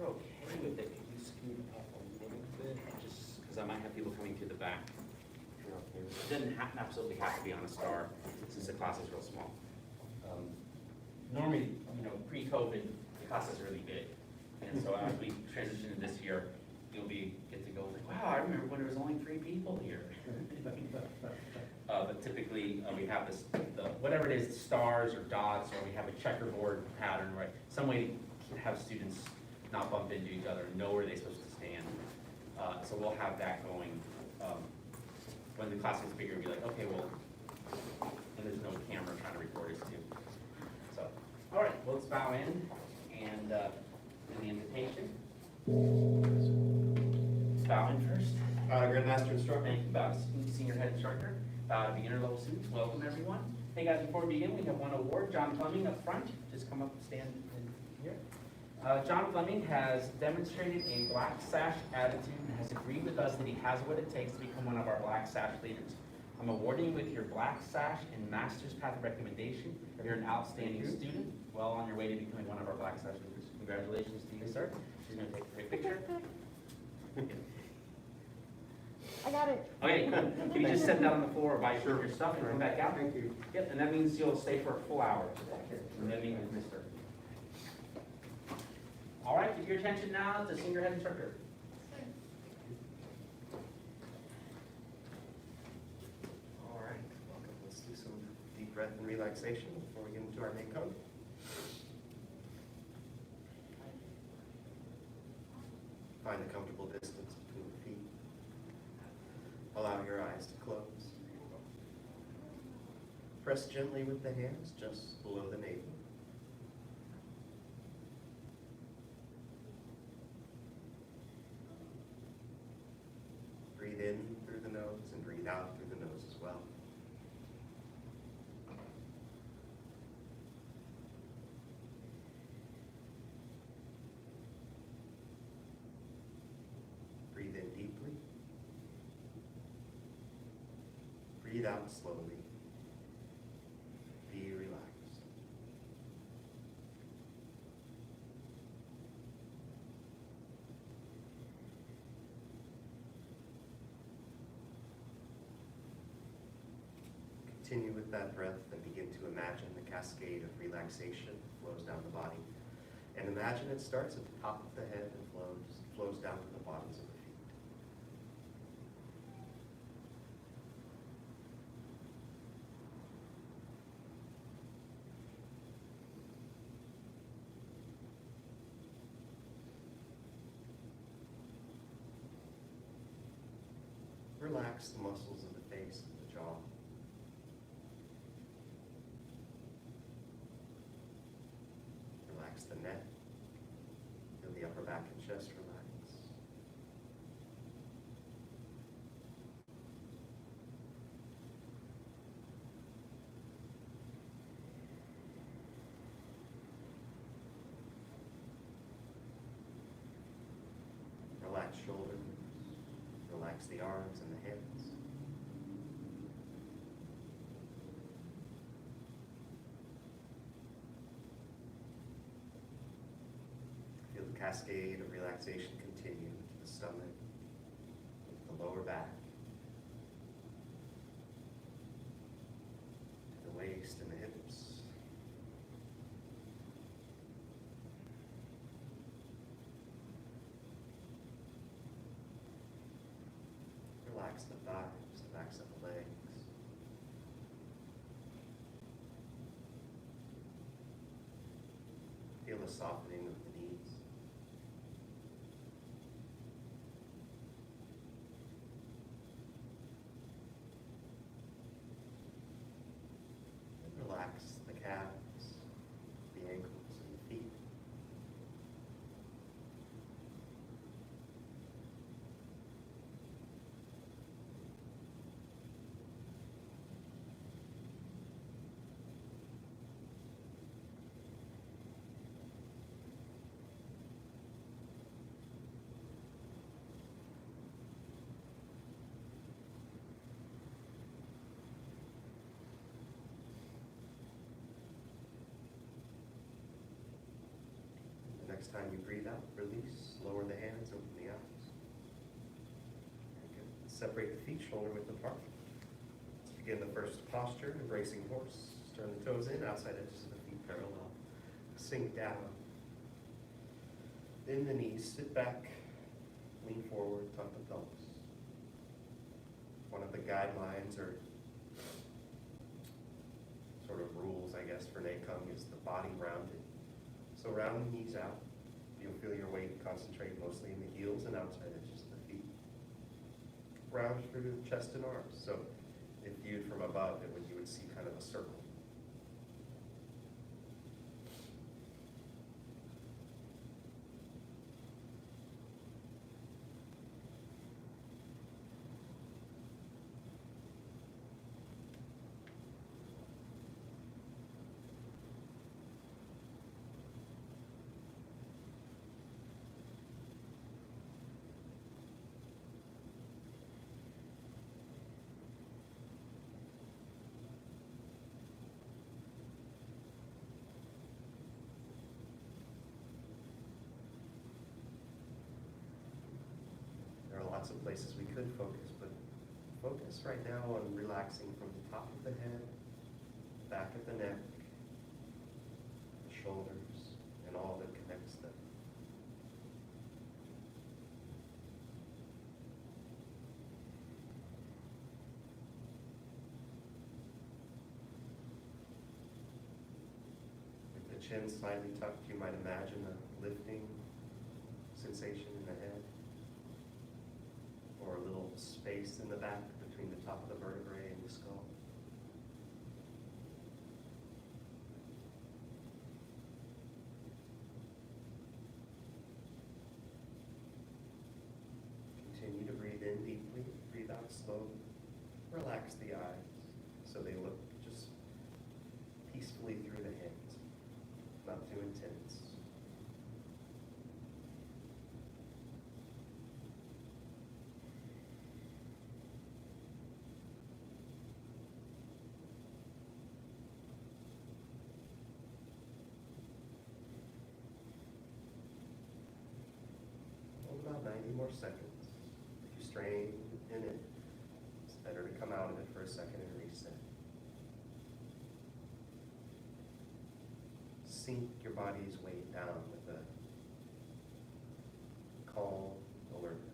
Okay with it, could you scoot up a little bit, just because I might have people coming through the back. If you're okay with it. It doesn't absolutely have to be on a star, since the class is real small. Normally, pre-COVID, the class is really big, and so as we transition to this year, you'll get to go like, wow, I remember when there was only 3 people here. But typically, we have this, whatever it is, stars or dots, or we have a checkerboard pattern, right? Some way to have students not bump into each other, know where they're supposed to stand. So we'll have that going. When the class gets bigger, we'll be like, okay, well, and there's no camera trying to record us too. So, all right, well, let's bow in and do the invitation. Bow in first. Grandmaster instructor. Thank you, bow to senior head instructor. beginner level students. Welcome, everyone. Hey guys, before we begin, we have one award. John Fleming up front. Just come up and stand in here. John Fleming has demonstrated a black sash attitude and has agreed with us that he has what it takes to become one of our black sash leaders. I'm awarding you with your black sash and master's path recommendation. You're an outstanding student, well on your way to becoming one of our black sash leaders. Congratulations to you, sir. She's going to take a great picture. I got it. Okay, cool. Can you just set that on the floor by your stuff and run back out? Thank you. Yep, and that means you'll stay for a full hour. And then meet with Mr. All right, give your attention now to senior head instructor. All right, welcome. Let's do some deep breath and relaxation before we get into our NACO. Find a comfortable distance between the feet. Allow your eyes to close. Press gently with the hands just below the navel. Breathe in through the nose and breathe out through the nose as well. Breathe in deeply. Breathe out slowly. Be relaxed. Continue with that breath and begin to imagine the cascade of relaxation flows down the body. And imagine it starts at the top of the head and flows down to the bottoms of the feet. Relax the muscles of the face and the jaw. Relax the neck. Feel the upper back and chest relax. Relax shoulders. Relax the arms and the hands. Feel the cascade of relaxation continue to the stomach, the lower back, to the waist and the hips. Relax the thighs, the backs of the legs. Feel the softening of the knees. And relax the calves, the ankles, and the feet. The next time you breathe out, release, lower the hands, open the eyes. Very good. Separate the feet shoulder width apart. Let's begin the first posture, embracing horse. Turn the toes in, outside edges of the feet parallel. Sink down. Bend the knees, sit back, lean forward, tuck the thumbs. One of the guidelines or sort of rules, I guess, for NACOM is the body rounded. So round the knees out. You'll feel your weight concentrate mostly in the heels and outside edges of the feet. Round through the chest and arms. So if viewed from above, you would see kind of a circle. lots of places we could focus, but focus right now on relaxing from the top of the head, back of the neck, the shoulders, and all that connects them. With the chin slightly tucked, you might imagine a lifting sensation in the head, or a little space in the back between the top of the vertebrae and the skull. Continue to breathe in deeply, breathe out slowly. Relax the eyes so they look just peacefully through the hands, not too intense. About 90 more seconds. If you strain in it, it's better to come out of it for a second and reset. Sink your body's weight down with a calm alertness.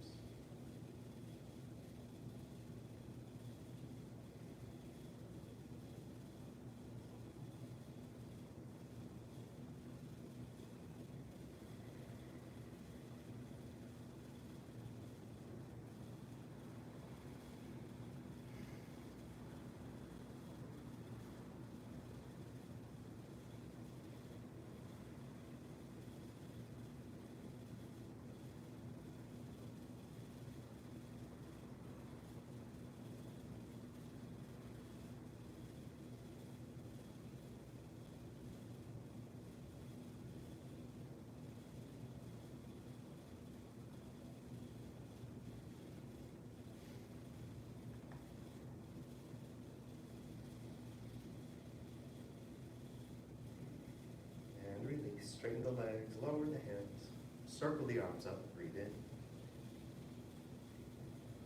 Release, straighten the legs, lower the hands, circle the arms up, breathe in.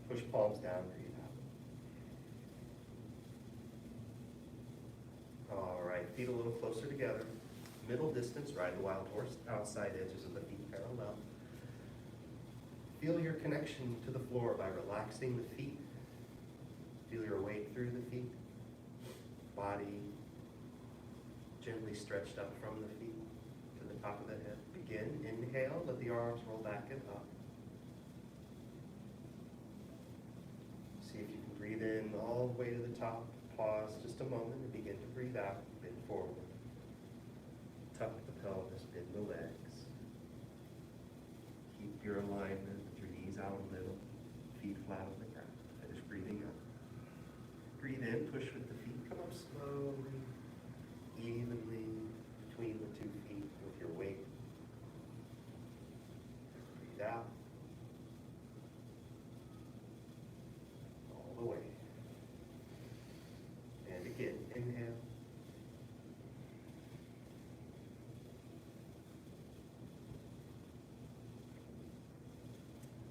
Push palms down, breathe out. All right, feet a little closer together. Middle distance, ride the wild horse, outside edges of the feet parallel. Feel your connection to the floor by relaxing the feet. Feel your weight through the feet. Body gently stretched up from the feet to the top of the head. Begin, inhale, let the arms roll back and up. See if you can breathe in all the way to the top. Pause just a moment and begin to breathe out. Bend forward. Tuck the pelvis, bend the legs. Keep your alignment with your knees out a little, feet flat on the ground. Finish breathing up. Breathe in, push with the feet. Come up slowly, evenly between the two feet with your weight. Breathe out. All the way. And again, inhale.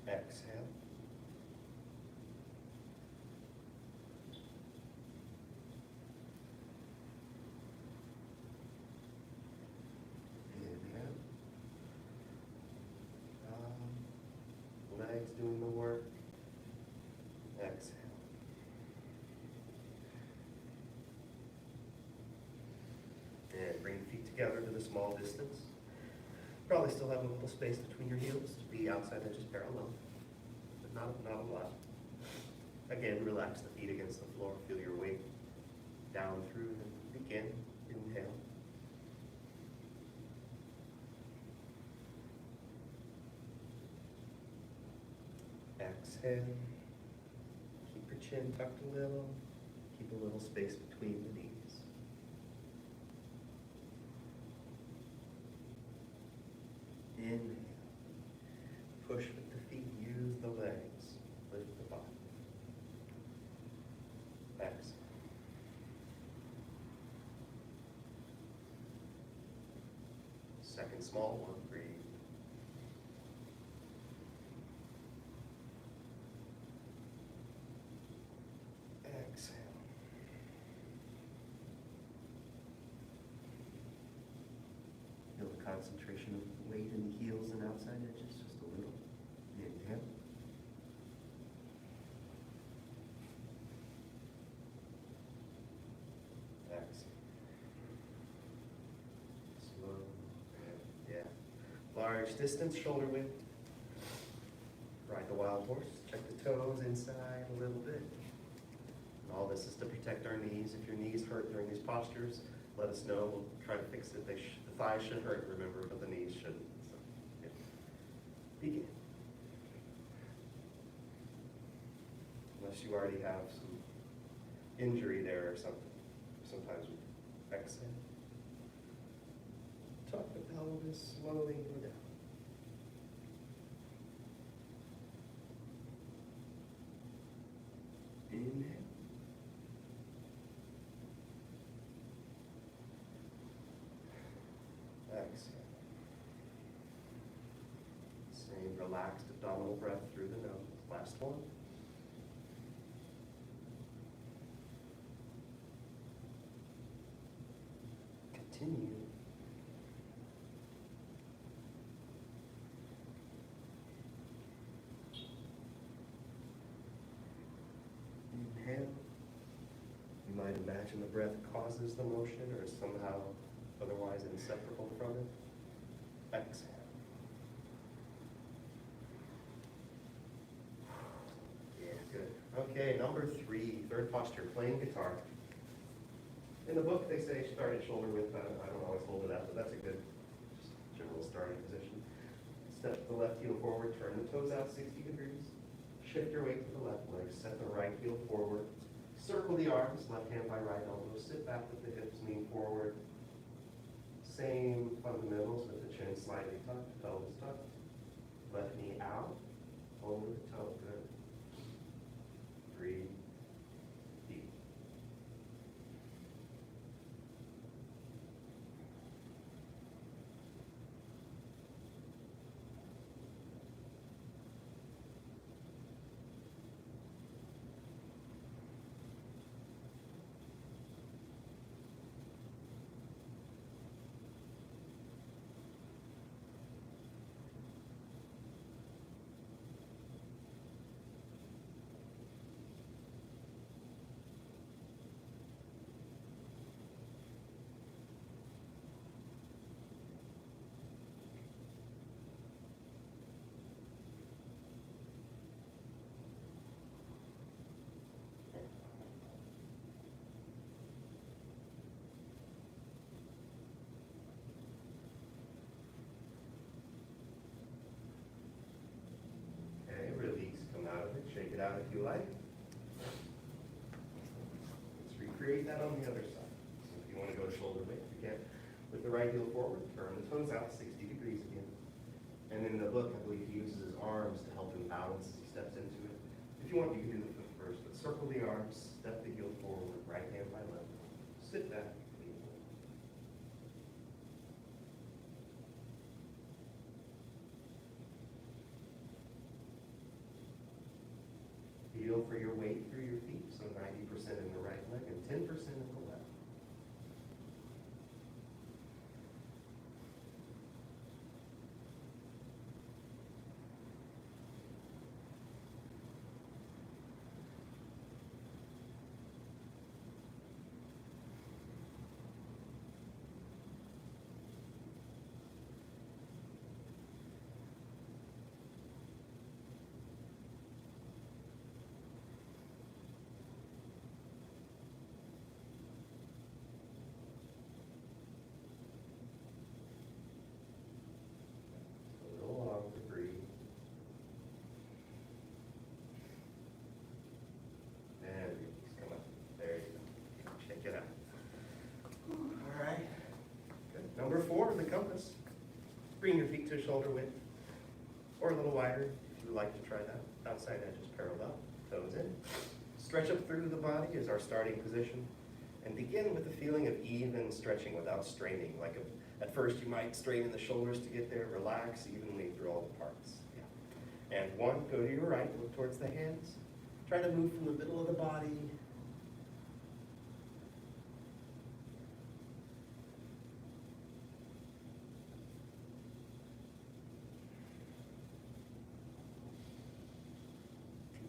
Exhale. Inhale. Legs doing the work. Exhale. And bring the feet together to the small distance. Probably still have a little space between your heels to be outside edges parallel, but not a lot. Again, relax the feet against the floor. Feel your weight down through them. Begin. Inhale. Exhale. Keep your chin tucked a little. Keep a little space between the knees. Inhale. Push with the feet. Use the legs. Lift the body. Exhale. Second small one. Breathe. concentration of weight in the heels and outside edges, just a little. Inhale. Exhale. Slow. Yeah. Large distance, shoulder width. Ride the wild horse. Check the toes inside a little bit. And all this is to protect our knees. If your knees hurt during these postures, let us know. We'll try to fix it. The thighs should hurt, remember, but the knees shouldn't. So, yeah. Begin. Unless you already have some injury there or something. Sometimes we exhale. Tuck the pelvis, slowly go down. Inhale. Exhale. Same relaxed abdominal breath through the nose. Last one. Continue. Inhale. You might imagine the breath causes the motion or is somehow otherwise inseparable from it. Exhale. Yeah, good. Okay, number 3, third posture, playing guitar. In the book, they say start at shoulder width. I don't always hold it up, but that's a good just general starting position. Step the left heel forward, turn the toes out 60 degrees. Shift your weight to the left leg, set the right heel forward. Circle the arms, left hand by right elbow. Sit back with the hips, lean forward. Same fundamentals with the chin slightly tucked, pelvis tucked. Left knee out, over the toe, good. Breathe. Deep. Shake it out if you like. Let's recreate that on the other side. So if you want to go to shoulder width, you can. With the right heel forward, turn the toes out 60 degrees again. And in the book, I believe he uses his arms to help him balance as he steps into it. If you want, you can do the foot first, but circle the arms, step the heel forward, right hand by left. Sit back. Feel for your weight through your feet, so 90% in the right leg and 10% in the left. Number 4, the compass. Bring your feet to shoulder width, or a little wider if you would like to try that. Outside edges parallel, toes in. Stretch up through the body is our starting position. And begin with the feeling of even stretching without straining. At first you might strain in the shoulders to get there. Relax evenly through all the parts. Yeah. And 1, go to your right, look towards the hands. Try to move from the middle of the body.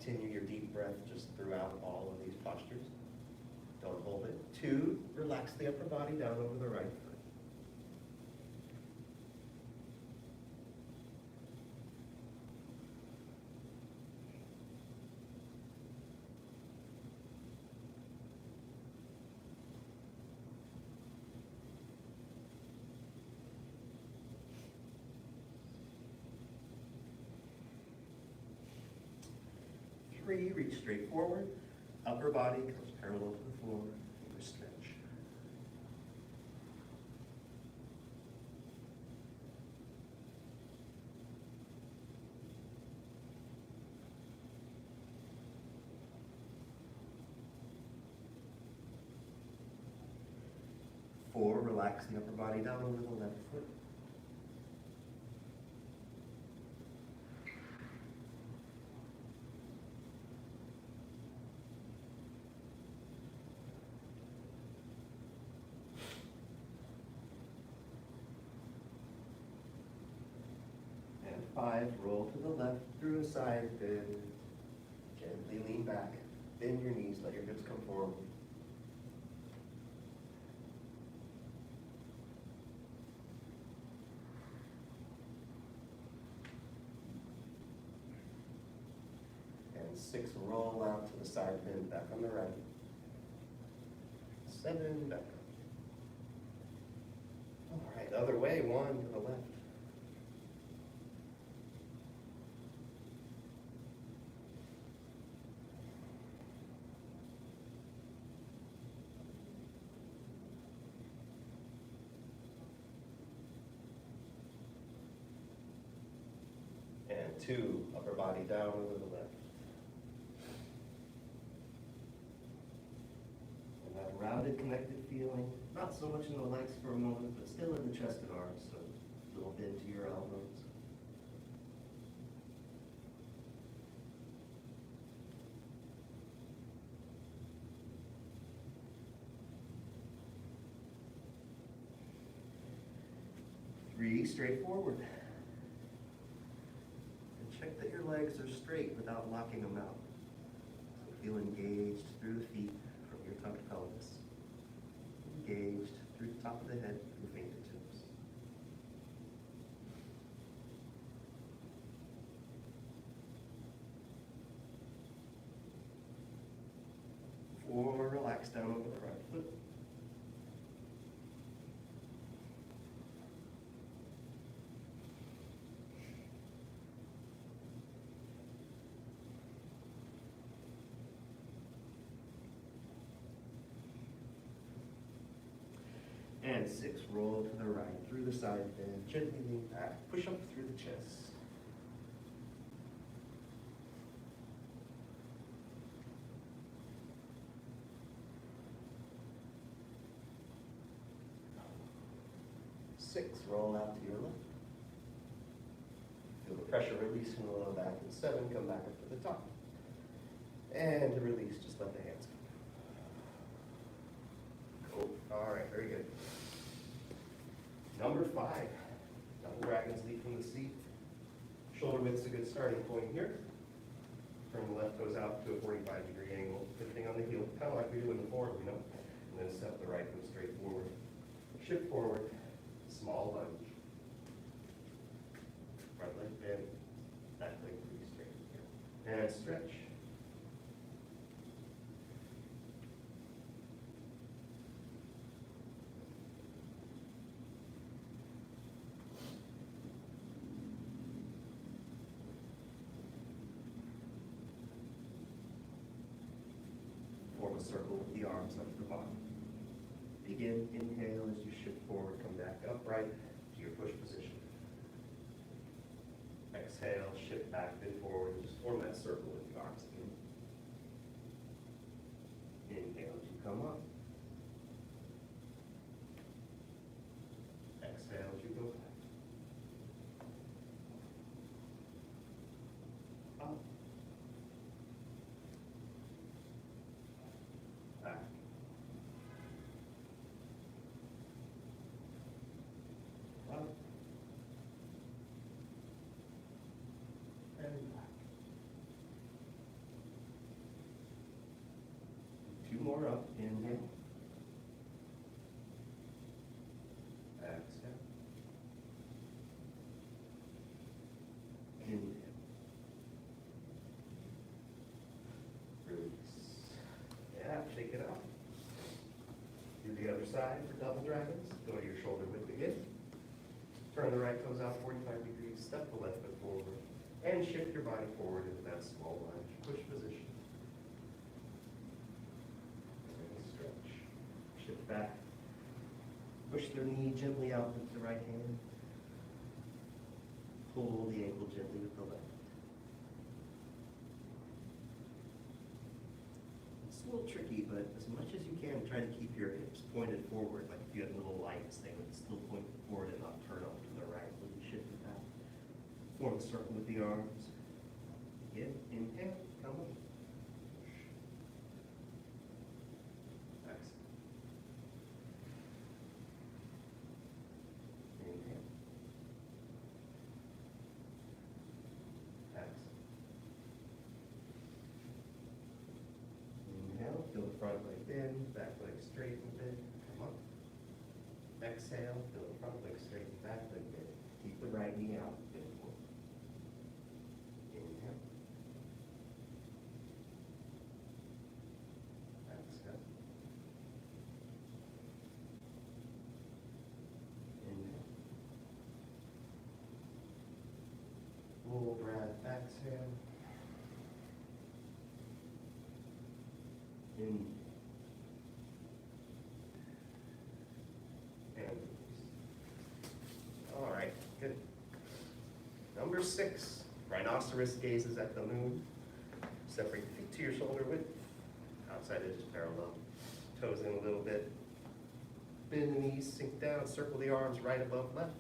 Continue your deep breath just throughout all of these postures. Don't hold it. 2, relax the upper body down over the right foot. 3, reach straight forward. Upper body comes parallel to the floor. Finger stretch. 4, relax the upper body down over the left foot. 5, roll to the left through a side bend. Gently lean back. Bend your knees, let your hips come forward. And 6, roll out to the side bend, back on the right. 7, back up. All right, the other way, 1 to the left. And 2, upper body down over the left. And that rounded, connected feeling, not so much in the legs for a moment, but still in the chest and arms, so a little bend to your elbows. Three, straight forward. Check that your legs are straight without locking them out. So feel engaged through the feet from your tucked pelvis. Engaged through the top of the head through fingertips. 4, relax down over the right foot. 6, roll to the right, through the side bend, gently lean back, push up through the chest. 6, roll out to your left. Feel the pressure release from the low back. And 7, come back up to the top. And to release, just let the hands go. Cool. All right, very good. Number 5, double dragon's leap from the seat. Shoulder width's a good starting point here. Turn the left toes out to a 45-degree angle, pivoting on the heel, kind of like we do in the form, you know. And then step the right foot straight forward. Shift forward, small lunge. Front leg bend, back leg pretty straight here. And stretch. Form a circle with the arms up to the bottom. Begin, inhale as you shift forward, come back upright to your push position. Exhale, shift back, bend forward, and just form that circle with the arms again. Inhale as you come up. Exhale as you go back. Up. Back. Up. And back. more up. Inhale. Exhale. Inhale. Release. Yeah, shake it out. Do the other side for double dragons. Go to your shoulder width again. Turn the right toes out 45 degrees. Step the left foot forward. And shift your body forward into that small lunge. Push position. And stretch. Shift back. Push the knee gently out with the right hand. Pull the ankle gently with the left. It's a little tricky, but as much as you can, try to keep your hips pointed forward. Like if you had little lights, they would still point forward and not turn up to the right when you shift it back. Form a circle with the arms. Again, inhale, come up. Exhale. Inhale. Exhale. Inhale, feel the front leg bend, back leg straight and bend. Come up. Exhale, feel the front leg straight and back leg bend. Keep the right knee out, bend forward. Inhale. Exhale. Inhale. Full breath, exhale. Inhale. And release. All right, good. Number 6, rhinoceros gazes at the moon. Separate the feet to your shoulder width. Outside edges parallel. Toes in a little bit. Bend the knees, sink down, circle the arms right above left.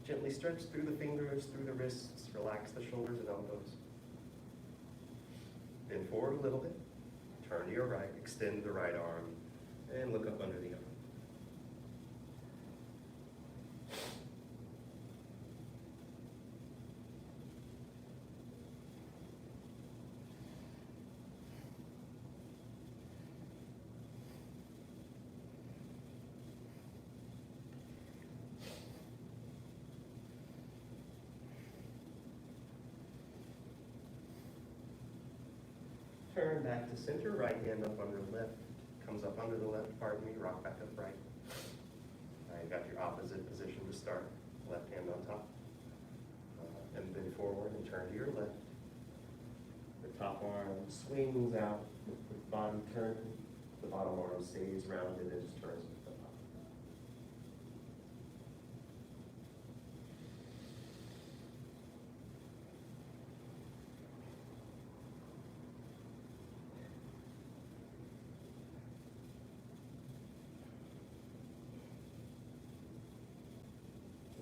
Gently stretch through the fingers, through the wrists. Relax the shoulders and elbows. Bend forward a little bit. Turn to your right, extend the right arm, and look up under the arm. Turn back to center, right hand up under the left, comes up under the left, pardon me, rock back upright. Now you got your opposite position to start, left hand on top. And bend forward and turn to your left. The top arm swings out with the body turning. The bottom arm stays rounded and just turns with the top.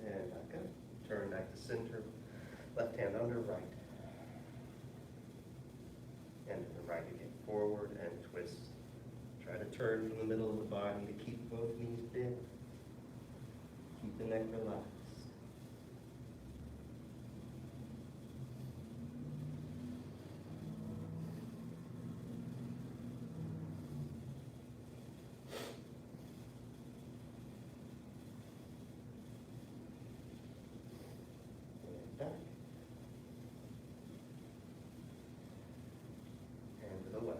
And back up. Turn back to center. Left hand under right. And to the right again. Forward and twist. Try to turn from the middle of the body to keep both knees bent. Keep the neck relaxed. And back. And to the left.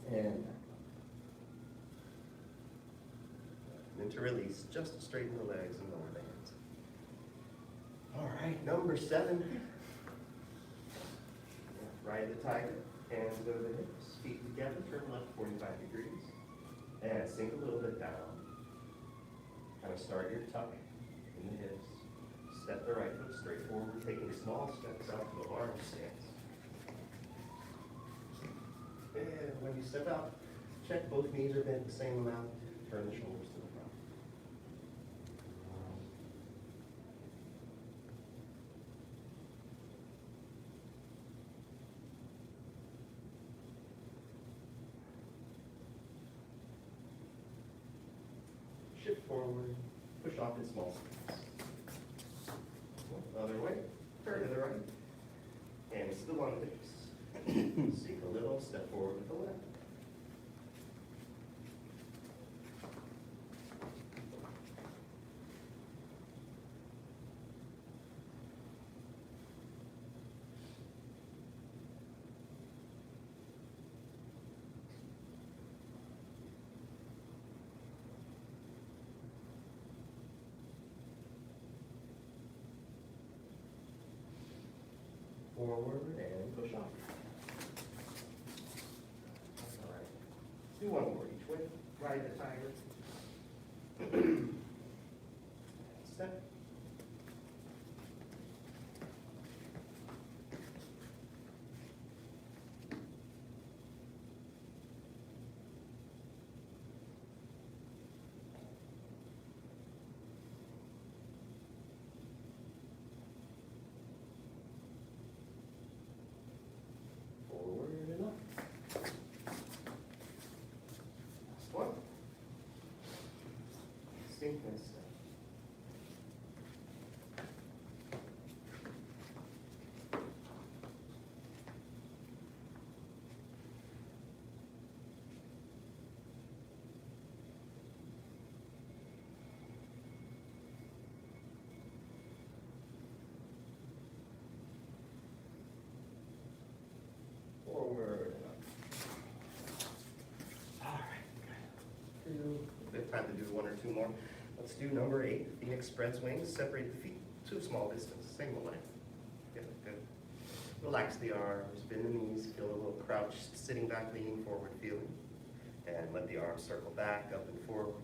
And back up. And then to release, just straighten the legs and lower the hands. All right, number 7. Ride the tiger, hands over the hips, feet together, turn left 45 degrees. And sink a little bit down. Kind of start your tuck in the hips. Step the right foot straight forward, taking small steps out to a large stance. And when you step out, check both knees are bent the same amount. Turn the shoulders to the front. off in small steps. Other way, turn to the right, and still on the hips. Seek a little, step forward with the left. Forward and push off. All right. Do one more each way. Ride the tiger. Step. Forward and up. Last one. Synchronous step. Forward and up. All right. We have time to do one or two more. Let's do number 8. Phoenix spreads wings, separate the feet to a small distance, same length. Good, good. Relax the arms, bend the knees, feel a little crouched, sitting back, leaning forward, feeling. And let the arms circle back, up and forward.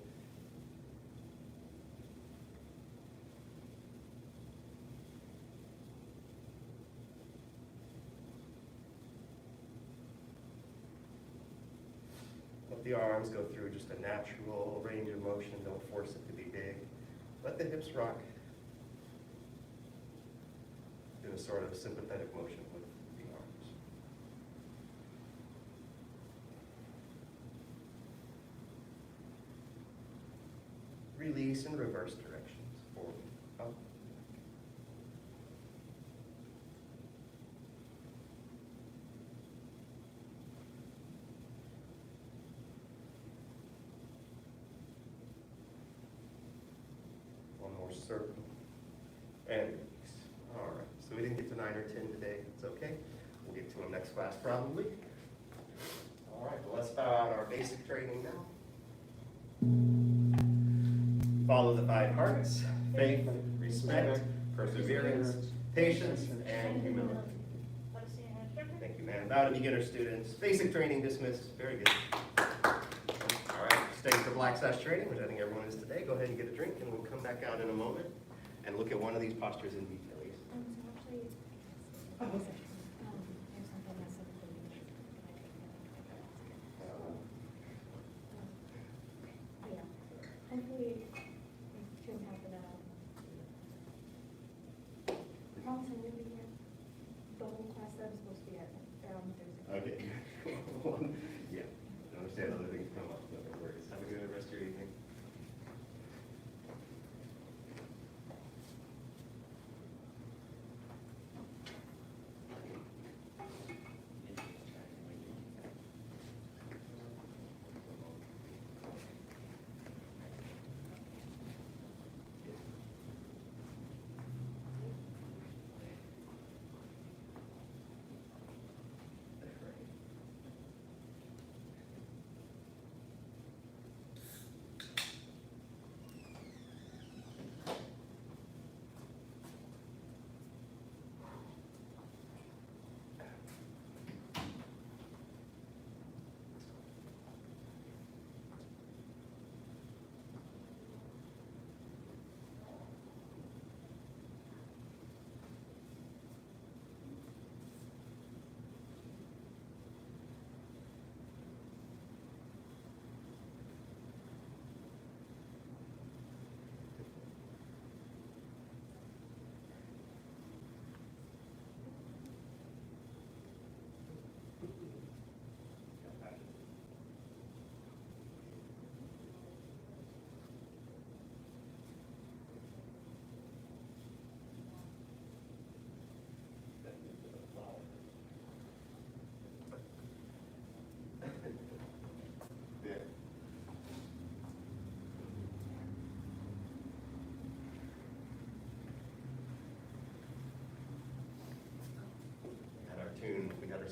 Let the arms go through just a natural range of motion. Don't force it to be big. Let the hips rock in a sort of sympathetic motion with the arms. Release in reverse directions. Forward, up. One more circle. And release. All right. So we didn't get to 9 or 10 today. It's okay. We'll get to them next class probably. All right. Well, let's bow out our basic training now. Follow the 5 hearts: faith, respect, perseverance, patience, and humility. Thank you, man. Bow to beginner students. Basic training dismissed. Very good. All right, stay for Black Sash training, which I think everyone is today. Go ahead and get a drink, and we'll come back out in a moment and look at one of these postures in detail. Hopefully, it shouldn't happen at all. Thompson will be here. The whole class that is supposed to be at Thursday. Okay. Yeah, I understand other things come up, no worries. Have a good rest of your evening.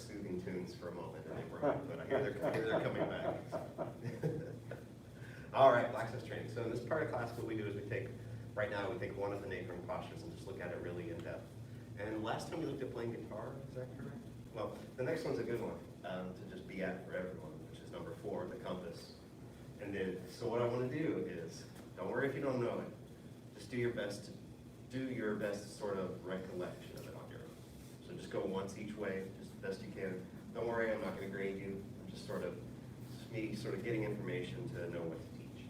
soothing tunes for a moment, and they were, but I hear they're coming back. All right, black sash training. So in this part of class, what we do is right now we take one of the Gohring postures and just look at it really in depth. And last time we looked at playing guitar, is that correct? Well, the next one's a good one to just be at for everyone, which is number 4, the compass. And then, so what I want to do is, don't worry if you don't know it, just do your best sort of recollection of it on your own. So just go once each way, just the best you can. Don't worry, I'm not going to grade you. I'm just me getting information to know what to teach.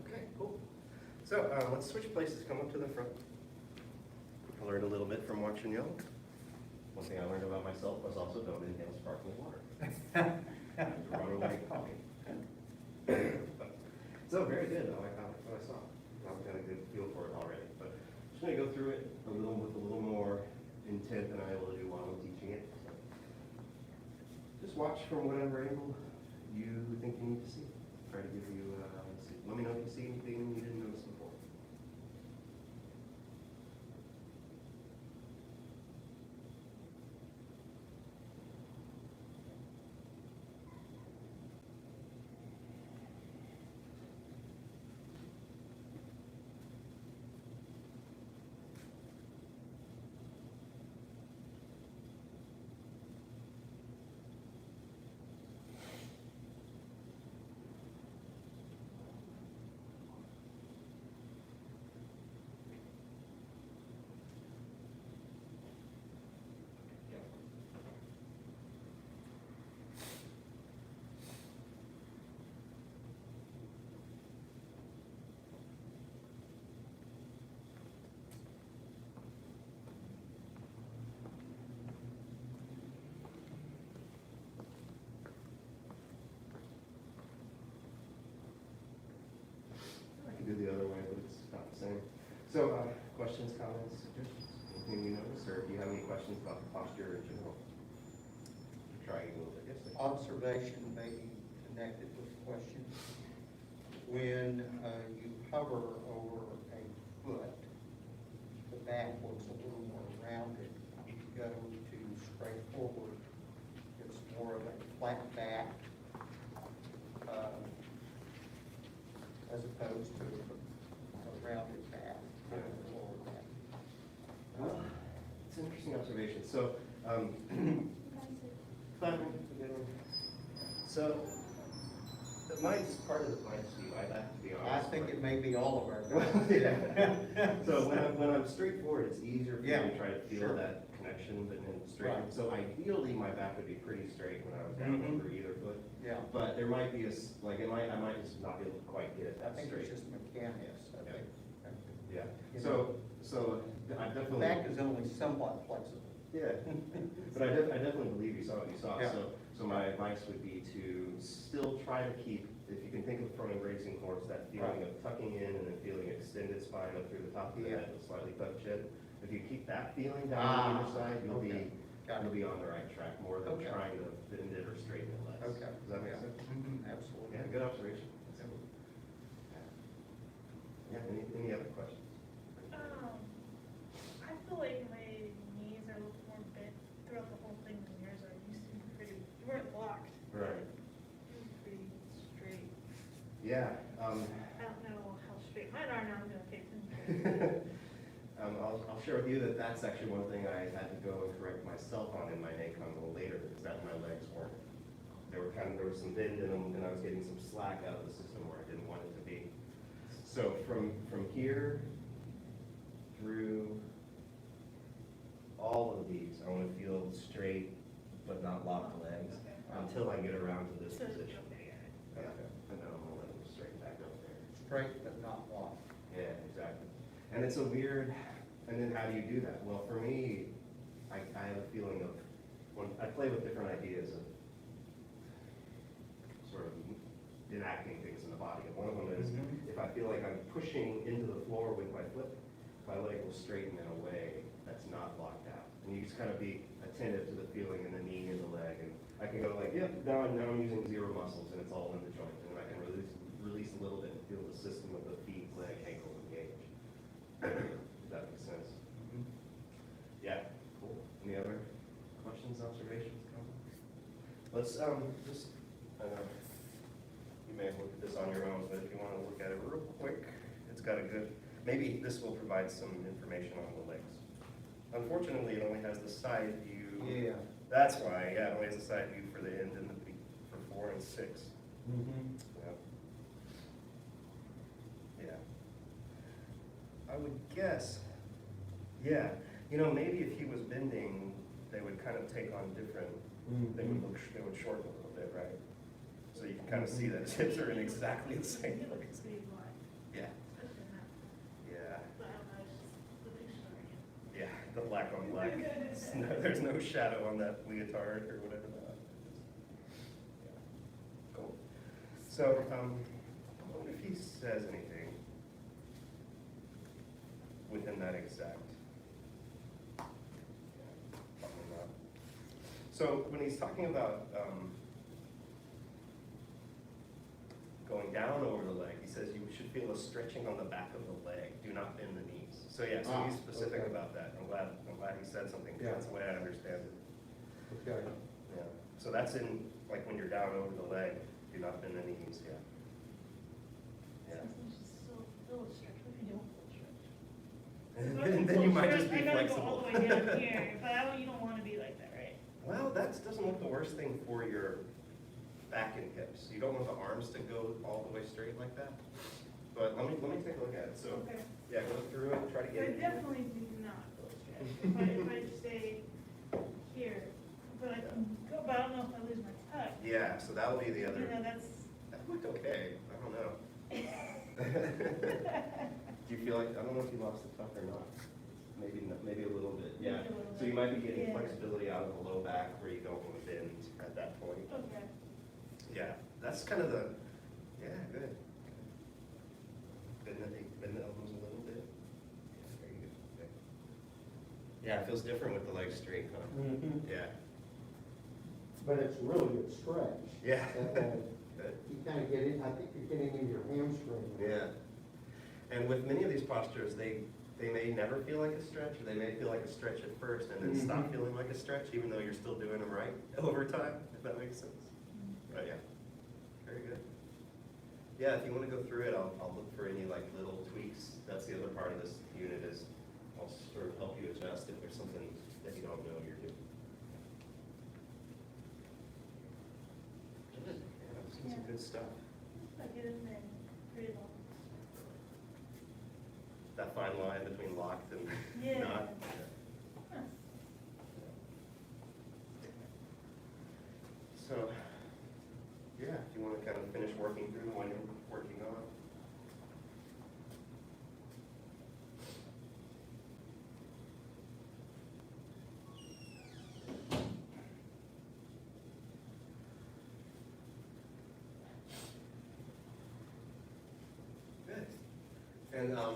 Okay, cool. So let's switch places. Come up to the front. I learned a little bit from watching y'all. One thing I learned about myself was also don't inhale sparkling water. Run away coffee. So very good. I like what I saw. I've got a good feel for it already. But I'm just going to go through it with a little more intent than I'm able to do while I'm teaching it. So just watch from whatever angle you think you need to see. Try to give you, let me know if you see anything you didn't notice before. Do the other way, but it's not the same. So, questions, comments, suggestions? Anything you notice, or if you have any questions about the posture in general? Triangles, I guess. Observation may be connected with the question. When you hover over a foot, the back looks a little more rounded. If you go to straight forward, it's more of a flat back. As opposed to a rounded back, or a lower back. Well, it's an interesting observation. So, so mine's part of the mine's Steve. I have to be I honest. think it may be all of our Well, guys. yeah. So when I'm straightforward, it's easier for me Yeah, to try to feel sure. that connection, but then straight. Right. So ideally, my back would be pretty straight when I was down Mhm. over either foot. Yeah, But there might be I might just not be able to quite get it I that think straight. it's just mechanics, I think. Yeah, You so I The definitely. back is only somewhat flexible. Yeah, but I definitely believe you saw what you saw. Yeah. So my advice would be to still try to keep, if you can think of from a racing horse, that feeling Right. of tucking in and then feeling extended spine up through the top of the head with slightly tucked chin. If you keep that feeling down on either side, you'll okay. Got you'll it. be on the right track more than Okay. trying to bend it or straighten it less. Okay. Does that make Yeah. sense? Absolutely. Yeah, good observation. Yeah, any other questions? I feel like my knees are a little more bent throughout the whole thing than yours are. You seem pretty, you weren't locked. Right. You were pretty straight. Yeah, I don't know how straight mine are now, I'm gonna pay attention. I'll share with you that that's actually one thing I had to go and correct myself on in my NACOM a little later, is that my legs weren't. There was some bend in them, and I was getting some slack out of the system where I didn't want it to be. So from here through all of these, I want to feel straight but not locked legs until I get around to this So, position. okay, Yeah, and then I'm gonna let them straighten back up there. Straight but not long. Yeah, exactly. And it's a weird, and then how do you do that? Well, for me, I have a feeling of, when I play with different ideas of sort of enacting things in the body. And one of them is, if I feel like I'm pushing into the floor with my foot, my leg will straighten in a way that's not locked out. And you just kind of be attentive to the feeling in the knee and the leg. And I can go like, yep, now I'm using zero muscles and it's all in the joint. And I can release a little bit and feel the system of the feet, leg, ankle engage. Does that make sense? Yeah, cool. Any other questions, observations, comments? Let's just, you may have looked at this on your own, but if you want to look at it real quick, it's got a good, maybe this will provide some information on the legs. Unfortunately, it only has the side view. Yeah. That's why, yeah, it only has the side view for the end and the for 4 and 6. Yeah. Yeah. I would guess, yeah, maybe if he was bending, they would kind of take on different, they would shorten a little bit, right? So you can kind of see that his hips are in exactly the same You look place. pretty black, Yeah, especially in that. yeah, But I don't know, it's just the picture again. yeah, the black on black. There's no shadow on that leotard or whatever that is. Yeah. Cool. So, I wonder if he says anything within that exact. Probably not. So when he's talking about going down over the leg, he says you should feel a stretching on the back of the leg. Do not bend the knees. So yeah, so he's specific Okay. about that. I'm glad he said something. 'Cause Yeah. That's the way I understand it. Okay. Yeah. So that's in, like when you're down over the leg, do not bend the knees. Yeah. Yeah. Sometimes it's so full stretch, what if you don't full stretch? And then you might just be I gotta go all flexible. the way down here, but you don't wanna be like that, right? Well, that doesn't look the worst thing for your back and hips. You don't want the arms to go all the way straight like that. But let me take a look at it. So, Okay. yeah, go through it, try to I get it. definitely do not full stretch. If I stay here, but I can go, but I don't know if I lose my tuck. Yeah, so that'll be the You other. know, that's. That looked okay. I don't know. Do you feel like, I don't know if you lost the tuck or not. Maybe a little bit. Yeah. Maybe a little So you bit. might be getting Yeah. flexibility out of the low back where you don't want to bend at that point. Okay. Yeah, that's kind of the, yeah, good. Bend the elbows a little bit. Yeah, very good. Okay. Yeah, it feels different with the legs straight, huh? Yeah. But it's really good stretch. Yeah. And you kind of get it, I think you're getting in your hamstring. Yeah. And with many of these postures, they may never feel like a stretch, or they may feel like a stretch at first and then stop feeling like a stretch, even though you're still doing them right over time, if that makes sense. But yeah, very good. Yeah, if you want to go through it, I'll look for any like little tweaks. That's the other part of this unit is I'll sort of help you adjust if there's something that you don't know you're doing. Good. Yeah, I've seen some good stuff. I get in there pretty long. That fine line between locked and Yeah. not. Huh. So, yeah, if you want to kind of finish working through the one you're working on. Good. And I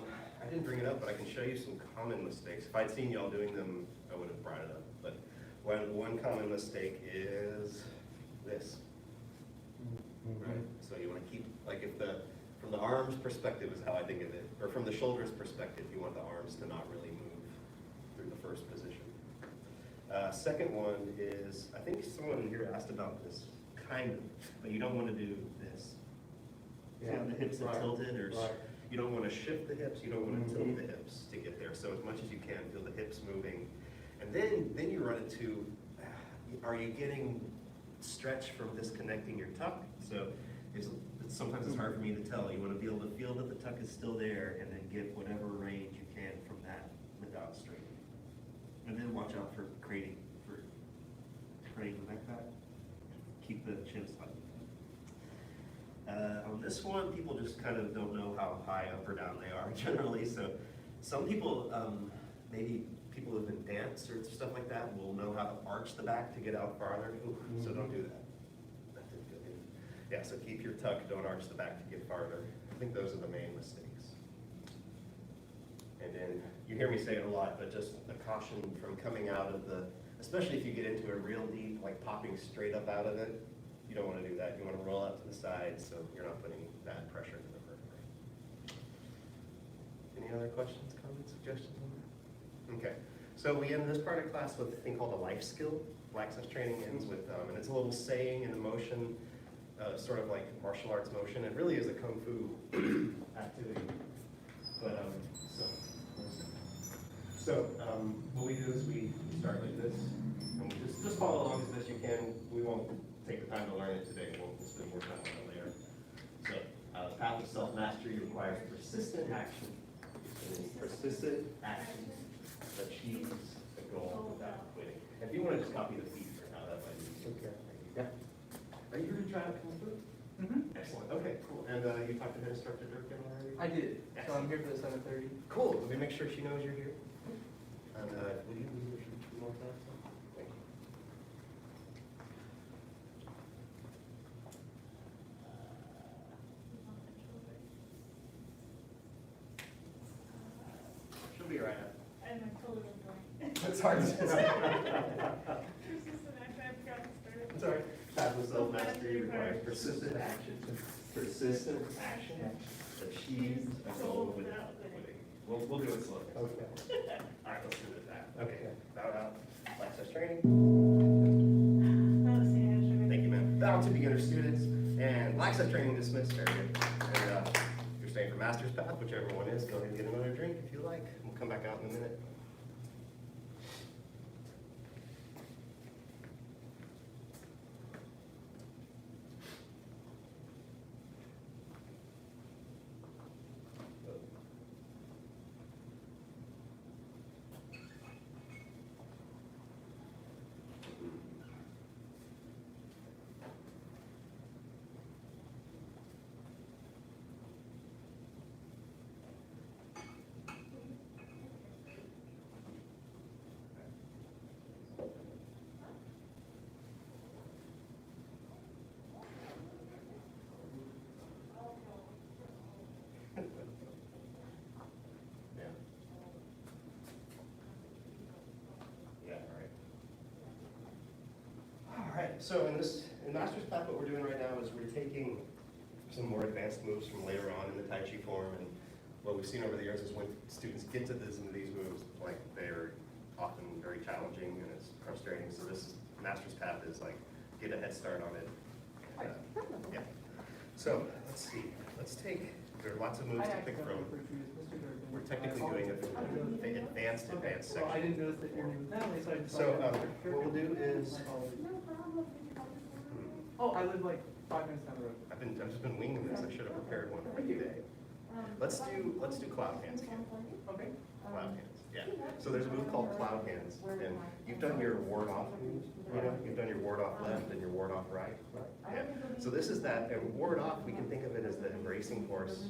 didn't bring it up, but I can show you some common mistakes. If I'd seen y'all doing them, I would have brought it up. But one common mistake is this. Right? So you want to keep, like if from the arms perspective is how I think of it, or from the shoulders perspective, you want the arms to not really move through the first position. Second one is, I think someone here asked about this, kind of, but you don't want to do this. Yeah, the hips are tilted, or you don't want to shift the hips, you don't want to tilt the hips to get there. So as much as you can, feel the hips moving. And then you run into, are you getting stretch from disconnecting your tuck? So sometimes it's hard for me to tell. You want to be able to feel that the tuck is still there and then get whatever range you can from that without straightening. And then watch out for craning the neck back. Keep the chin slightly. On this one, people just kind of don't know how high up or down they are generally. So some people, maybe people who've been danced or stuff like that, will know how to arch the back to get out farther. Ooh, so don't do that. That didn't go in. Yeah, so keep your tuck, don't arch the back to get farther. I think those are the main mistakes. And then, you hear me say it a lot, but just a caution from coming out of especially if you get into a real deep, like popping straight up out of it, you don't want to do that. You want to roll out to the side so you're not putting bad pressure into the vertebrae. Any other questions, comments, suggestions on that? Okay, so we end this part of class with a thing called a life skill. Access training ends with, and it's a little saying and a motion, sort of like martial arts motion. It really is a kung fu activity. But, what we do is we start like this, and we just follow along as best you can. We won't take the time to learn it today. We'll spend more time on it later. So, the path of self-mastery requires persistent action. Persistent action achieves the goal without quitting. If you want to just copy the feet for how that might be. Okay. Yeah. Are you going to try out Kung Fu? Mm-hmm. Excellent. Okay, cool. And you talked to head instructor Dirk already? I did. So I'm here for the 7:30. Cool. Let me make sure she knows you're here. And will you leave her more time? Thank you. She'll be right up. And I'm totally going. It's hard to say. Persistent action, I forgot to start it. It's all right. Path of self-mastery requires persistent action. Persistent action achieves a goal without quitting. We'll do it slowly. Okay. All right, let's do it that. Okay. Bow out. Access training. Thank you, ma'am. Bow to beginner students. And access training dismissed. Very good. And you're staying for master's path, whichever one is. Go ahead and get another drink if you like. We'll come back out in a minute. So in Master's Path, what we're doing right now is we're taking some more advanced moves from later on in the Tai Chi form, and what we've seen over the years is when students get to these moves, like they're often very challenging and it's frustrating. So this Master's Path is like get a head start on it. Yeah. So let's see. There are lots of moves to pick from. We're technically doing an advanced section. Well, I didn't notice that your name was Natalie, so I just. So what we'll do is. Oh, I live like 5 minutes down the road. I've just been winging this. I should have prepared one for you today. Let's do cloud hands. Okay. Cloud hands. Yeah, so there's a move called cloud hands, and you've done your ward off move, you know, you've done your ward off left and your ward off right. Yeah, so this is that, and ward off, we can think of it as the embracing force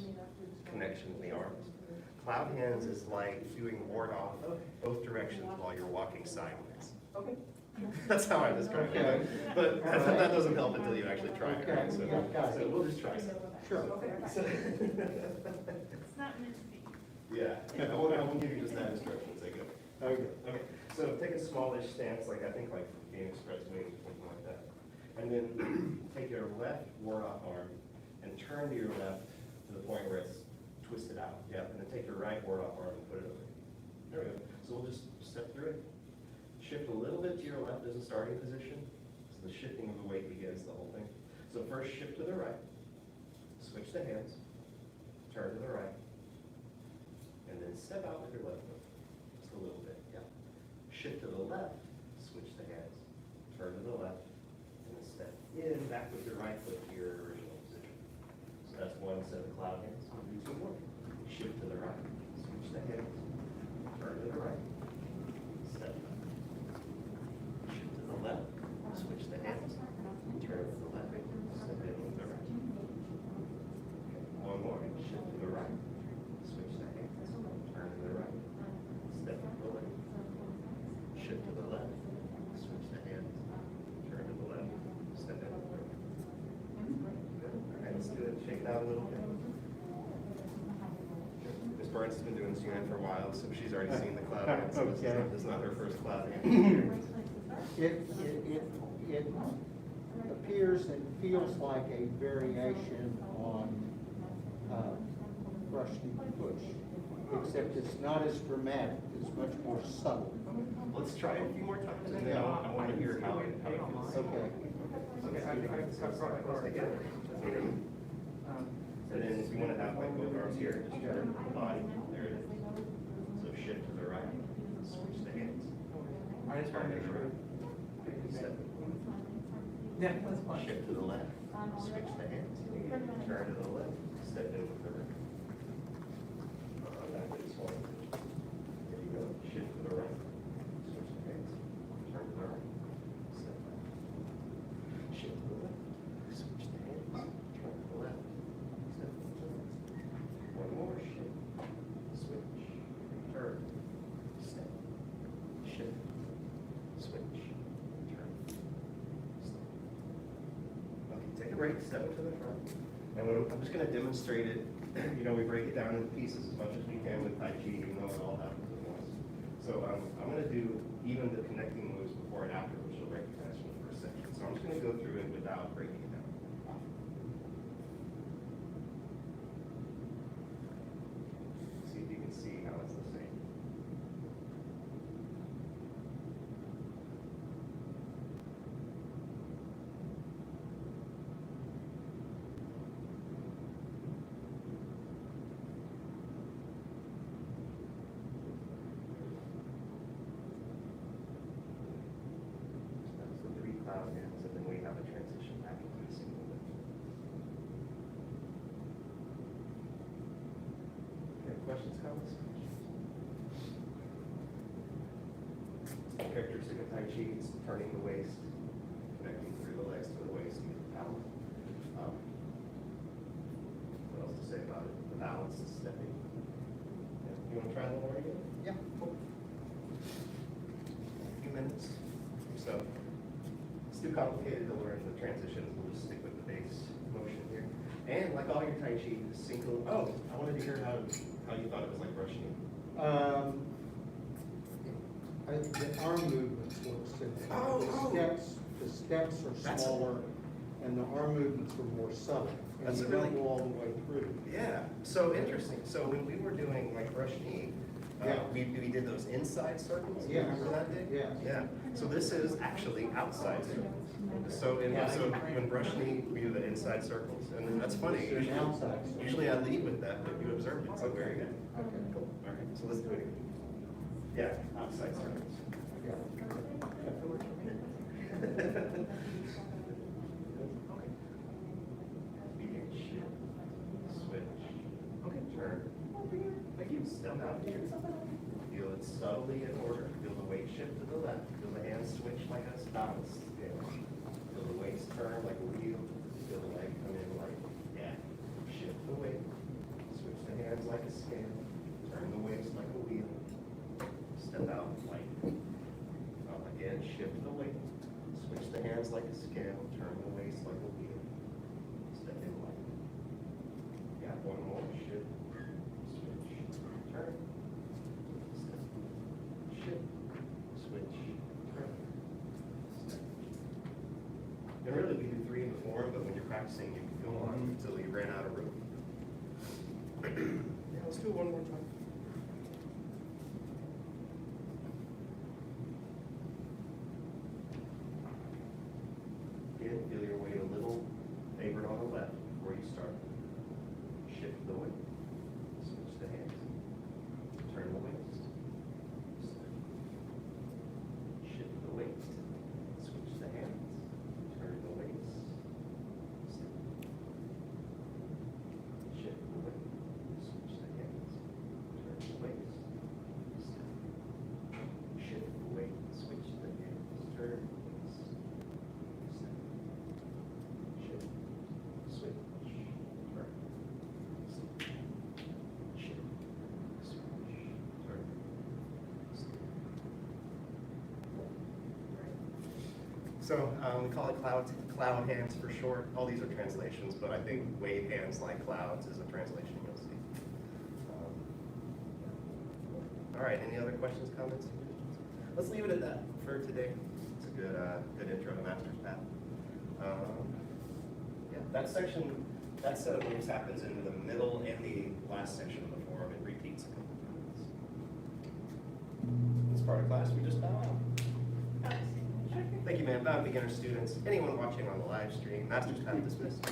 connection in the arms. Cloud hands is like doing ward off both directions while you're walking sideways. Okay. That's how I describe it, Okay. but that doesn't help until you actually try it, right? Okay, yeah, got it. So we'll just try some. Sure. So- It's not meant to be. Yeah, I won't give you just that instruction, say go. Okay. Okay, so take a smallish stance, like I think like Phoenix Express wings or something like that. And then take your left ward off arm and turn to your left to the point where it's twisted out. Yeah, and then take your right ward off arm and put it over. There we go. So we'll just step through it. Shift a little bit to your left as a starting position. So the shifting of the weight begins the whole thing. So first shift to the right, switch the hands, turn to the right, and then step out with your left foot. Just a little bit, yeah. Shift to the left, switch the hands, turn to the left, and then step in back with your right foot to your original position. So that's one set of cloud hands. We'll do two more. Shift to the right, switch the hands, turn to the right, step back. Shift to the left, switch the hands, turn to the left, step in with the right. Okay, one more, shift to the right, switch the hands, turn to the right, step to the left. Shift to the left, switch the hands, turn to the left, step in with the right. Good, all right, let's do it, shake it out a little bit. Ms. Burns has been doing this unit for a while, so she's already seen the cloud hands, so this is not her first cloud hand. It appears and feels like a variation on brush knee push, except it's not as dramatic, it's much more subtle. Let's try it a few more times, and then I want to hear how it feels. Okay. Okay, I think I can cut Let's take it. And then if you want to have like both arms here, just turn the body, there it is. So shift to the right, switch the hands. I just want to make sure. Step. Yeah, that's fine. Shift to the left, switch the hands, turn to the left, step in with the right. Back to this one. There you go, shift to the right, switch the hands, turn to the right, step back. Shift to the left, switch the hands, turn to the left, step to the right. One more, shift, switch, turn, step, shift, switch, turn, step. Okay, take a break, step up to the front. And I'm just gonna demonstrate it. You know, we break it down into pieces as much as we can with Tai Chi, even though it all happens at once. So I'm gonna do even the connecting moves before and after, which you'll recognize from the first section. So I'm just gonna go through it without breaking it down. See if you can see how it's the same. That's the three cloud hands, and then we have a transition back into a single lift. Okay, questions, comments? Characteristic of Tai Chi is turning the waist, connecting through the legs to the waist to get the power. What else to say about it? The balance, the stepping. Yeah, you want to try a little more again? Yeah. Cool. A few minutes. So it's too complicated to learn the transitions. We'll just stick with the base motion here. And like all your Tai Chi, synchro. Oh, I wanted to hear how you thought it was like brushing. The arm movements look similar. Oh. The steps are That's- smaller, and the arm movements are more subtle. And That's you a really- don't go all the way through. Yeah. So interesting. So when we were doing like brush knee, Yeah. we did those inside circles. Yeah. Remember that day? Yeah. Yeah. So this is actually outside circles. So when brush knee, we do the inside circles, and then that's funny. They're Usually, outside. usually I lead with that, but you observed it. So very good. Okay. Cool. All right. So let's do it again. Yeah. Outside circles. Yeah. Begin shift, switch, okay, turn, Thank you. step out here. Feel it shift to the left. Feel the hands switch like a balance scale. Feel the waist turn like a wheel. Feel the leg come in like, yeah. Shift the weight. Switch the hands like a scale. Turn the waist like a wheel. Step out like, again, shift the weight. Switch the hands like a scale. Turn the waist like a wheel. Step in like. Got one more. Shift. Switch. Turn. Step. Shift. Switch. Turn. Step. And really, we do 3 in the form, but when you're practicing, you can go on until you ran out of room. Yeah, let's do it one more time. Again, feel your weight a little favored on the left before you start. Shift the weight. Switch the hands. Turn the waist. Shift the waist. Switch the hands. Turn the waist. Shift the weight. Switch the hands. Turn the waist. Shift the weight. Switch the hands. Turn the waist. Shift. Switch. Turn. Shift. Switch. Turn. So we call it cloud hands for short. All these are translations, but I think wave hands like clouds is a translation you'll see. All right, any other questions, comments? Let's leave it at that for today. It's a good intro to Master's Path. Yeah, that section, that set of moves happens in the middle and the last section of the form. It repeats a couple times. This part of class, we just bow out. Thank you, ma'am. Bow, beginner students. Anyone watching on the live stream, Master's Path dismissed.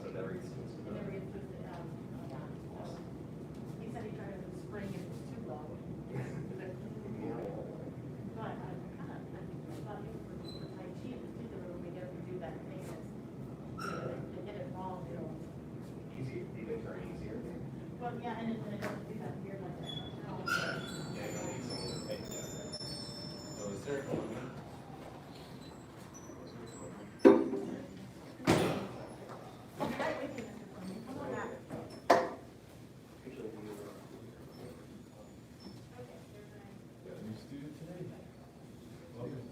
So never gets to He said he tried to spring it was too low. But I thought you were for Tai Chi in particular, when we get to do that thing that's, they get it wrong, you know. Easier, even turn easier. Well, yeah, and it doesn't do that weird like that. Yeah, you don't need someone to take that. So is there, Right with you, Mr. Fleming. Come on out. got a new student today? Welcome.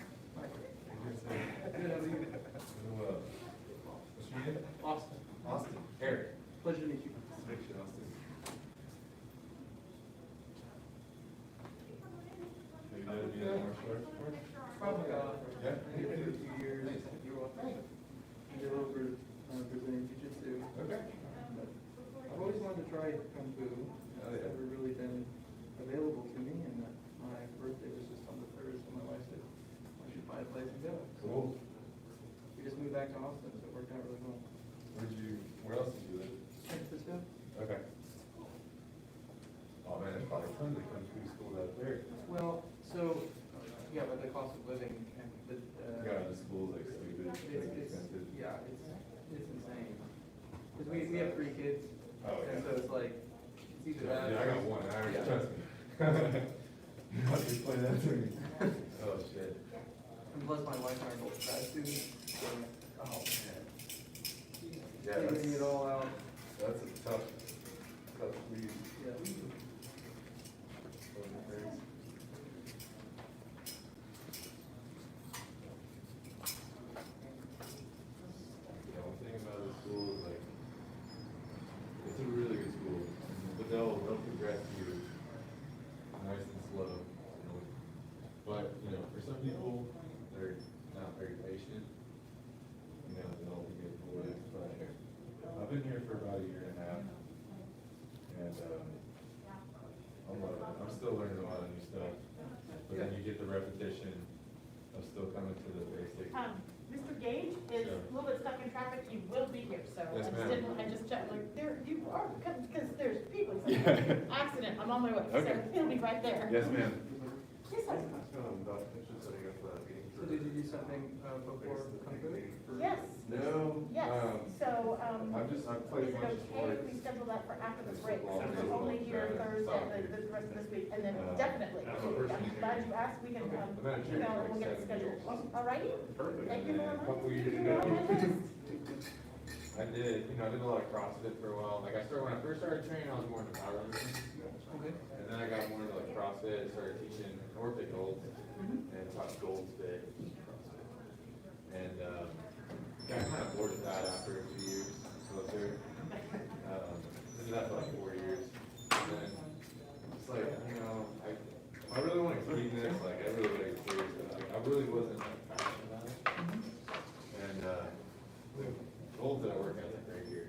Good, how are you? What's your name? Austin. Austin. Eric. Pleasure to meet you. Thanks, Austin. Have you done any martial arts before? Probably got, Yeah. I did it for a few years. Nice. You're welcome. I did over, Brazilian Jiu-Jitsu. Okay. But I've always wanted to try Kung Fu. Oh, It's yeah. never really been available to me, and my birthday was just on the 3rd, so my wife said, I should find a place to go. So Cool. we just moved back to Austin, so it worked out really well. Where else did you live? San Francisco? Okay. Oh man, there's probably tons of country schools out there. Well, so, yeah, but the cost of living and the, Yeah, the school's like stupid, like it's, expensive. yeah, it's insane. Cause we have 3 kids, Oh, and yeah. so it's like, it's either Yeah, that. I got one, I already, Yeah. trust me. You have to explain that to me. Oh, shit. And plus my wife and I are both grad students, so, oh man. Yeah, Figuring it all out, That's a tough lead. yeah. Yeah, one thing about the school is like, it's a really good school, but they'll progress you nice and slow, you know. But, you know, for some people, they're not very patient, you know, they'll get bored, but I've been here for about a year and a half, and, I'm loving it. I'm still learning a lot of new stuff, but then you get the repetition of still coming to the basic. Mr. Gage is Sure. a little bit stuck in traffic, he will be here, so Yes, I just ma'am. didn't, I just checked, like, there, you are, because there's people, accident, I'm on my way, so Okay. he'll be right there. Yes, ma'am. Yes, sir. So did you do something, before Kung Fu? Yes. No. Yes, so, I've played is a it bunch of okay if we sports. schedule that for after the break, so Football, we're only here baseball, Thursday, soccer. the rest of this week, and then Uh, definitely, I'm a person I'm who- glad you asked, we can, Okay. I'm gonna change email, like we'll get it 7 scheduled. years. All righty? Perfect. Thank And you then very a much. couple years You're on my ago, list. I did, I did a lot of CrossFit for a while. Like when I first started training, I was more into powerlifting. Okay. And then I got more into like CrossFit, started teaching, I worked at Gold's and taught Gold's Fit CrossFit. And, got kind of bored of that after a few years, closer. Did that for like 4 years. And then it's like, I really want to explain this, like I really want to get serious, but like, I really wasn't like passionate about it. And, the Gold's that I work at like right here.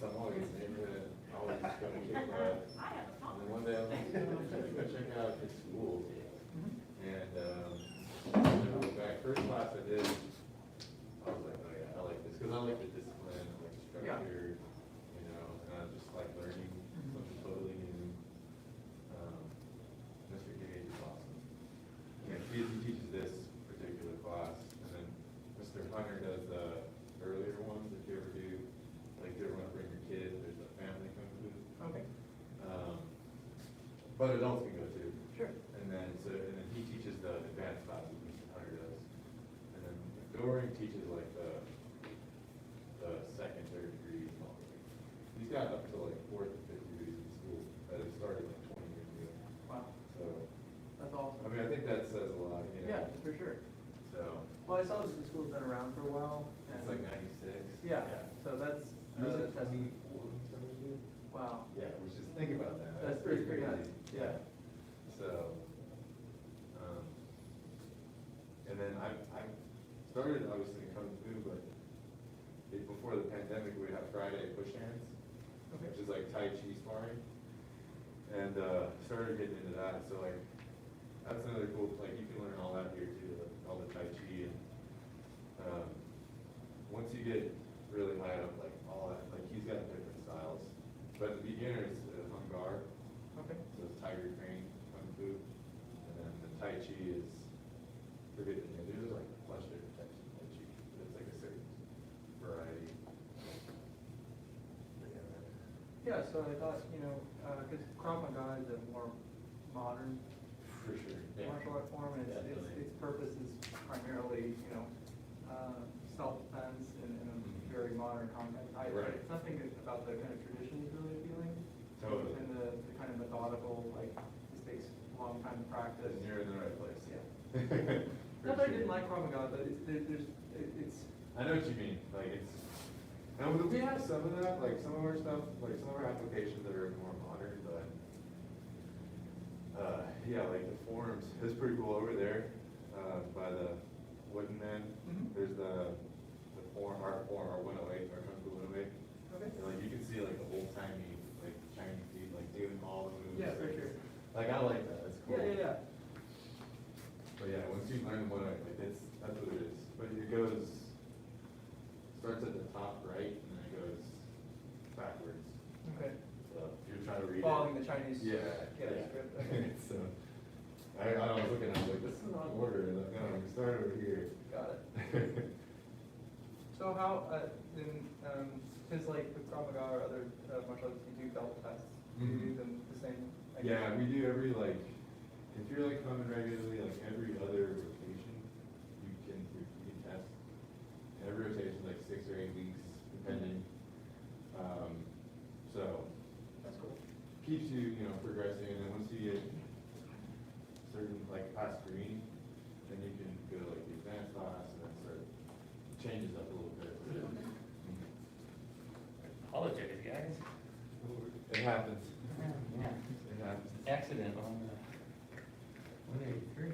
So I'm always in the neighborhood, always just going to kick butt. And then one day I was like, I'm gonna check out this school. And, back first class I did, I was like, oh yeah, I like this, because I like the discipline, I like the structure, and I just like learning something totally new. Mr. Gage is awesome. And he teaches this particular class, and then Mr. Hunter does the earlier ones, if you ever do, like if you ever want to bring your kid, there's a family kung fu. Okay. But adults can go too. Sure. And then he teaches the advanced classes, Mr. Hunter does. And then Gohring teaches like the second, third degrees and all. He's got up to like fourth and fifth degrees in school that had started like 20 years ago. Wow, So, that's awesome. I mean, I think that says a lot, Yeah, for sure. So, Well, I saw that the school's been around for a while. it's and- like 96. Yeah, so that's, There's like that's, 24 when we started. wow. Yeah, which is, think about that. That's pretty crazy. nuts, yeah. So, and then I started obviously in Kung Fu, but before the pandemic, we'd have Friday push hands, Okay. which is like Tai Chi sparring. And, started getting into that, so like, that's another cool, like, you can learn all that here too, like, all the Tai Chi and, once you get really high up, like, all that, like, he's got different styles. But the beginner is Hung Gar, Okay. so it's Tiger Crane, Kung Fu, and then the Tai Chi is, forget the name, there's like a bunch of different types of Tai Chi, but it's like a certain variety. But yeah, man. Yeah, so I thought, because Krav Maga is a more modern For sure, yeah. martial art form, and Definitely. its purpose is primarily, self-defense in a very modern context. Right. Nothing about the kind of tradition is really appealing. Totally. And the kind of methodical, like, this takes a long time to practice. And you're in the right place. Yeah. For Not that I sure. didn't like Krav Maga, but it's, I know what you mean, like, it's, and we have some of that, like, some of our stuff, like, some of our applications that are more modern, but, yeah, like, the forums, it's pretty cool over there, by the Wooden Man. There's the forum, our 108, our Kung Fu 108. okay. And, like, you can see, like, the old timey, like, Chinese feet, like, doing all the moves. Yeah, for sure. Like, I like that, it's cool. Yeah. But yeah, once you learn what like that's what it is. But it goes, starts at the top right and then it goes backwards. Okay. So if you're trying to read Following it. the Chinese. Yeah. script. Okay. So, I was looking at it like, this is not order, like, no, we start over here. Got it. So how, because like with Krav Maga or other martial arts, you do belt tests. Do you do them the same? Yeah, we do every like, if you're like coming regularly, like every other rotation, you can test. Every rotation is like 6 or 8 weeks, depending. So That's cool. keeps you, progressing, and then once you get certain, like past green, then you can go to like the advanced class, and then start, changes up a little bit. Apologize, guys. It happens. Yeah. It happens. Accident on 183.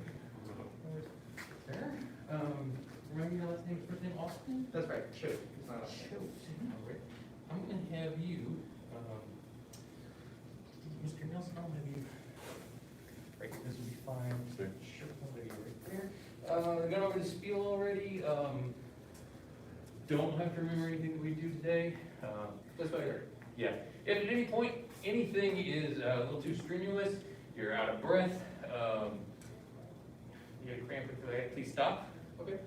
Sir, remember your last name, first name Austin? That's right, shoot. It's not up there. Alright. I'm gonna have you, Mr. Nelson, I'll have you, right, this will be fine. Sure. Sure, I'll have you right there. Got over the spiel already. Don't have to remember anything that we do today. That's what I heard. Yeah. If at any point anything is a little too strenuous, you're out of breath, you get a cramp or please stop. Okay.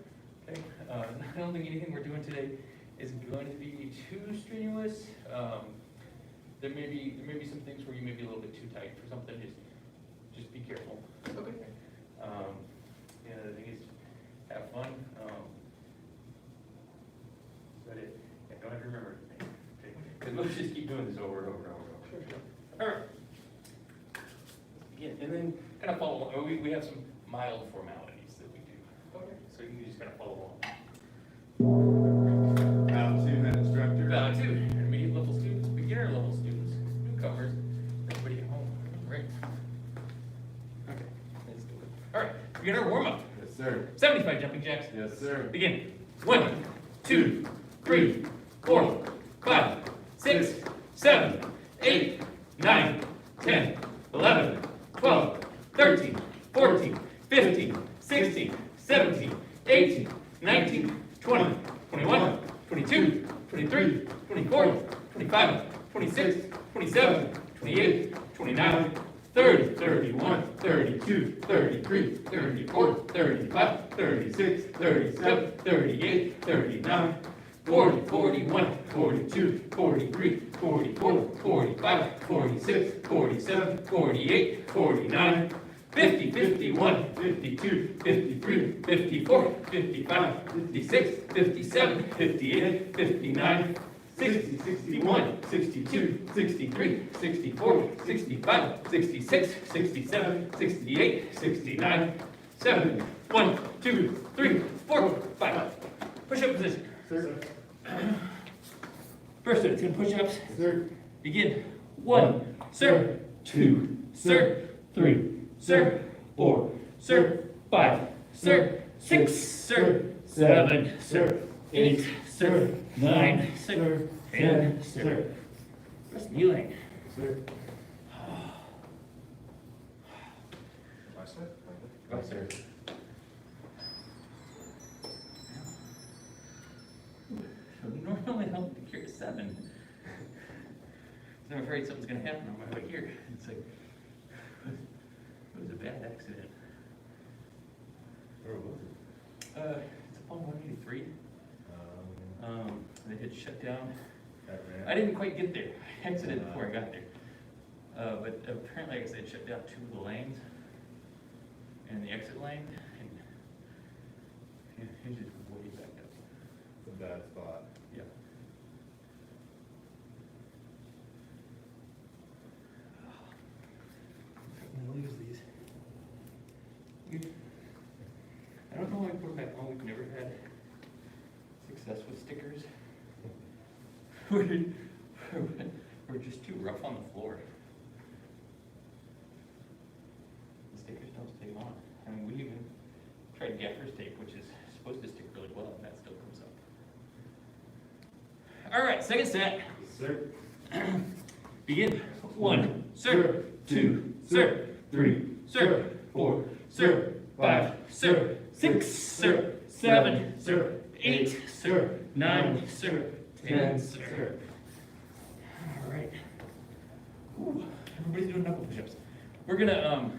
Okay. I don't think anything we're doing today is going to be too strenuous. There may be some things where you may be a little bit too tight for something. Just be careful. Okay. Yeah, the thing is, have fun. But yeah, don't have to remember everything. Okay. Because we'll just keep doing this over and over and over and over. Sure, sure. All right. Again, and then kind of follow along. We have some mild formalities that we do. Okay. So you can just kind of follow along. How to, an instructor. About two, intermediate level students, beginner level students, newcomers, everybody at home, right? Okay, let's do it. All right, beginner warm up. Yes, sir. 75 jumping jacks. Yes, sir. Begin. 1, 2, 3, 4, 5, 6, 7, 8, 9, 10, 11, 12, 13, 14, 15, 16, 17, 18, 19, 20, 21, 22, 23, 24, 25, 26, 27, 28, 29, 30, 31, 32, 33, 34, 35, 36, 37, 38, 39, 40, 41, 42, 43, 44, 45, 46, 47, 48, 49, 50, 51, 52, 53, 54, 55, 56, 57, 58, 59, 60, 61, 62, 63, 64, 65, 66, 67, 68, 69, 70, 1, 2, 3, 4, 5. Push-up position. Sir. First set of 10 push-ups. Sir. Begin. 1, sir. 2, sir. 3, sir. 4, sir. 5, sir. 6, sir. 7, sir. 8, sir. 9, sir. 10, sir. Just kneeling. Sir. Go, sir. So normally help to carry 7. I'm afraid something's gonna happen on my way here. It's like, it was a bad accident. Where was it? It's up on 183. They had shut down. That ramp? I didn't quite get there. I exited before I got there. But apparently, like I said, shut down 2 of the lanes and the exit lane, and it just way backed up. It's a bad spot. Yeah. I'm gonna lose these. I don't know why I put them back on. We've never had success with stickers. We're just too rough on the floor. The stickers don't stay on. I mean, we even tried gaffer's tape, which is supposed to stick really well, and that still comes up. All right, second set. Sir. Begin. 1, sir. 2, sir. 3, sir. 4, sir. 5, sir. 6, sir. 7, sir. 8, sir. 9, sir. 10, sir. All right. Ooh, everybody's doing knuckle push-ups. We're gonna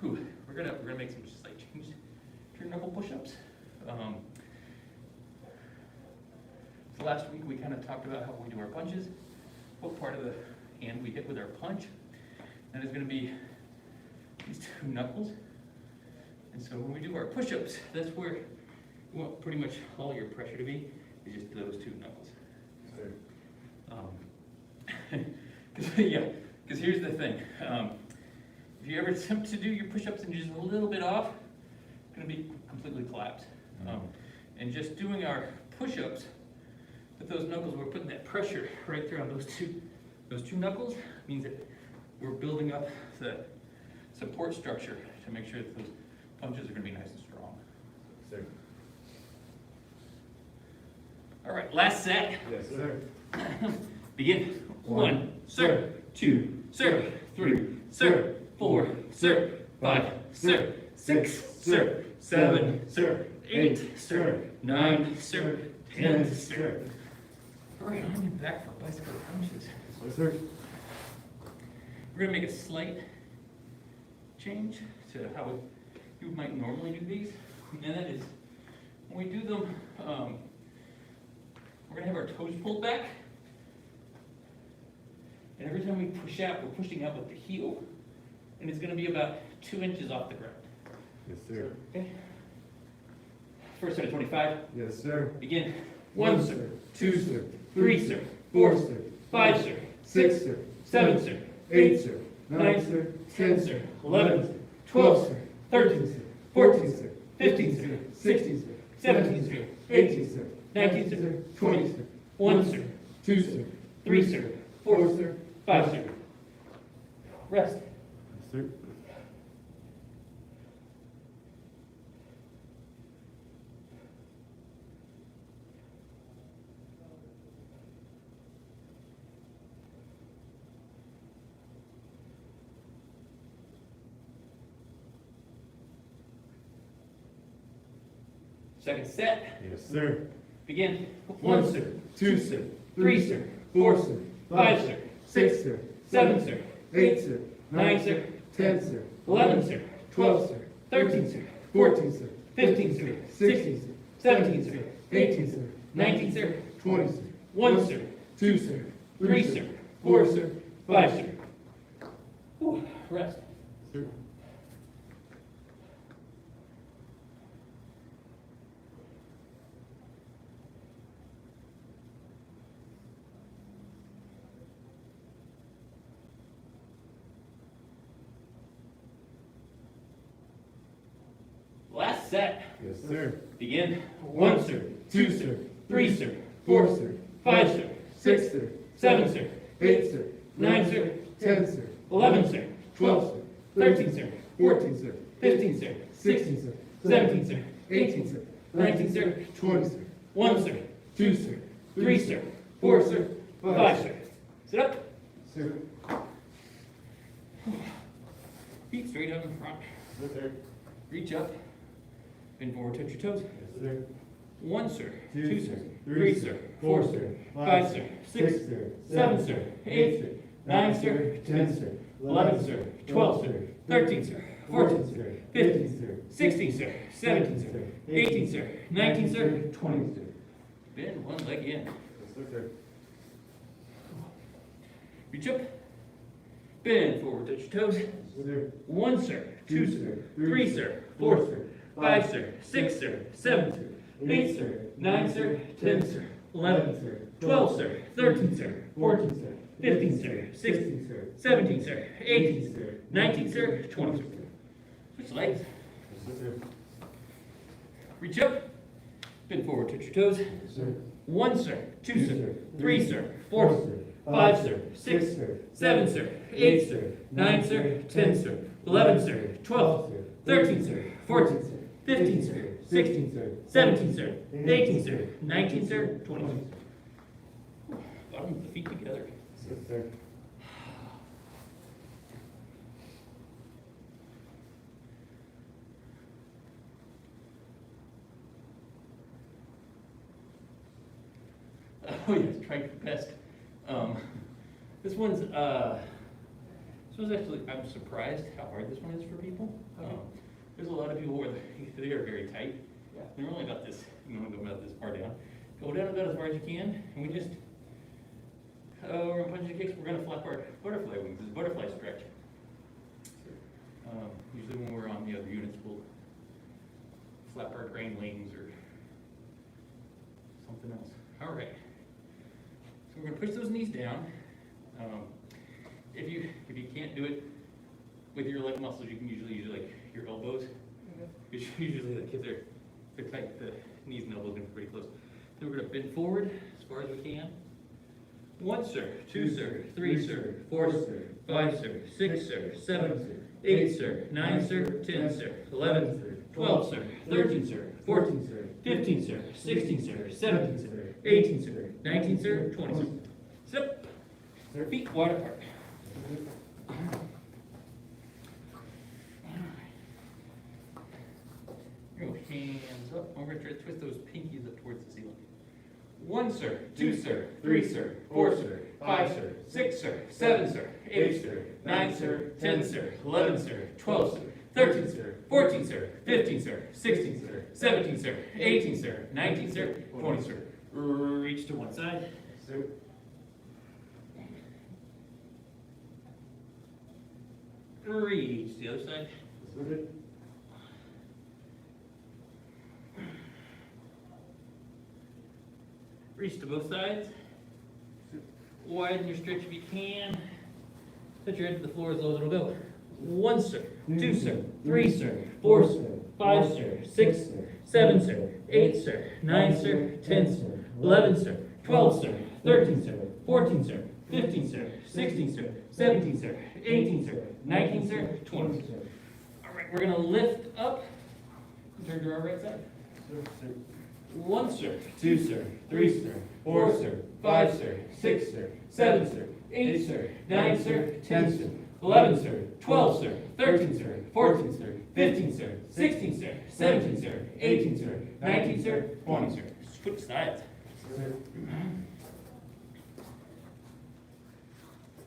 we're gonna make some slight changes to your knuckle push-ups. So last week we kind of talked about how we do our punches, what part of the hand we hit with our punch. And it's gonna be these 2 knuckles. And so when we do our push-ups, that's where you want pretty much all your pressure to be, is just those 2 knuckles. Sir. Because here's the thing. If you ever attempt to do your push-ups and you're just a little bit off, it's gonna be completely collapsed. And just doing our push-ups with those knuckles, we're putting that pressure right there on those two knuckles, means that we're building up the support structure to make sure that those punches are gonna be nice and strong. Sir. All right, last set. Yes, sir. Begin. 1, sir. 2, sir. 3, sir. 4, sir. 5, sir. 6, sir. 7, sir, 8, sir, 9, sir, 10, sir. All right, on your back for bicycle punches. Yes, sir. We're gonna make a slight change to how you might normally do these, and that is, when we do them, we're gonna have our toes pulled back, and every time we push out, we're pushing out with the heel, and it's gonna be about 2 inches off the ground. Yes, sir. Okay? First set of 25, Yes, sir. begin. 1, sir, 2, sir. 3, sir, 4, sir. 5, sir, 6, sir. 7, sir, 8, sir. 9, sir. 10, sir, 11, sir, 12, sir, 13, sir, 14, sir, 15, sir, 16, sir, 17, sir, 18, sir, 19, sir, 20, sir, 1, sir, 2, sir. 3, sir, 4, sir, 5, sir. Rest. Yes, sir. Second set, Yes, sir. begin. 1, sir, 2, sir. 3, sir, 4, sir. 5, sir, 6, sir. 7, sir, 8, sir. 9, sir, 10, sir. 11, sir, 12, sir. 13, sir, 14, sir. 15, sir, 16, sir. 17, sir, 18, sir. 19, sir, 20, sir. 1, sir, 2, sir. 3, sir, 4, sir, 5, sir. Whew, rest. Sir. Last set, Yes, sir. begin. 1, sir, 2, sir. 3, sir, 4, sir. 5, sir, 6, sir. 7, sir, 8, sir. 9, sir, 10, sir. 11, sir, 12, sir. 13, sir, 14, sir. 15, sir, 16, sir. 17, sir, 18, sir. 19, sir, 20, sir. 1, sir, 2, sir. 3, sir, 4, sir, 5, sir. Sit up. Sir. Feet straight out in front. Yes, sir. Reach up. Bend forward, touch your toes. Yes, sir. 1, sir, 2, 2, sir, 3, sir, 4, sir, 5, sir, 6, 7, sir, 8, sir, 9, sir, 10, sir. 11, sir, 12, sir, 13, sir, 14, sir, 15, sir. 16, sir, 17, sir, 18, sir, 19, sir, 20, sir. Bend one leg in. Yes, sir. Reach up. Bend forward, touch your toes. Yes, sir. 1, sir, 2, sir, 3, sir, 4, sir, 5, sir, 6, sir, 7, sir, 8, sir, 9, sir, 10, sir, 11, sir, 12, sir, 13, sir, 14, sir, 15, sir, 16, sir, 17, sir, 18, sir, 19, sir, 20, sir. Switch legs. Yes, sir. Reach up. Bend forward, touch your toes. Yes, sir. 1, sir, 2, sir, 3, sir, 4, sir, 5, sir, 6, sir. 7, sir, 8, sir, 9, sir, 10, sir, 11, sir, 12, 13, sir, 14, sir, 15, sir, 16, sir, 17, sir, 18, sir, 19, sir, 20. Bottom of the feet together. Yes, sir. Oh yes, try your best. This one's actually, I'm surprised how hard this one is for people. There's a lot of people where they are very tight. Yeah. They're only about this, go about this far down. Go down about as far as you can, and we just, we're gonna punch and kicks, we're gonna flap our butterfly wings, it's a butterfly stretch. Usually when we're on the other units, we'll flap our crane wings or something else. All right. So we're gonna push those knees down. If you can't do it with your leg muscles, you can usually use like your elbows. It's usually like if they're tight, the knees and elbows are pretty close. Then we're gonna bend forward as far as we can. 1, sir, 2, sir, 3, sir, 4, sir, 5, sir, 6, sir, 7, sir, 8, sir, 9, sir, 10, sir, 11, sir, 12, sir, 13, sir, 14, sir, 15, sir, 16, sir, 17, sir, 18, sir, 19, sir, 20, sir. Sit up. Feet wide apart. Hands up. And we're gonna try to twist those pinkies up towards the ceiling. 1, sir. 2, sir. 3, sir. 4, sir. 5, sir. 6, sir. 7, sir. 8, sir. 9, sir. 10, sir. 11, sir. 12, sir. 13, sir. 14, sir. 15, sir. 16, sir. 17, sir. 18, sir. 19, sir. 20, sir. Reach to one side. Sir. Reach to the other side. Sir. Reach to both sides. Widen your stretch if you can. Touch your head to the floor as low as it'll go. 1, sir. 2, sir. 3, sir. 4, sir. 5, sir. 6, sir. 7, sir. 8, sir. 9, sir. 10, sir. 11, sir. 12, sir. 13, sir. 14, sir. 15, sir. 16, sir. 17, sir. 18, sir. 19, sir. 20, sir. All right, we're gonna lift up. Turn to our right side. 1, sir. 2, sir. 3, sir. 4, sir. 5, sir. 6, sir. 7, sir. 8, sir. 9, sir. 10, sir. 11, sir. 12, sir. 13, sir. 14, sir. 15, sir. 16, sir. 17, sir. 18, sir. 19, sir. 20, sir. Switch sides.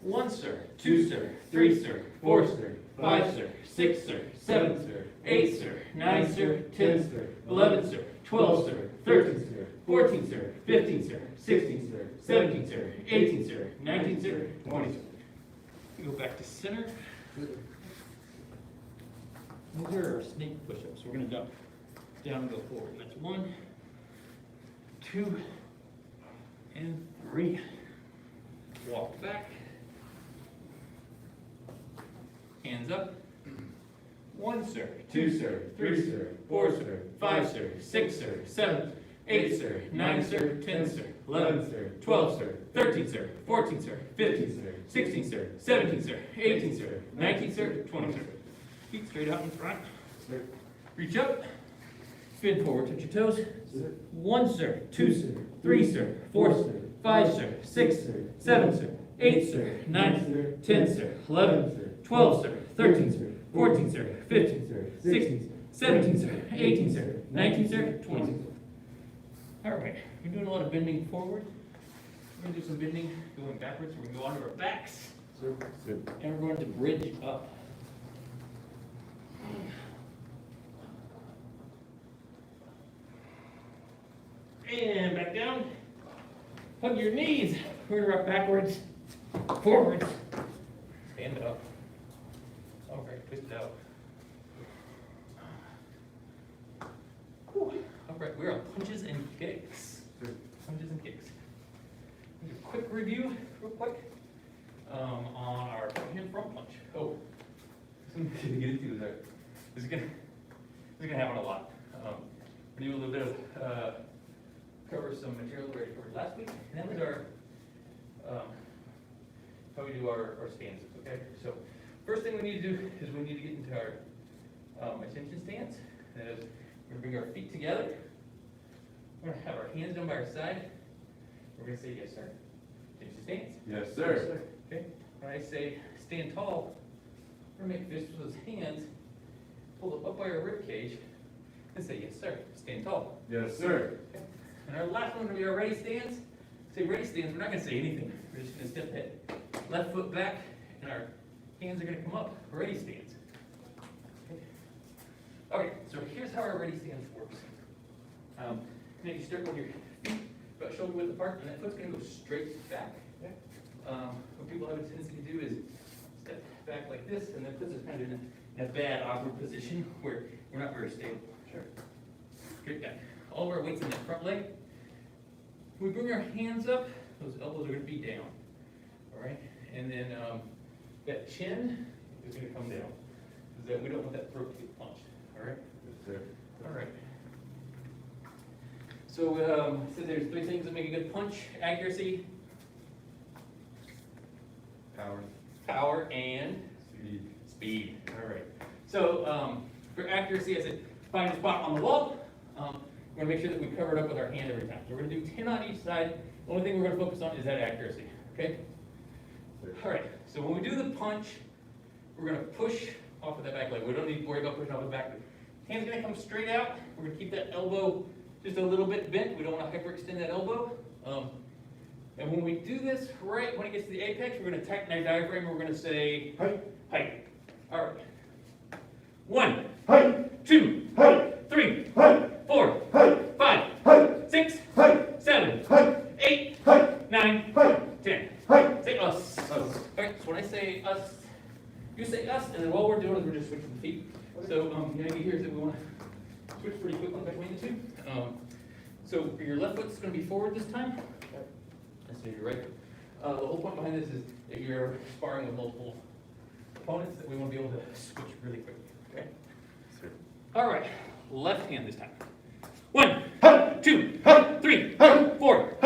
1, sir. 2, sir. 3, sir. 4, sir. 5, sir. 6, sir. 7, sir. 8, sir. 9, sir. 10, sir. 11, sir. 12, sir. 13, sir. 14, sir. 15, sir. 16, sir. 17, sir. 18, sir. 19, sir. 20, sir. Go back to center. These are our snake push-ups. We're gonna jump down and go forward. That's 1, 2, and 3. Walk back. Hands up. 1, sir. 2, sir. 3, sir. 4, sir. 5, sir. 6, sir. 7, 8, sir. 9, sir. 10, sir. 11, sir. 12, sir. 13, sir. 14, sir. 15, sir. 16, sir. 17, sir. 18, sir. 19, sir. 20, sir. Feet straight out in front. Reach up. Spin forward. Touch your toes. 1, sir. 2, sir. 3, sir. 4, sir. 5, sir. 6, sir. 7, sir. 8, sir. 9, sir. 10, sir. 11, sir. 12, sir. 13, sir. 14, sir. 15, sir. 16, sir. 17, sir. 18, sir. 19, sir. 20, sir. All right. We're doing a lot of bending forward. We're gonna do some bending going backwards. We're gonna go onto our backs. And we're going to bridge up. And back down. Hug your knees. We're gonna rock backwards, forwards. Stand up. All right, twist it out. Whew. All right, we're on punches and kicks. Punches and kicks. Do a quick review, real quick, on our hand front punch. Oh, something to get into there. This is gonna happen a lot. We're gonna do a little bit of cover some material we already covered last week, and that was our how we do our stances. Okay, so first thing we need to do is we need to get into our attention stance. That is, we're gonna bring our feet together. We're gonna have our hands down by our side. We're gonna say yes, sir. Change the stance. Yes, sir. Okay. When I say stand tall, we're gonna make fists with those hands, pull them up by our rib cage, and say yes, sir. Stand tall. Yes, sir. Okay. And our last one will be our ready stance. Say ready stance. We're not gonna say anything. We're just gonna step ahead. Left foot back, and our hands are gonna come up. Ready stance. Okay, so here's how our ready stance works. Now you start with your feet about shoulder width apart, and that foot's gonna go straight back. What people have a tendency to do is step back like this, and that puts us kind of in a bad, awkward position where we're not very stable. Sure. Straight back. All of our weight's in that front leg. When we bring our hands up, those elbows are gonna be down. All right, and then that chin is gonna come down, because we don't want that throat to get punched. All right. Yes, sir. All right. So, there's 3 things that make a good punch: accuracy, power, and speed. All right. So, for accuracy, I said find a spot on the wall. We're gonna make sure that we cover it up with our hand every time. So we're gonna do 10 on each side. The only thing we're gonna focus on is that accuracy. Okay. All right. So when we do the punch, we're gonna push off of that back leg. We don't need to worry about pushing off the back leg. Hand's gonna come straight out. We're gonna keep that elbow just a little bit bent. We don't wanna hyperextend that elbow. And when we do this, right when it gets to the apex, we're gonna tighten our diaphragm. We're gonna say, height. All right. 1, 2, 3, 4, 5, 6, 7, 8, 9, 10. Say us. All right, so when I say us, you say us, and then what we're doing is we're just switching the feet. So the idea here is that we want to switch pretty quickly between the two. So your left foot's going to be forward this time. And so you're right. The whole point behind this is if you're sparring with multiple opponents, that we want to be able to switch really quickly. Okay. All right, left hand this time. 1, 2, 3, 4,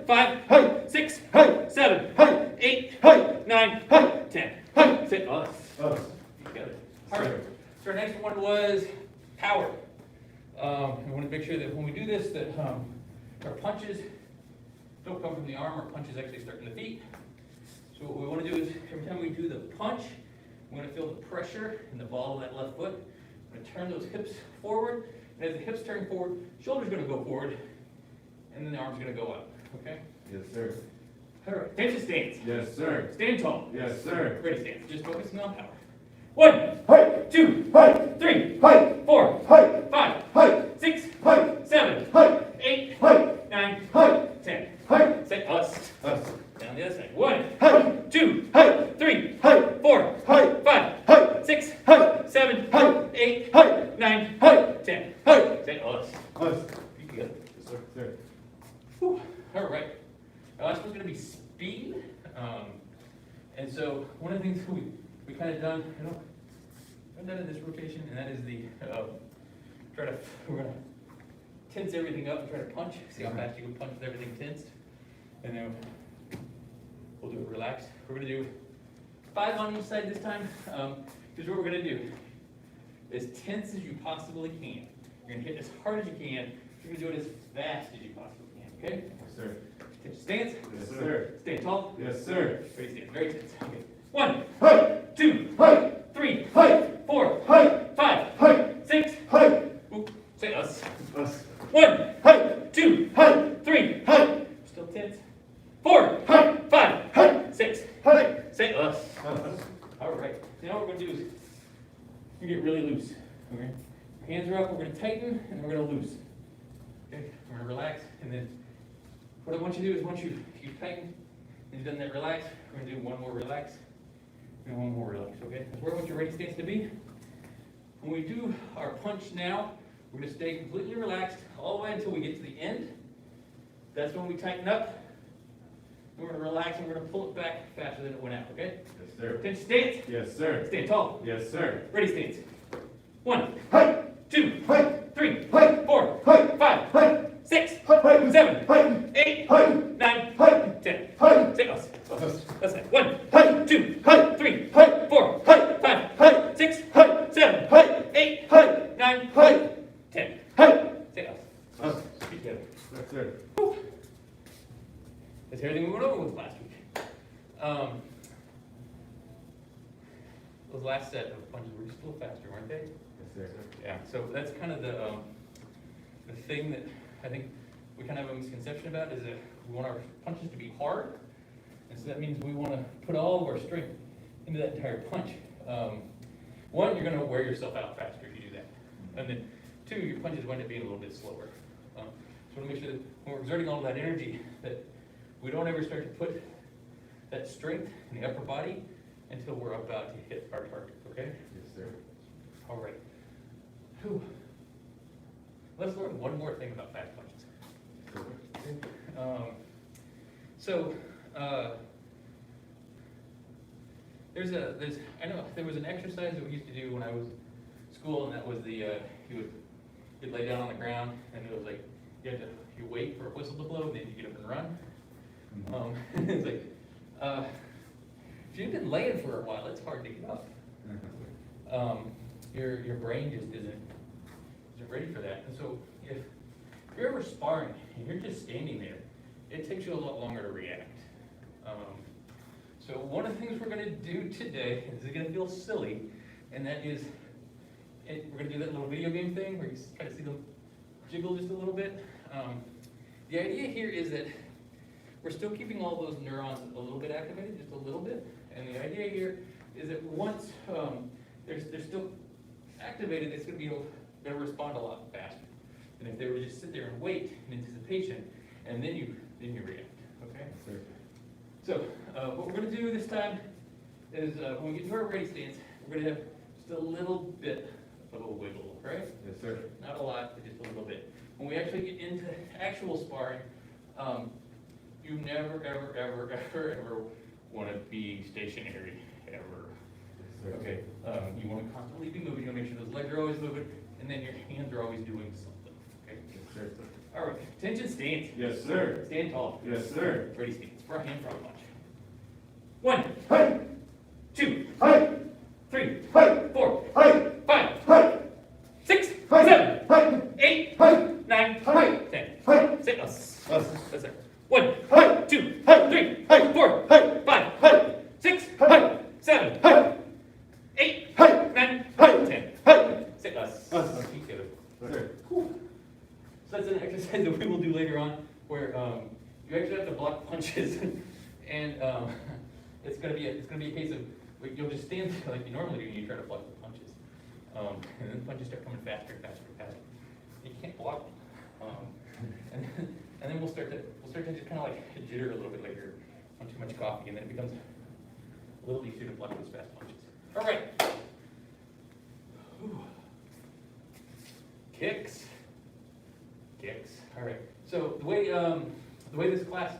5, 6, 7, 8, 9, 10. Say us. Together. All right. So our next one was power. We want to make sure that when we do this, that our punches don't come from the arm. Our punches actually start in the feet. So what we want to do is every time we do the punch, we're going to feel the pressure in the ball of that left foot. We're going to turn those hips forward. And as the hips turn forward, shoulder's going to go forward, and then the arm's going to go up. Okay? Yes, sir. All right. Attention stance. Yes, sir. Stand tall. Yes, sir. Ready stance. Just focusing on power. 1, 2, 3, 4, 5, 6, 7, 8, 9, 10. Say us. Down the other side. 1, 2, 3, 4, 5, 6, 7, 8, 9, 10. Say us. You good? Yes, sir. Whew. All right. Now this one's going to be speed. And so one of the things we kind of done, I've done in this rotation, and that is the we're going to tense everything up and try to punch. See how fast you can punch with everything tensed. And then we'll do it relaxed. We're going to do 5 on each side this time. Here's what we're going to do. As tense as you possibly can. You're going to hit as hard as you can. You're going to do it as fast as you possibly can. Okay? Yes, sir. Tense stance. Yes, sir. Stand tall. Yes, sir. Ready stand. Very tense. Okay. 1, 2, 3, 4, 5, 6. Ooh, say us. 1, 2, 3. Still tense. 4, 5, 6. Say us. All right. Now what we're going to do is you get really loose. Okay. Hands are up. We're going to tighten and we're going to loose. Okay. We're going to relax, and then what I want you to do is once you've tightened and you've done that relax, we're going to do one more relax and one more relax. Okay. That's where I want your ready stance to be. When we do our punch now, we're going to stay completely relaxed all the way until we get to the end. That's when we tighten up. We're going to relax and we're going to pull it back faster than it went out, okay? Yes, sir. Attention stance. Yes, sir. Stand tall. Yes, sir. Ready stance. 1, 2, 3, 4, 5, 6, 7, 8, 9, 10. Say us. That's it. 1, 2, 3, 4, 5, 6, 7, 8, 9, 10. Say us. Speak together. Yes, sir. That's everything we went over with last week. Those last set of punches were just a little faster, weren't they? Yes, sir. Yeah. So that's kind of the thing that I think we kind of have a misconception about is that we want our punches to be hard, and so that means we want to put all of our strength into that entire punch. One, you're going to wear yourself out faster if you do that, and then 2, your punches wind up being a little bit slower. So we want to make sure that when we're exerting all of that energy, that we don't ever start to put that strength in the upper body until we're about to hit our target, okay? Yes, sir. All right. Whew. Let's learn one more thing about fast punches. I know there was an exercise that we used to do when I was in school, and that was you'd lay down on the ground, and it was like you wait for a whistle to blow, and then you get up and run. It's like if you've been laying for a while, it's hard to get up. Your brain just isn't ready for that. And so if you're ever sparring and you're just standing there, it takes you a lot longer to react. So one of the things we're going to do today is going to feel silly, and that is and we're gonna do that little video game thing where you kind of see them jiggle just a little bit. The idea here is that we're still keeping all those neurons a little bit activated, just a little bit. And the idea here is that once they're still activated, it's going to respond a lot faster than if they were to just sit there and wait in anticipation, and then you react. Okay. Sir. So what we're going to do this time is when we get to our ready stance, we're going to have just a little bit of a wiggle, right? Yes, sir. Not a lot, but just a little bit. When we actually get into actual sparring, you never, ever want to be stationary, ever. Yes, sir. Okay, you want to constantly be moving, you want to make sure those legs are always moving, and then your hands are always doing something, okay? Yes, sir. All right, attention stance. Yes, sir. Stand tall. Yes, sir. Ready stance, front hand, front punch. 1, Hey! 2, Hey! 3, Hey! 4, Hey! 5, Hey! 6, Hey! 7, Hey! 8, Hey! 9, Hey! 10. Hey! Sit us. Us. That's it. 1, Hey! 2, Hey! 3, Hey! 4, Hey! 5, Hey! 6, Hey! 7, Hey! 8, Hey! 9, Hey! 10. Hey! Sit us. Us. Okay, together. Sir. So that's an exercise that we will do later on, where you actually have to block punches, and it's gonna be a case of you'll just stand there like you normally do, and you try to block the punches, and then the punches start coming faster and faster and faster. You can't block them, and then we'll start to just kind of like jitter a little bit later on too much coffee, and then it becomes a little easier to block those fast punches. All right. Whew. Kicks. All right. So the way this class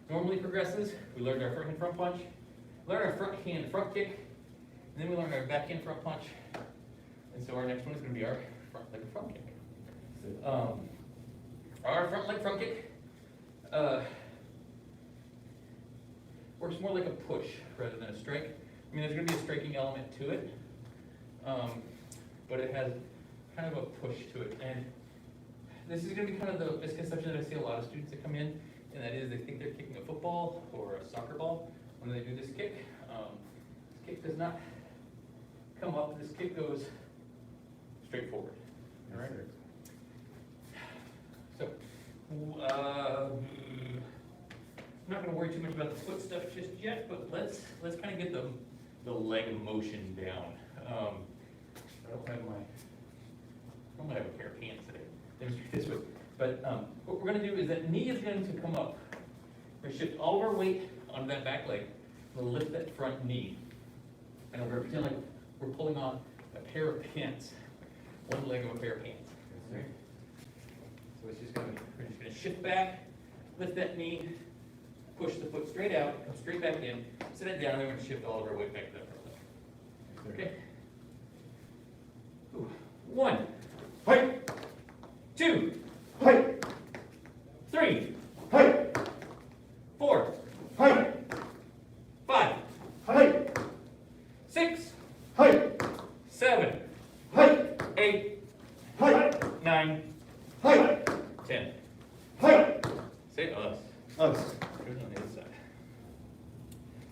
normally progresses, we learned our front hand front punch, learn our front hand front kick, and then we learn our back hand front punch. And so our next one is going to be our front leg front kick. Our front leg front kick works more like a push rather than a strike. I mean, there's going to be a striking element to it, but it has kind of a push to it. And this is going to be kind of the misconception that I see a lot of students that come in, and that is they think they're kicking a football or a soccer ball when they do this kick. This kick does not come up. This kick goes straight forward. All right. So, I'm not going to worry too much about the foot stuff just yet, but let's kind of get the leg motion down. I don't have a pair of pants today. Demonstrate this way. But what we're going to do is that knee is going to come up. We're going to shift all of our weight onto that back leg. We'll lift that front knee. And we're going to pretend like we're pulling on a pair of pants. One leg of a pair of pants. Okay? So it's just we're just going to shift back, lift that knee, push the foot straight out, come straight back in, sit it down, and then we're going to shift all of our weight back to that front leg. Okay? Ooh. 1, Hey! 2, Hey! 3, Hey! 4, Hey! 5, Hey! 6, Hey! 7, Hey! 8, Hey! 9, Hey! 10. Hey! Say us. Us. Here's on the other side.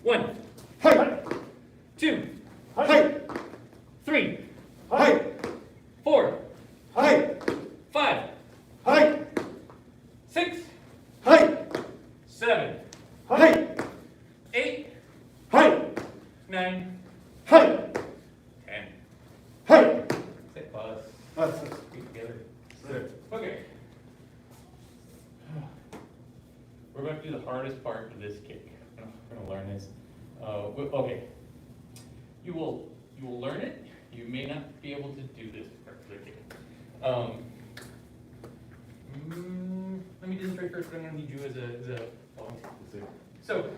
1, Hey! 2, Hey! 3, Hey! 4, Hey! 5, Hey! 6, Hey! 7, Hey! 8, Hey! 9, Hey! 10. Hey! Say us. Us. Feet together. Sir. Okay. We're going to do the hardest part of this kick. We're going to learn this. Okay. You will learn it. You may not be able to do this particular kick. Let me demonstrate first, but I'm going to need you as a volunteer. So,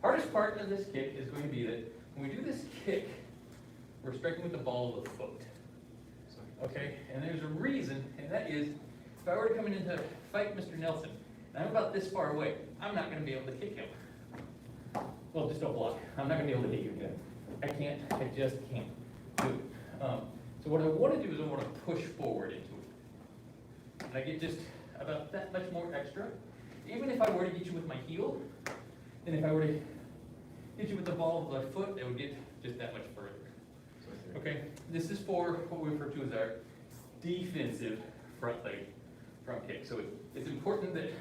hardest part of this kick is going to be that when we do this kick, we're striking with the ball of the foot. Okay, and there's a reason, and that is, if I were to come in to fight Mr. Nelson, and I'm about this far away, I'm not going to be able to kick him. Well, just don't block. I'm not going to be able to hit you again. I just can't do it. So what I want to do is I want to push forward into it. And I get just about that much more extra. Even if I were to get you with my heel, and if I were to hit you with the ball of the foot, it would get just that much further. okay? This is for what we refer to as our defensive front leg front kick. So it's important that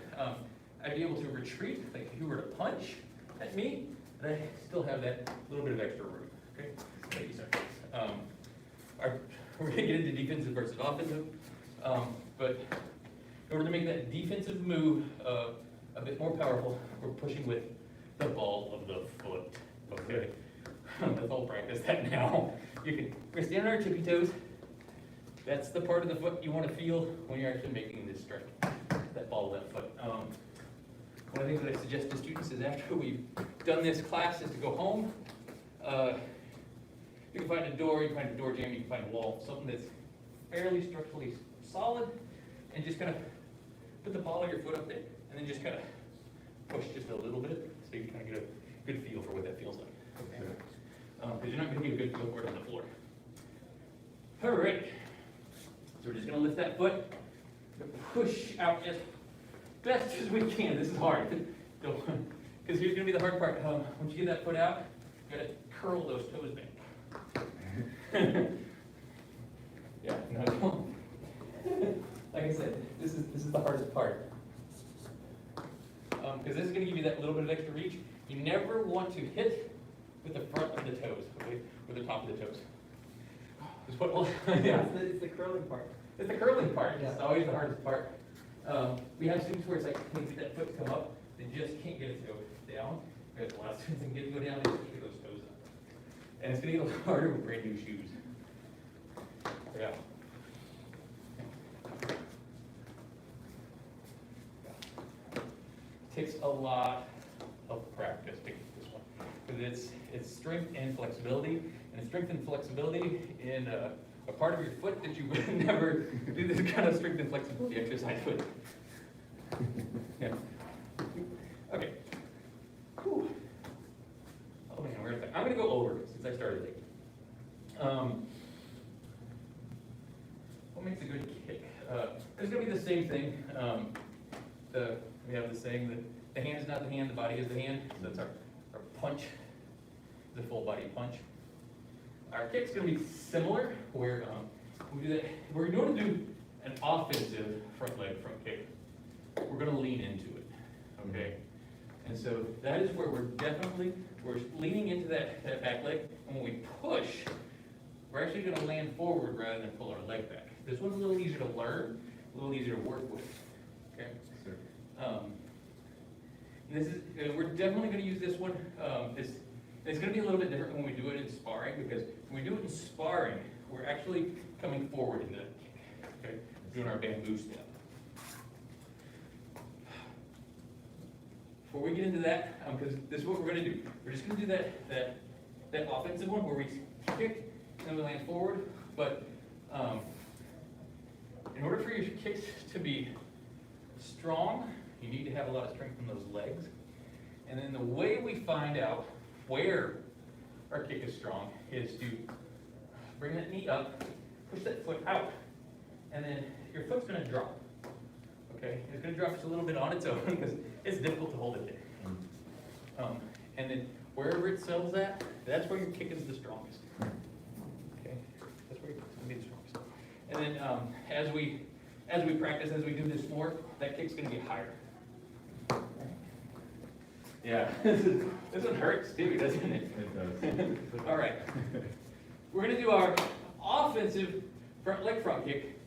I'd be able to retreat, like if you were to punch at me, and I still have that little bit of extra room, okay? Thank you, sir. We're gonna get into defensive versus offensive, but in order to make that defensive move a bit more powerful, we're pushing with the ball of the foot, okay? Let's all practice that now. We're gonna stand on our tippy toes. That's the part of the foot you want to feel when you're actually making this strike, that ball of that foot. One of the things that I suggest to students is after we've done this class is to go home. You can find a door, you can find a door jamb, you can find a wall, something that's fairly structurally solid, and just kind of put the ball of your foot up there, and then just kind of push just a little bit, so you can kind of get a good feel for what that feels like. Okay. Because you're not going to get a good feel for it on the floor. All right. So we're just going to lift that foot, push out as best as we can. This is hard, because here's going to be the hard part. Once you get that foot out, you got to curl those toes back. Yeah, no, don't. Like I said, this is the hardest part. Because this is going to give you that little bit of extra reach. You never want to hit with the front of the toes, okay, with the top of the toes. It's what, yeah. It's the curling part. It's the curling part. Yeah. It's always the hardest part. We have students where it's like, they get that foot come up, they just can't get it to go down. We have a lot of students that get it to go down, they just can't get those toes up. And it's going to get a little harder with brand new shoes. Yeah. Takes a lot of practice to get this one, because it's strength and flexibility, and strength and flexibility in a part of your foot that you would never do this kind of strength and flexibility exercise with. Yeah. Okay. Whew. Oh man, where is that? I'm going to go over since I started late. What makes a good kick? It's going to be the same thing. We have the saying that the hand is not the hand, the body is the hand. So that's our punch, the full body punch. Our kick's going to be similar, where we do that. We're going to do an offensive front leg front kick. We're going to lean into it, okay? And so that is where we're leaning into that back leg, and when we push, we're actually going to land forward rather than pull our leg back. This one's a little easier to learn, a little easier to work with, okay? Sure. We're definitely going to use this one. It's going to be a little bit different when we do it in sparring, because when we do it in sparring, we're actually coming forward into that kick, okay? Doing our bamboo step. Before we get into that, because this is what we're going to do. We're just going to do that offensive one where we kick and then we land forward. But in order for your kicks to be strong, you need to have a lot of strength in those legs. And then the way we find out where our kick is strong is to bring that knee up, push that foot out, and then your foot's going to drop. Okay, it's going to drop just a little bit on its own because it's difficult to hold it there. And then wherever it settles at, that's where your kick is the strongest. Okay, that's where your kick's going to be the strongest. And then as we practice, as we do this more, that kick's going to get higher. Yeah, this one hurts too, doesn't it? It does. All right, we're going to do our offensive front kick.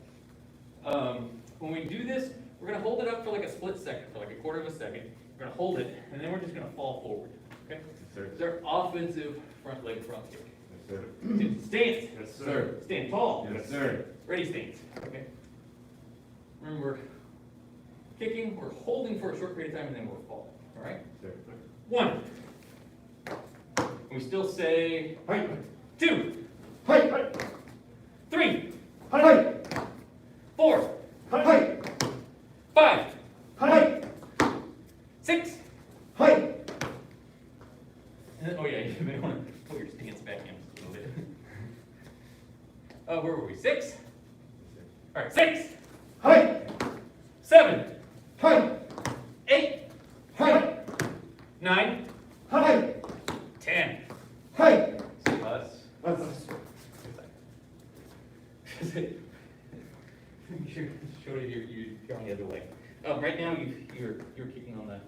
When we do this, we're going to hold it up for like a split second, for like a quarter of a second. We're going to hold it, and then we're just going to fall forward. Okay? Yes, sir. It's our offensive front leg front kick. Yes, sir. Stance. Yes, sir. Stand tall. Yes, sir. Ready, stance. Okay. Remember, we're kicking, we're holding for a short period of time, and then we'll fall. All right? Sir. 1. We still say Hi. 2, Hi. 3, Hi. 4, Hi. 5, Hi. 6. Hi. And then, oh yeah, you may want to pull your stance back in a little bit. Where were we? 6? All right, 6, Hi. 7, Hi. 8, Hi. 9, Hi. 10. Hi. Us. Us. Show it you're on the other leg. Right now, you're kicking on the,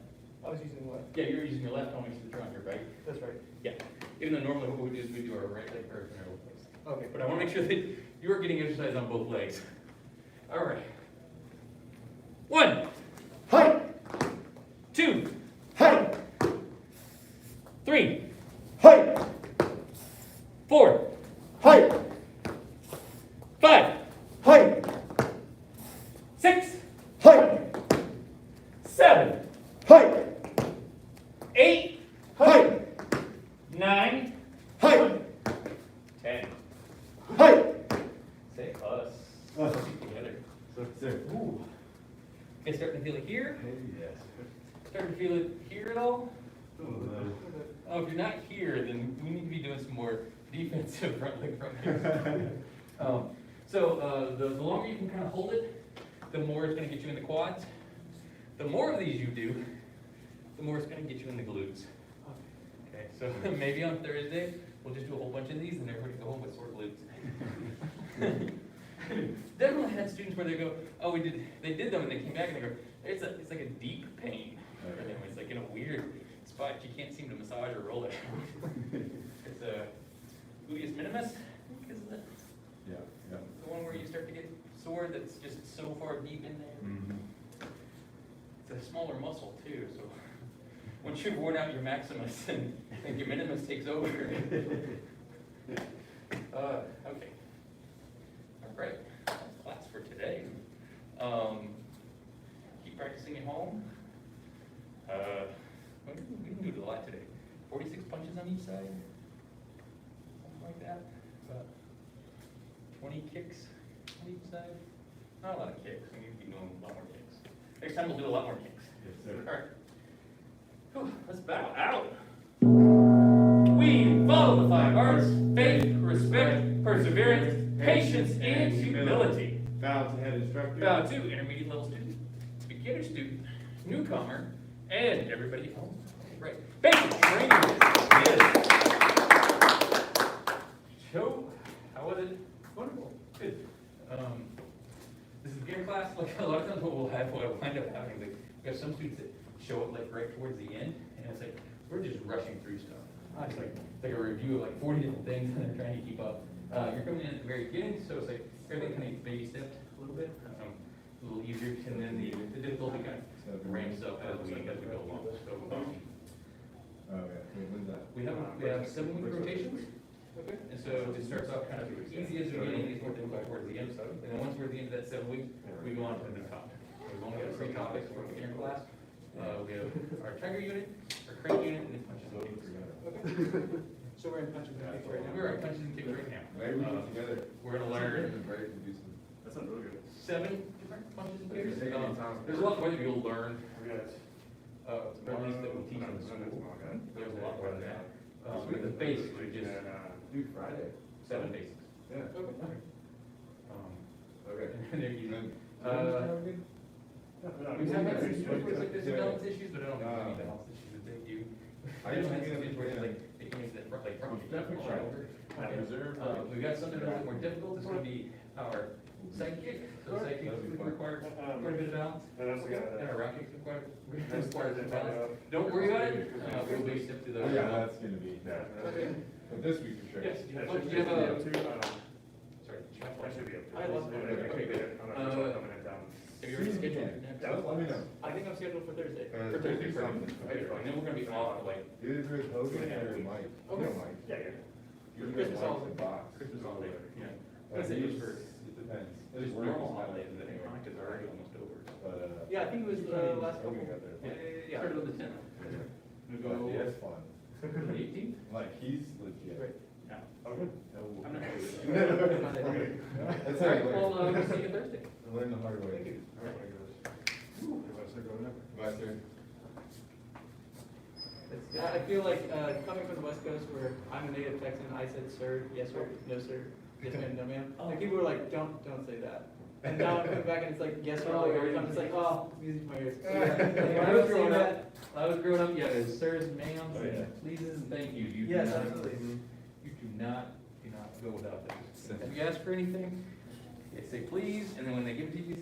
I was using what? yeah, you're using your left arm next to the trunk, right? That's right. Yeah. Even though normally what we do is we do our right leg first and our left leg second. Okay. But I want to make sure that you are getting exercise on both legs. All right. 1, Hi, 2, hi, 3, hi, 4, hi, 5, hi, 6, hi, 7, hi, 8, hi, 9, hi, 10. hi. Say us. Us. Together. So, sir. Ooh. Okay, starting to feel it here. Maybe yes. Starting to feel it here at all? Uh, Oh, if you're not here, then we need to be doing some more defensive front leg front kicks. The longer you can kind of hold it, the more it's going to get you in the quads. The more of these you do, the more it's going to get you in the glutes. Okay, so maybe on Thursday, we'll just do a whole bunch of these and everybody go home with sore glutes. Definitely had students where they go, oh, they did them and they came back and they go, it's like a deep pain. For them. It's like in a weird spot you can't seem to massage or roll it. It's a gluteus minimus, I think is Yeah, yeah. the one where you start to get sore that's just so far deep in there. Mm-hmm. It's a smaller muscle too, so once you've worn out your maximus and your minimus takes over. Okay. All right, that's class for today. Keep practicing at home. We can do a lot today. 46 punches on each side, something like that. About 20 kicks on each side. Not a lot of kicks. We need to be doing a lot more kicks. Next time we'll do a lot more kicks. Yes, sir. All right. Whew, let's bow out. We follow the 5 R's: faith, respect, perseverance, patience, and humility. Bow to head instructor. Bow to intermediate level student, beginner student, newcomer, and everybody else. Right. Basic training. Yes. So, how was it? Wonderful. Good. This is beginner class. Like a lot of times, what we'll wind up having, like, we have some students that show up like right towards the end, and it's like we're just rushing through stuff. It's like a review of like 40 different things, and they're trying to keep up. You're coming in at the very beginning, so it's like everything kind of baby stepped a little bit, a little easier, and then the difficulty kind of ramps up as we go along. So, Oh, yeah. Wait, when's that? we have 7-week rotations. Okay. And so it starts off kind of easy as the beginning, gets more difficult towards the end. And then once we're at the end of that 7 weeks, we go on to the new topic. We've only got 3 topics for beginner class. We have our tiger unit, our crane unit, and then punches and kicks. So we're in punches and kicks right now. We're at punches and kicks right now. Maybe we get together. We're gonna learn Break and do some. That sounds really good. 7 different punches and kicks. Take any time. There's a lot more that you'll learn, We got or at least that we'll teach in school. There's a lot more than that. The basics are just Do Friday. 7 basics. Yeah. Okay. Okay. And they're easy. Good? We have had some students where it's like there's some balance issues, but I don't think there's any balance issues that they do. I I just just had think some it's students where it's like- like, they came into that front, like front. Definitely try. Reserve. We've got something a little bit more difficult, it's gonna be our side kick. So side kick That'll be fun. requires quite a bit of balance. And also got And our round kicks require That's some balance. Don't worry about it, we'll base step to the. Oh, yeah, that's gonna be, Okay. but this week for sure. Yes, do you have a, sorry. I should be able to. I love that. Okay, good. I'm not sure coming in town. Have you already scheduled your next? Let me know. I think I'm scheduled for Thursday. For Thursday, something. okay, and then we're gonna be off for like Either Chris Hogan or Mike. You know Mike. Yeah, yeah. You know Christmas Mike's holiday. the box. Christmas holiday, yeah. But Say he's, just for, it depends. His just work normal is not- holidays, I think Hanukkah's already almost over. But, Yeah, I think it was the last couple. Hogan got there. Yeah. Started on the 10th. We But go he has fun. the 18th? Like, he's legit. Right. No. Okay. No. I'm not. That's All how right, you well, learn. we'll see you Thursday. Learn the hard way. Thank you. All right. Bye, sir. Yeah, I feel like, coming from the West Coast where I'm a native Texan, I said sir, yes sir, no sir, yes ma'am, no ma'am. Like people were like, don't say that. And now I'm coming back and it's like, yes sir, all the way. I'm just like, oh, music to my ears. So, yeah, When I was growing up, yeah, there's sirs, ma'ams, Oh, yeah. and pleases, and thank you. Yes, absolutely. You do not go without those. If you ask for anything, They say please, and then when they give it to you,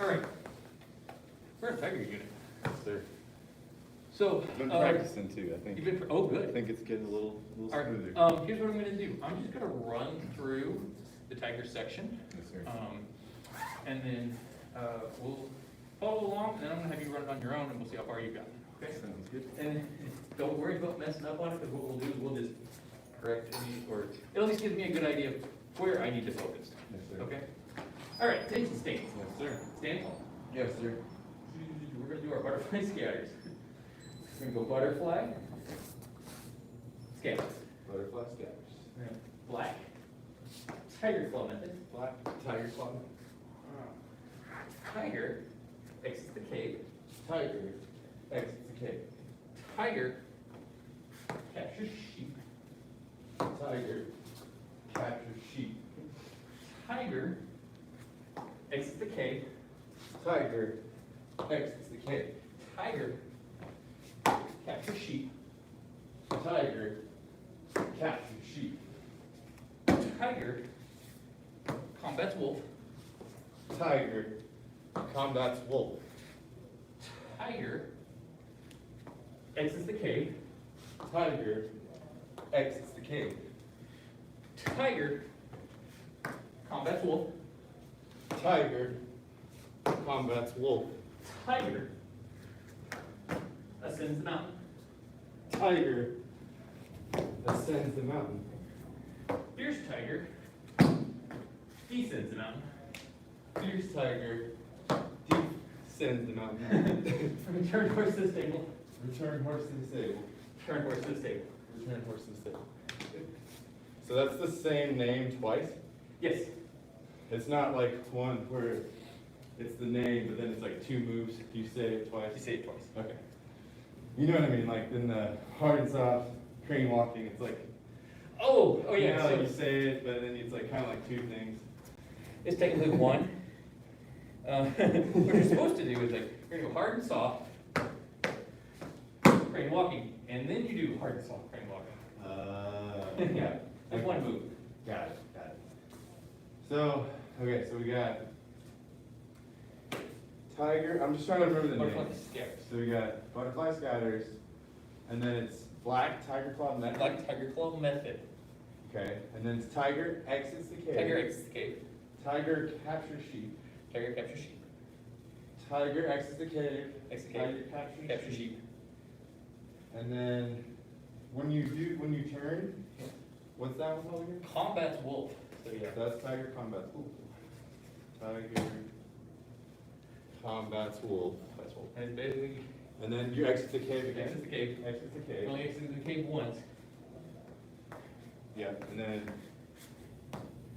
all right. We're a tiger unit. Yes, sir. So, I've been practicing too, I think. you've been, oh, I good. think it's getting a little All right, smoother. here's what I'm gonna do. I'm just gonna run through the tiger section. Yes, sir. And then, we'll follow along, and then I'm gonna have you run it on your own, and we'll see how far you got. Okay? Sounds good. And don't worry about messing up on it, because what we'll do is we'll just correct any, or it at least gives me a good idea of where I need to focus. Yes, sir. Okay? All right, attention stance. Yes, sir. Stand tall. Yes, sir. We're gonna do our butterfly scatters. We're gonna go butterfly, scatter, Butterfly scatters. black, tiger claw method, Black tiger claw. tiger, exits the cave, Tiger exits the cave. tiger, captures sheep, Tiger captures sheep. tiger, exits the cave, Tiger exits the cave. tiger, captures sheep, Tiger captures sheep. tiger, combats wolf, Tiger combats wolf. tiger, exits the cave, Tiger exits the cave. tiger, combats wolf, Tiger combats wolf. tiger, ascends the mountain, Tiger ascends the mountain. fierce tiger, descends the mountain, Fierce tiger descends the mountain. return horse to the stable, Return horse to the stable. return horse to the stable. Return horse to the stable. So that's the same name twice? Yes, It's not like one where it's the name, but then it's like two moves. You say it twice? you say it twice. Okay. You know what I mean? Like in the hard and soft crane walking, it's like, Oh you yeah, know, like so you say it, but then it's like kind of like two things. it's technically one. What you're supposed to do is like, you're gonna go hard and soft, crane walking, and then you do hard and soft crane walking. Yeah, that's one move. Got it, got it. So, okay, so we got tiger, I'm just trying to remember the Butterfly names. scatters. So we got butterfly scatters, and then it's black tiger claw method. Black tiger claw method. Okay, and then it's tiger exits the cave. Tiger exits the cave. Tiger captures sheep. Tiger captures sheep. Tiger exits the cave. Exits the Tiger cave. captures Captures sheep. And then when you turn, what's that one called again? Combats wolf. So yeah. That's tiger combats wolf. Tiger combats wolf. That's wolf. And it's basically, And then you exit the cave again. exits the cave. Exits the You cave. only exit the cave once. Yeah, and then,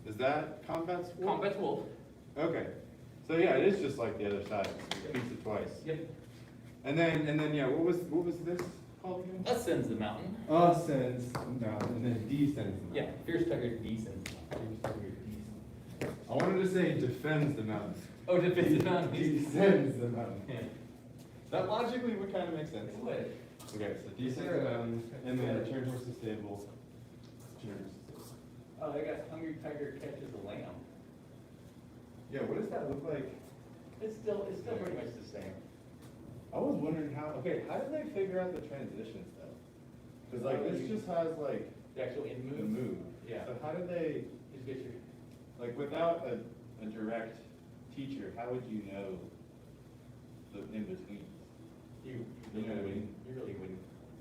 is that combats wolf? Combats wolf. Okay, so yeah, it is just like the other side, repeats it twice. Yep. And then, yeah, what was this called again? Ascends the mountain. Ascends the mountain, and then descends the Yeah, mountain. fierce tiger descends. I wanted to say defends the mountain. Oh, defends the mountain. Descends the mountain. Yeah. That logically would kind of make sense. It would. Okay, so descends the mountain, and then return horse to stable. Oh, I got hungry tiger catches a lamb. Yeah, what does that look like? It's still pretty much the same. I was wondering how, okay, how did they figure out the transitions though? Cause like this just has like The actual in the move. move. Yeah. So how did they, Just get your, like without a direct teacher, how would you know the in betweens? you You know what I mean? You really wouldn't.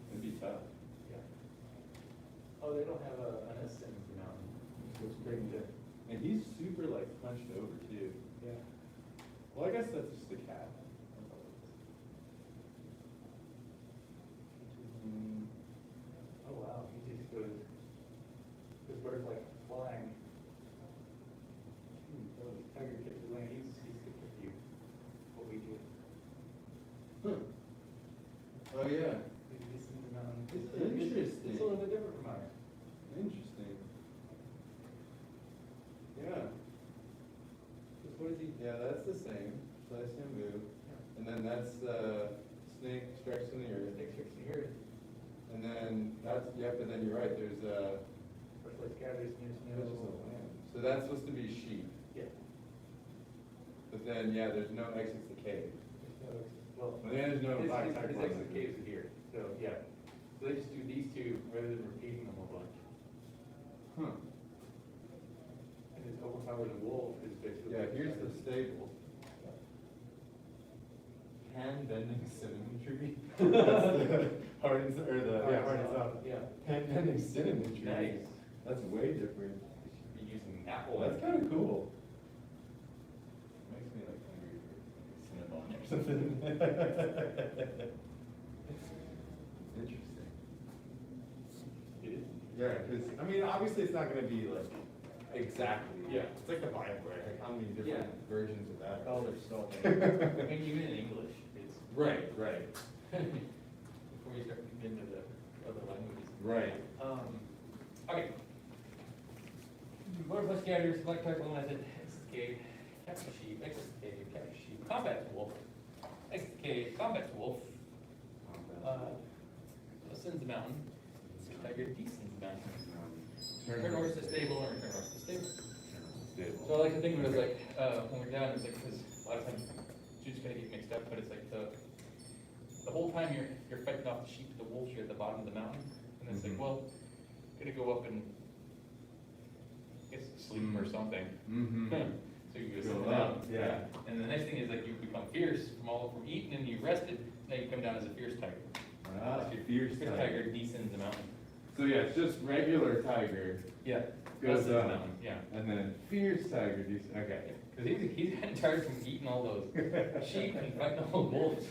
It'd be tough. Yeah. Oh, they don't have an ascends the mountain. Goes straight into. And he's super like punched over too. Yeah. Well, I guess that's just a cat. Mm, Oh, wow, he just goes, this bird's like flying. Oh, tiger catches a lamb, he's good with you, what we do. Oh, yeah. This is the mountain. Interesting. It's a little bit different from ours. Interesting. Yeah. What is he? Yeah, that's the same. Slice and move. And then that's snake strikes in the earth. Snake strikes in the earth. And then that's, yep, and then you're right, there's Butterfly scatters, that's just a lamb. So that's supposed to be sheep. Yeah. but then, yeah, there's no exits to cave. Well, But then there's no his black tack line. exit caves are here, so, yeah. So they just do these two rather than repeating them a bunch. Huh. And his overpowered wolf is basically. Yeah, here's the stable. Hand bending cinnamon tree. That's the hard and, or the, yeah, hard and soft. Yeah. Hand bending cinnamon tree. Nice. That's way different. You should be using apple. Well, that's kind of cool. Makes me like hungry for Cinnabon or something. Interesting. It is. Yeah, because, I mean, obviously it's not gonna be like exactly. Yeah. It's like the Bible, right? Like how many different versions of that? Oh, there's so many. I mean, even in English, it's. Right, right, Before you start getting into the other languages. right. Okay. Butterfly scatters, black tackle method, escape, capture sheep, escape, capture sheep, combat wolf, escape, combat wolf, ascends the mountain, tiger descends the mountain, return horse to stable, and return horse to stable. So I like to think of it as like, when we're down, it's like, because a lot of times students kind of get mixed up, but it's like the whole time you're fighting off the sheep to the wolves, you're at the bottom of the mountain, and it's like, well, gonna go up and, I guess, sleep or something. Mm-hmm. So you go Go sit down. up, yeah. And the next thing is like you become fierce from eating and you rested, now you come down as a fierce tiger. Ah, So fierce tiger tiger. descends the mountain. So yeah, it's just regular tiger Yeah. goes Descends the up, mountain, yeah. and then fierce tiger, okay. Because he's getting tired from eating all those sheep and fighting all the wolves.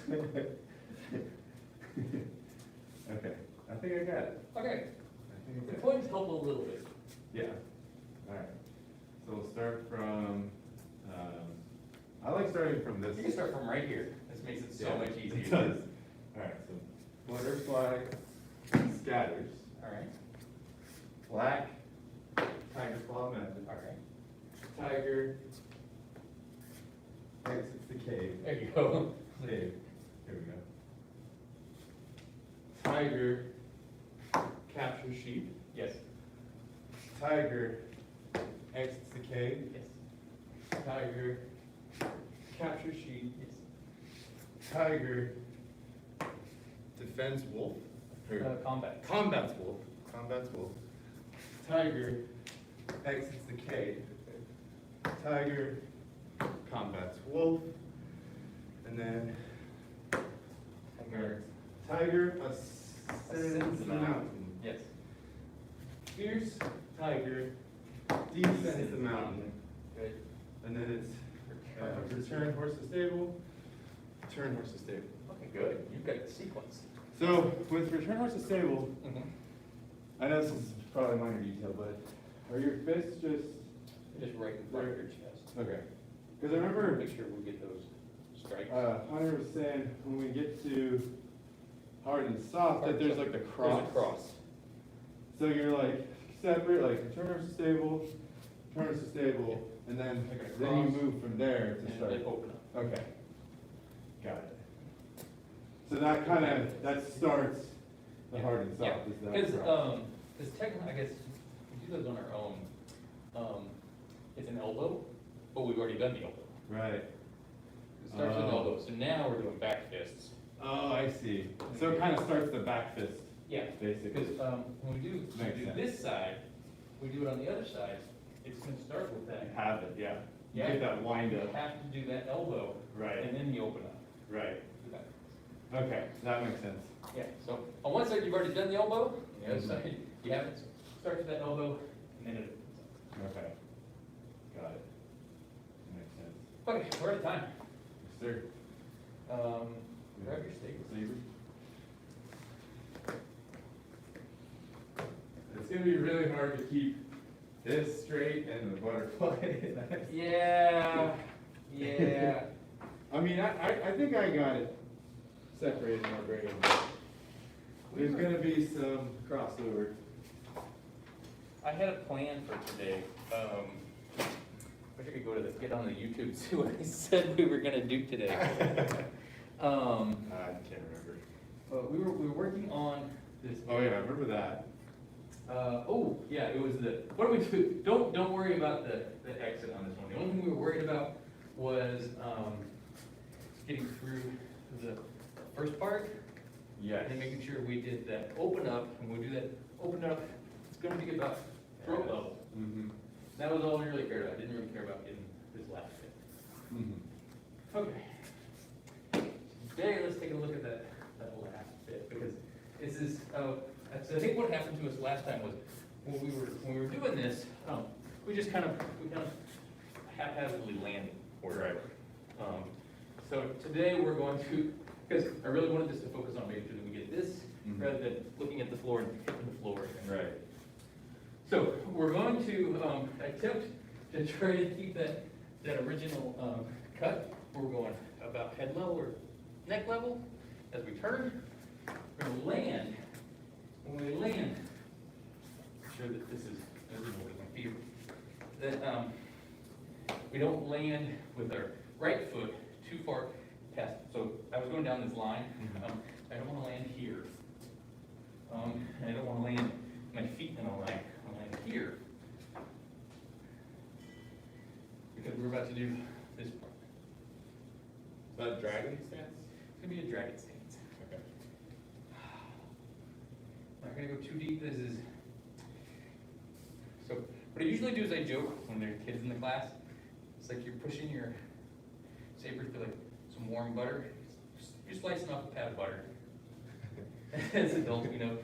Okay, I think I got it. Okay, I think I the got it. points help a little bit. Yeah, alright. So we'll start from, I like starting from this. You can start from right here. This makes it so Yeah, much it easier. does. Alright, so butterfly scatters, All right, black tiger claw method, all right. tiger exits the cave. There you go. Cave. Here we go. Tiger captures sheep. Yes, Tiger exits the cave. yes, Tiger captures sheep. yes. Tiger defends wolf. Or Combat. combats wolf. Combats wolf. Tiger exits the cave. Tiger combats wolf. And then tiger ascends the mountain. Yes. Fierce tiger descends the mountain. Good. And then it's return horse to stable, return horse to stable. Okay, good. You've got the sequence. So with return horse to stable, Mm-hmm. I know this is probably minor detail, but are your fists just, Just right in front of your chest. okay. Because I remember Make sure we get those stripes. Hunter was saying when we get to hard and soft, that there's like the cross. There's a cross. So you're like separate, like return horse to stable, return horse to stable, and then Like a then you cross. move from there to And start. then open up. Okay, got it. So that kind of, that starts the hard and Yeah, soft, is that because, cross? technically, I guess, we do those on our own. It's an elbow, but we've already done the elbow. Right. It starts with Oh. elbow, so now we're doing back fists. Oh, I see. So it kind of starts the back fist, Yeah, basically. because, when we Makes do sense. this side, we do it on the other side, it's gonna start with You that. have it, yeah. You Yeah. get that wind You up. have to do that elbow, Right. and then you open up. Right. Do that. Okay, that makes sense. Yeah, so on one side, you've already done the elbow, on the other Mhm. side, you haven't. So start with that elbow, and then it opens Okay. Got it. Makes sense. up. Okay, we're out of time. Yes, sir. Grab your staples. Saber. It's gonna be really hard to keep this straight and the butterfly. Yeah, yeah. I mean, I think I got it separated in my brain. There's gonna be some crossover. I had a plan for today. Wish I could go to get on the YouTube and see what I said we were gonna do today. I can't remember. But we were working on this. Oh yeah, I remember that. Oh, yeah, it was what do we do? Don't worry about the exit on this one. The only thing we were worried about was, getting through the first part. Yes. And making sure we did that open up, and we'll do that open up, it's gonna be about throat level. Mm-hmm. That was all we really cared about, didn't really care about getting this last bit. Mm-hmm. Okay. Today, let's take a look at that last bit, because this is, so I think what happened to us last time was, when we were doing this, we kind of haphazardly landed. Right. So today, we're going to, because I really wanted this to focus on making sure that we get this, Mhm. rather than looking at the floor and hitting the floor. Right. So we're going to attempt to try to keep that original cut. We're going about head level or neck level as we turn. We're going to land. When we land, I'm sure that this is visible with my feet, that we don't land with our right foot too far past. So I was going down this line. I don't want to land here. And I don't want to land my feet in a line. I want to land here. Because we're about to do this part. Is that a dragon stance? It's going to be a dragon stance. Okay. I'm not going to go too deep. This is, so what I usually do is I joke when there are kids in the class. It's like you're pushing your saber through like some warm butter. You're slicing off a pat of butter. As adults, you know,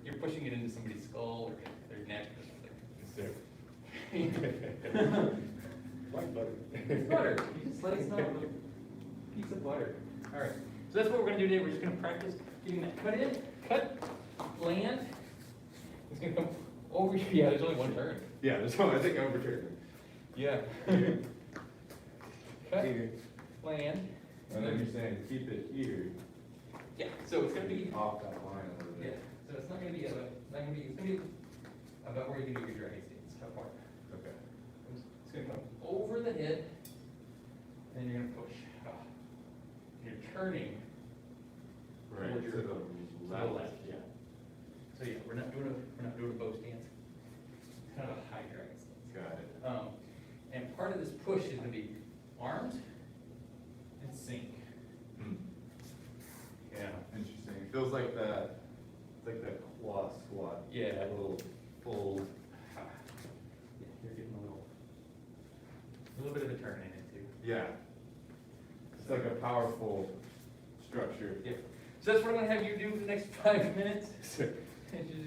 you're pushing it into somebody's skull or their neck or something. Yes, sir. Like butter. It's butter. You just slice off a piece of butter. All right. So that's what we're going to do today. We're just going to practice getting that cut in, cut, land. It's going to come over. Yeah, there's only one turn. Yeah, there's one, I think I overturned it. Yeah. Cut, land. And then you're saying keep it here, Yeah. So it's going to be. off that line a little Yeah. bit. So it's not going to be. It's going to be about where you can do your dragon stance. How far? Okay. It's going to come over the head, and you're going to push. You're turning. Right, towards to your- the left. left, yeah. So yeah, we're not doing a bow stance. It's kind of a high dragon stance. Got it. And part of this push is going to be arms and sink. Hmm. Yeah, interesting. It feels like that, it's like that claw squat. Yeah. That little fold. Yeah, you're getting a little bit of a turn in it too. Yeah. It's like a powerful structure. Yeah. So that's what I'm gonna have you do for the next 5 minutes. And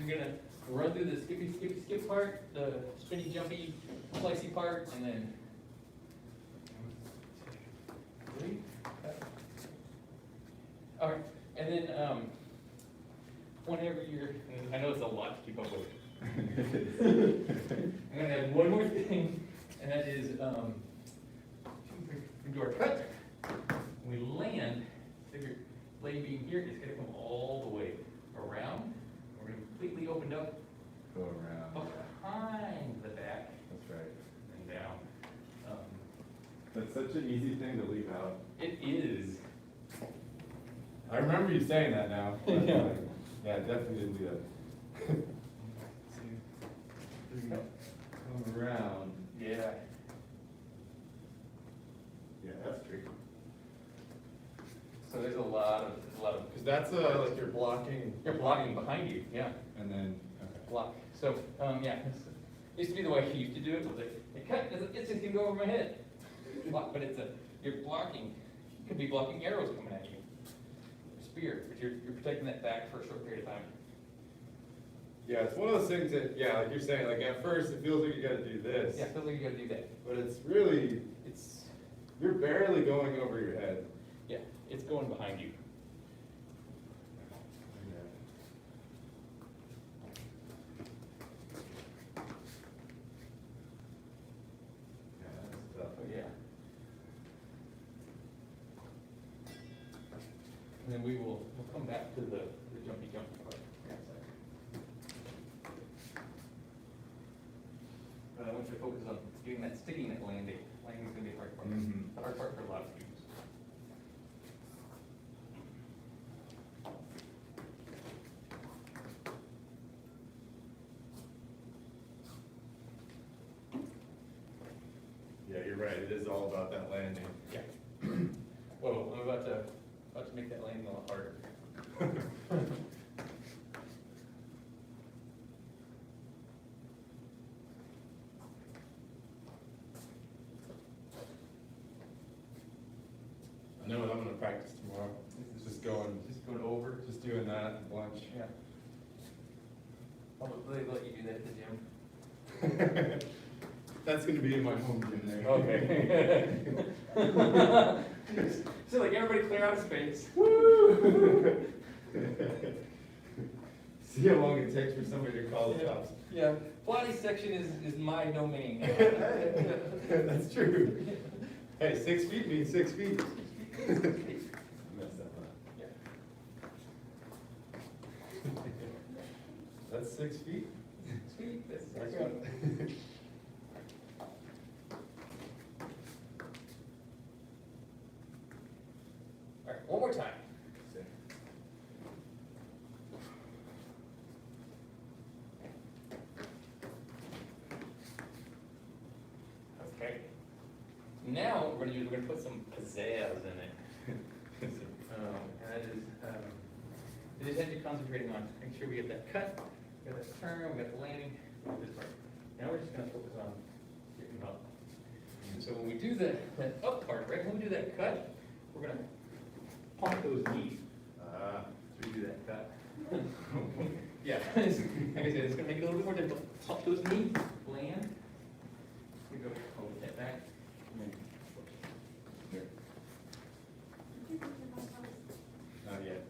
you're gonna run through the skippy, skip part, the spinny, jumpy, slicey part, and then. 3. All right, and then whenever you're, I know it's a lot to keep up with. I'm gonna add one more thing, and that is we do our cut. We land. So your blade being here, it's gonna come all the way around. We're gonna completely opened up, Go around. up behind the back That's right. and down. That's such an easy thing to leave out. It is. I remember you saying that now. but, Yeah. Yeah, I definitely didn't do that. 2, 3. Come around. Yeah. Yeah, that's tricky. So there's a lot of, Because that's like you're blocking. you're blocking behind you, yeah, And then, okay. block. So, yeah, used to be the way he used to do it, was like, hey, cut, it's just gonna go over my head. Block, but you're blocking, you could be blocking arrows coming at you. Spear, but you're protecting that back for a short period of time. Yeah, it's one of those things that, yeah, like you're saying, like at first it feels like you gotta do this. Yeah, feels like you gotta do that. But it's really, It's, you're barely going over your head. yeah, it's going behind you. Yeah, that's tough. Oh, yeah. And then we'll come back to the jumpy part. But I want you to focus on getting that sticking that landing. Landing's gonna be a hard part. Mhm. The hard part for a lot of students. Yeah, you're right. it is all about that landing. Yeah. Whoa, I'm about to make that landing a lot harder. I know what I'm gonna practice tomorrow. Just going over, just doing that at lunch. Yeah. They let you do that at the gym. That's gonna be in my home gym there. Okay. So like everybody clear out space. Woo! See how long it takes for somebody to call the cops. Yeah, Pilates section is my domain. That's true. Hey, 6 feet means 6 feet. Messed that one up. Yeah. That's 6 feet? Sweet, that's That's good. right. All right, one more time. Okay. Now, what we're gonna do is we're gonna put some pizzazz in it. And that is, we just have you concentrating on making sure we get that cut, we got that turn, we got the landing, we got this part. Now we're just gonna focus on getting up. And so when we do that up part, right, when we do that cut, we're gonna pump those knees. So we do that cut. Yeah, like I said, it's gonna make it a little bit more difficult. Pump those knees, land. We go, hold that back. And then here. Not yet.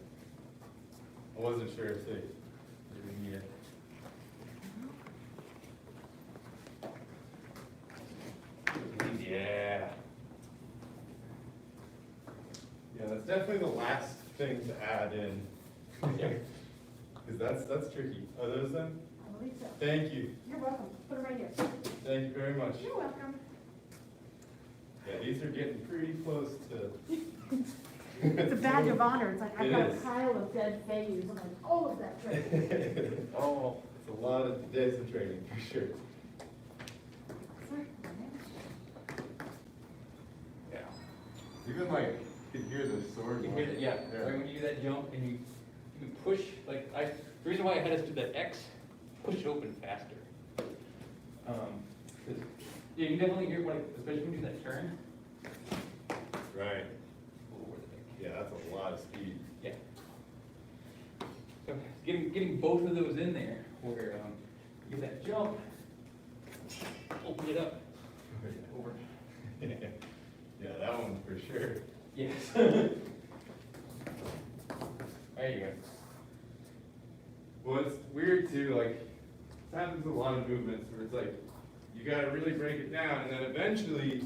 I wasn't sure if they didn't need it. Yeah. Yeah, that's definitely the last thing to add in. Because that's tricky. Are those them? I believe so. Thank you. You're welcome. Put it right here. Thank you very much. You're welcome. Yeah, these are getting pretty close to. It's a badge of honor. It's like, I've It got a is. pile of dead failures. I'm like, all of that training. Oh, it's a lot of days of training for sure. Yeah. Even like, you can hear the sword. You hear that, yeah, right, when you do that jump and you push, like, the reason why I had us do that X, push it open faster. 'Cause, yeah, you definitely hear, like, especially when you do that turn. Right. Oh, where'd it go? Yeah, that's a lot of speed. Yeah. So getting both of those in there, where, you get that jump, open it up, over. Yeah, that one for sure. Yes. There you go. Well, it's weird too, like, it happens with a lot of movements where it's like, you gotta really break it down, and then eventually,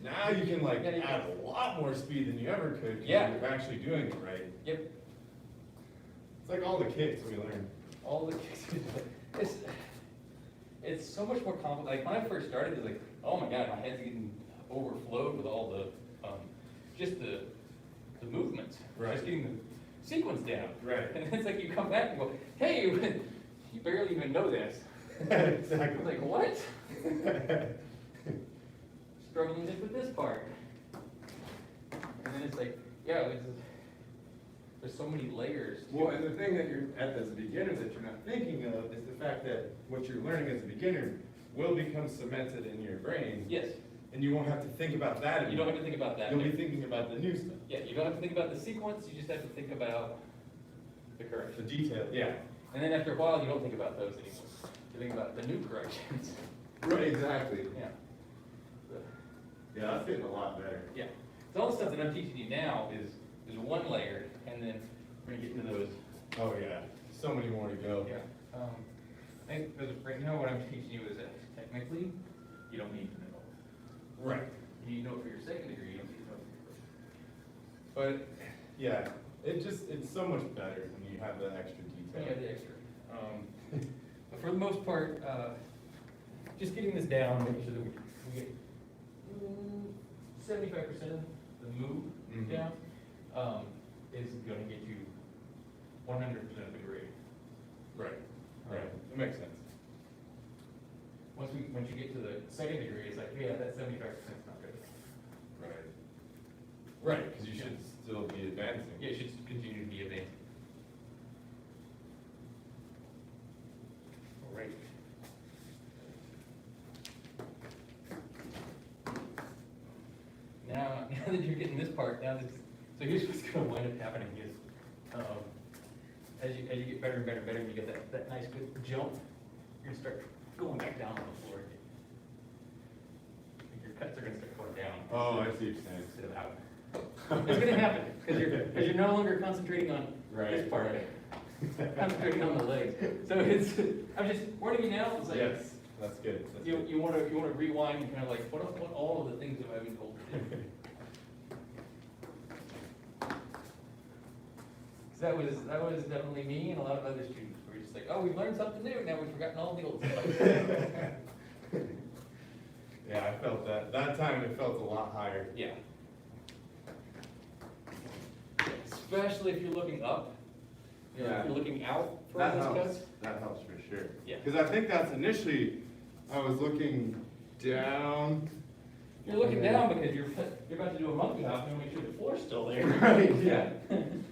now you can like Yeah, you add a lot more speed than you ever could. 'Cause Yeah. You're actually doing it right. Yep. It's like all the kicks we learned. All the kicks, it's so much more complicated. Like when I first started, it was like, oh my god, my head's getting overflowed with all the, just the movements. Right. Just getting the sequence down. Right. And it's like you come back and go, hey, you barely even know this. I was Exactly. like, what? Struggling just with this part. And then it's like, yeah, there's so many layers. to Well, it. and the thing that you're, as a beginner, that you're not thinking of is the fact that what you're learning as a beginner will become cemented in your brain. Yes, And you won't have to think about that anymore. you don't have to think about that. You'll be thinking about the new stuff. Yeah, you don't have to think about the sequence, you just have to think about the The correction. detail, yeah. And then after a while, you don't think about those anymore. You think about the new corrections. Right, exactly. Yeah. Yeah, that's getting a lot better. Yeah. So all the stuff that I'm teaching you now is one layer, and then we're gonna get into those. Oh, yeah. So many more to go. Yeah. I think, because right now what I'm teaching you is that technically, you don't need to know. Right. You need to know it for your second degree, you don't need to know it for your first. But, yeah, it's so much better when you have the extra You have detail. the extra. But for the most part, just getting this down, making sure that we get 75% of the move Mhm. down, is gonna get you 100% of the grade. Right, right. That makes sense. Once you get to the second degree, it's like, yeah, that 75% is not good Right, because you should still be advancing. Yeah, it should continue to be advancing. All right. Now that you're getting this part, so here's what's gonna wind up happening is, as you get better and better and better, and you get that nice good jump, you're gonna start going back down on the floor. Your cuts are gonna start going down. Oh, I see what you're saying. Instead of out. It's gonna happen, because you're no longer concentrating on this part of it. Concentrating on the legs. So I'm just warning you now, it's like. Yes, that's good. That's good. You wanna rewind and kind of like, what all of the things have I been told to do? 'Cause that was definitely me and a lot of other students, who were just like, oh, we've learned something new, now we've forgotten all the old stuff. Yeah, I felt that. That time it felt a lot higher. Yeah. Especially if you're looking up, you know, if you're looking out from That those helps. cuts. That helps for sure. Yeah. Because I think that's initially, I was looking down. You're looking down because you're about to do a monkey hop and make sure the floor's still there. Right, yeah.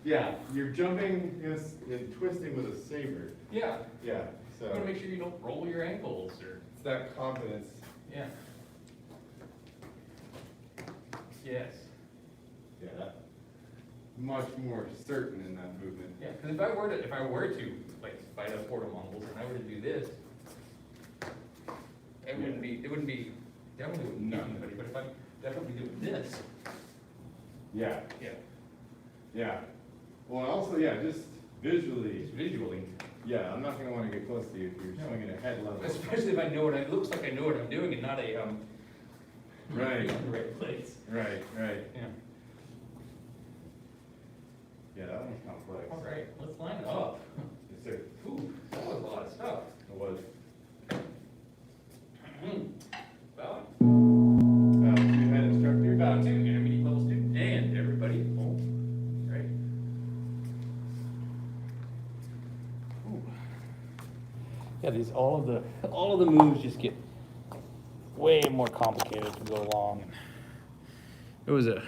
Yeah, you're jumping and twisting with a saber. Yeah. Yeah, so You wanna make sure you don't roll your ankles or, it's that confidence. yeah. Yes. Yeah, that much more certain in that movement. Yeah, because if I were to like fight a horde of Mongols and I were to do this, it wouldn't be definitely wouldn't No. hit anybody. But if I definitely do this, Yeah, yeah, yeah. Well, also, yeah, just visually, just visually, yeah, I'm not gonna wanna get close to you if you're swinging at head level. especially if I know it looks like I know what I'm doing and not a Right. in the right place. Right, right. Yeah. Yeah, that one's complex. All right, let's line it up. Yes, sir. Ooh, that was a lot of stuff. It was. Well, Two head instructor. about two intermediate level student and everybody home. Right. Yeah, all of the moves just get way more complicated as we go along. It was a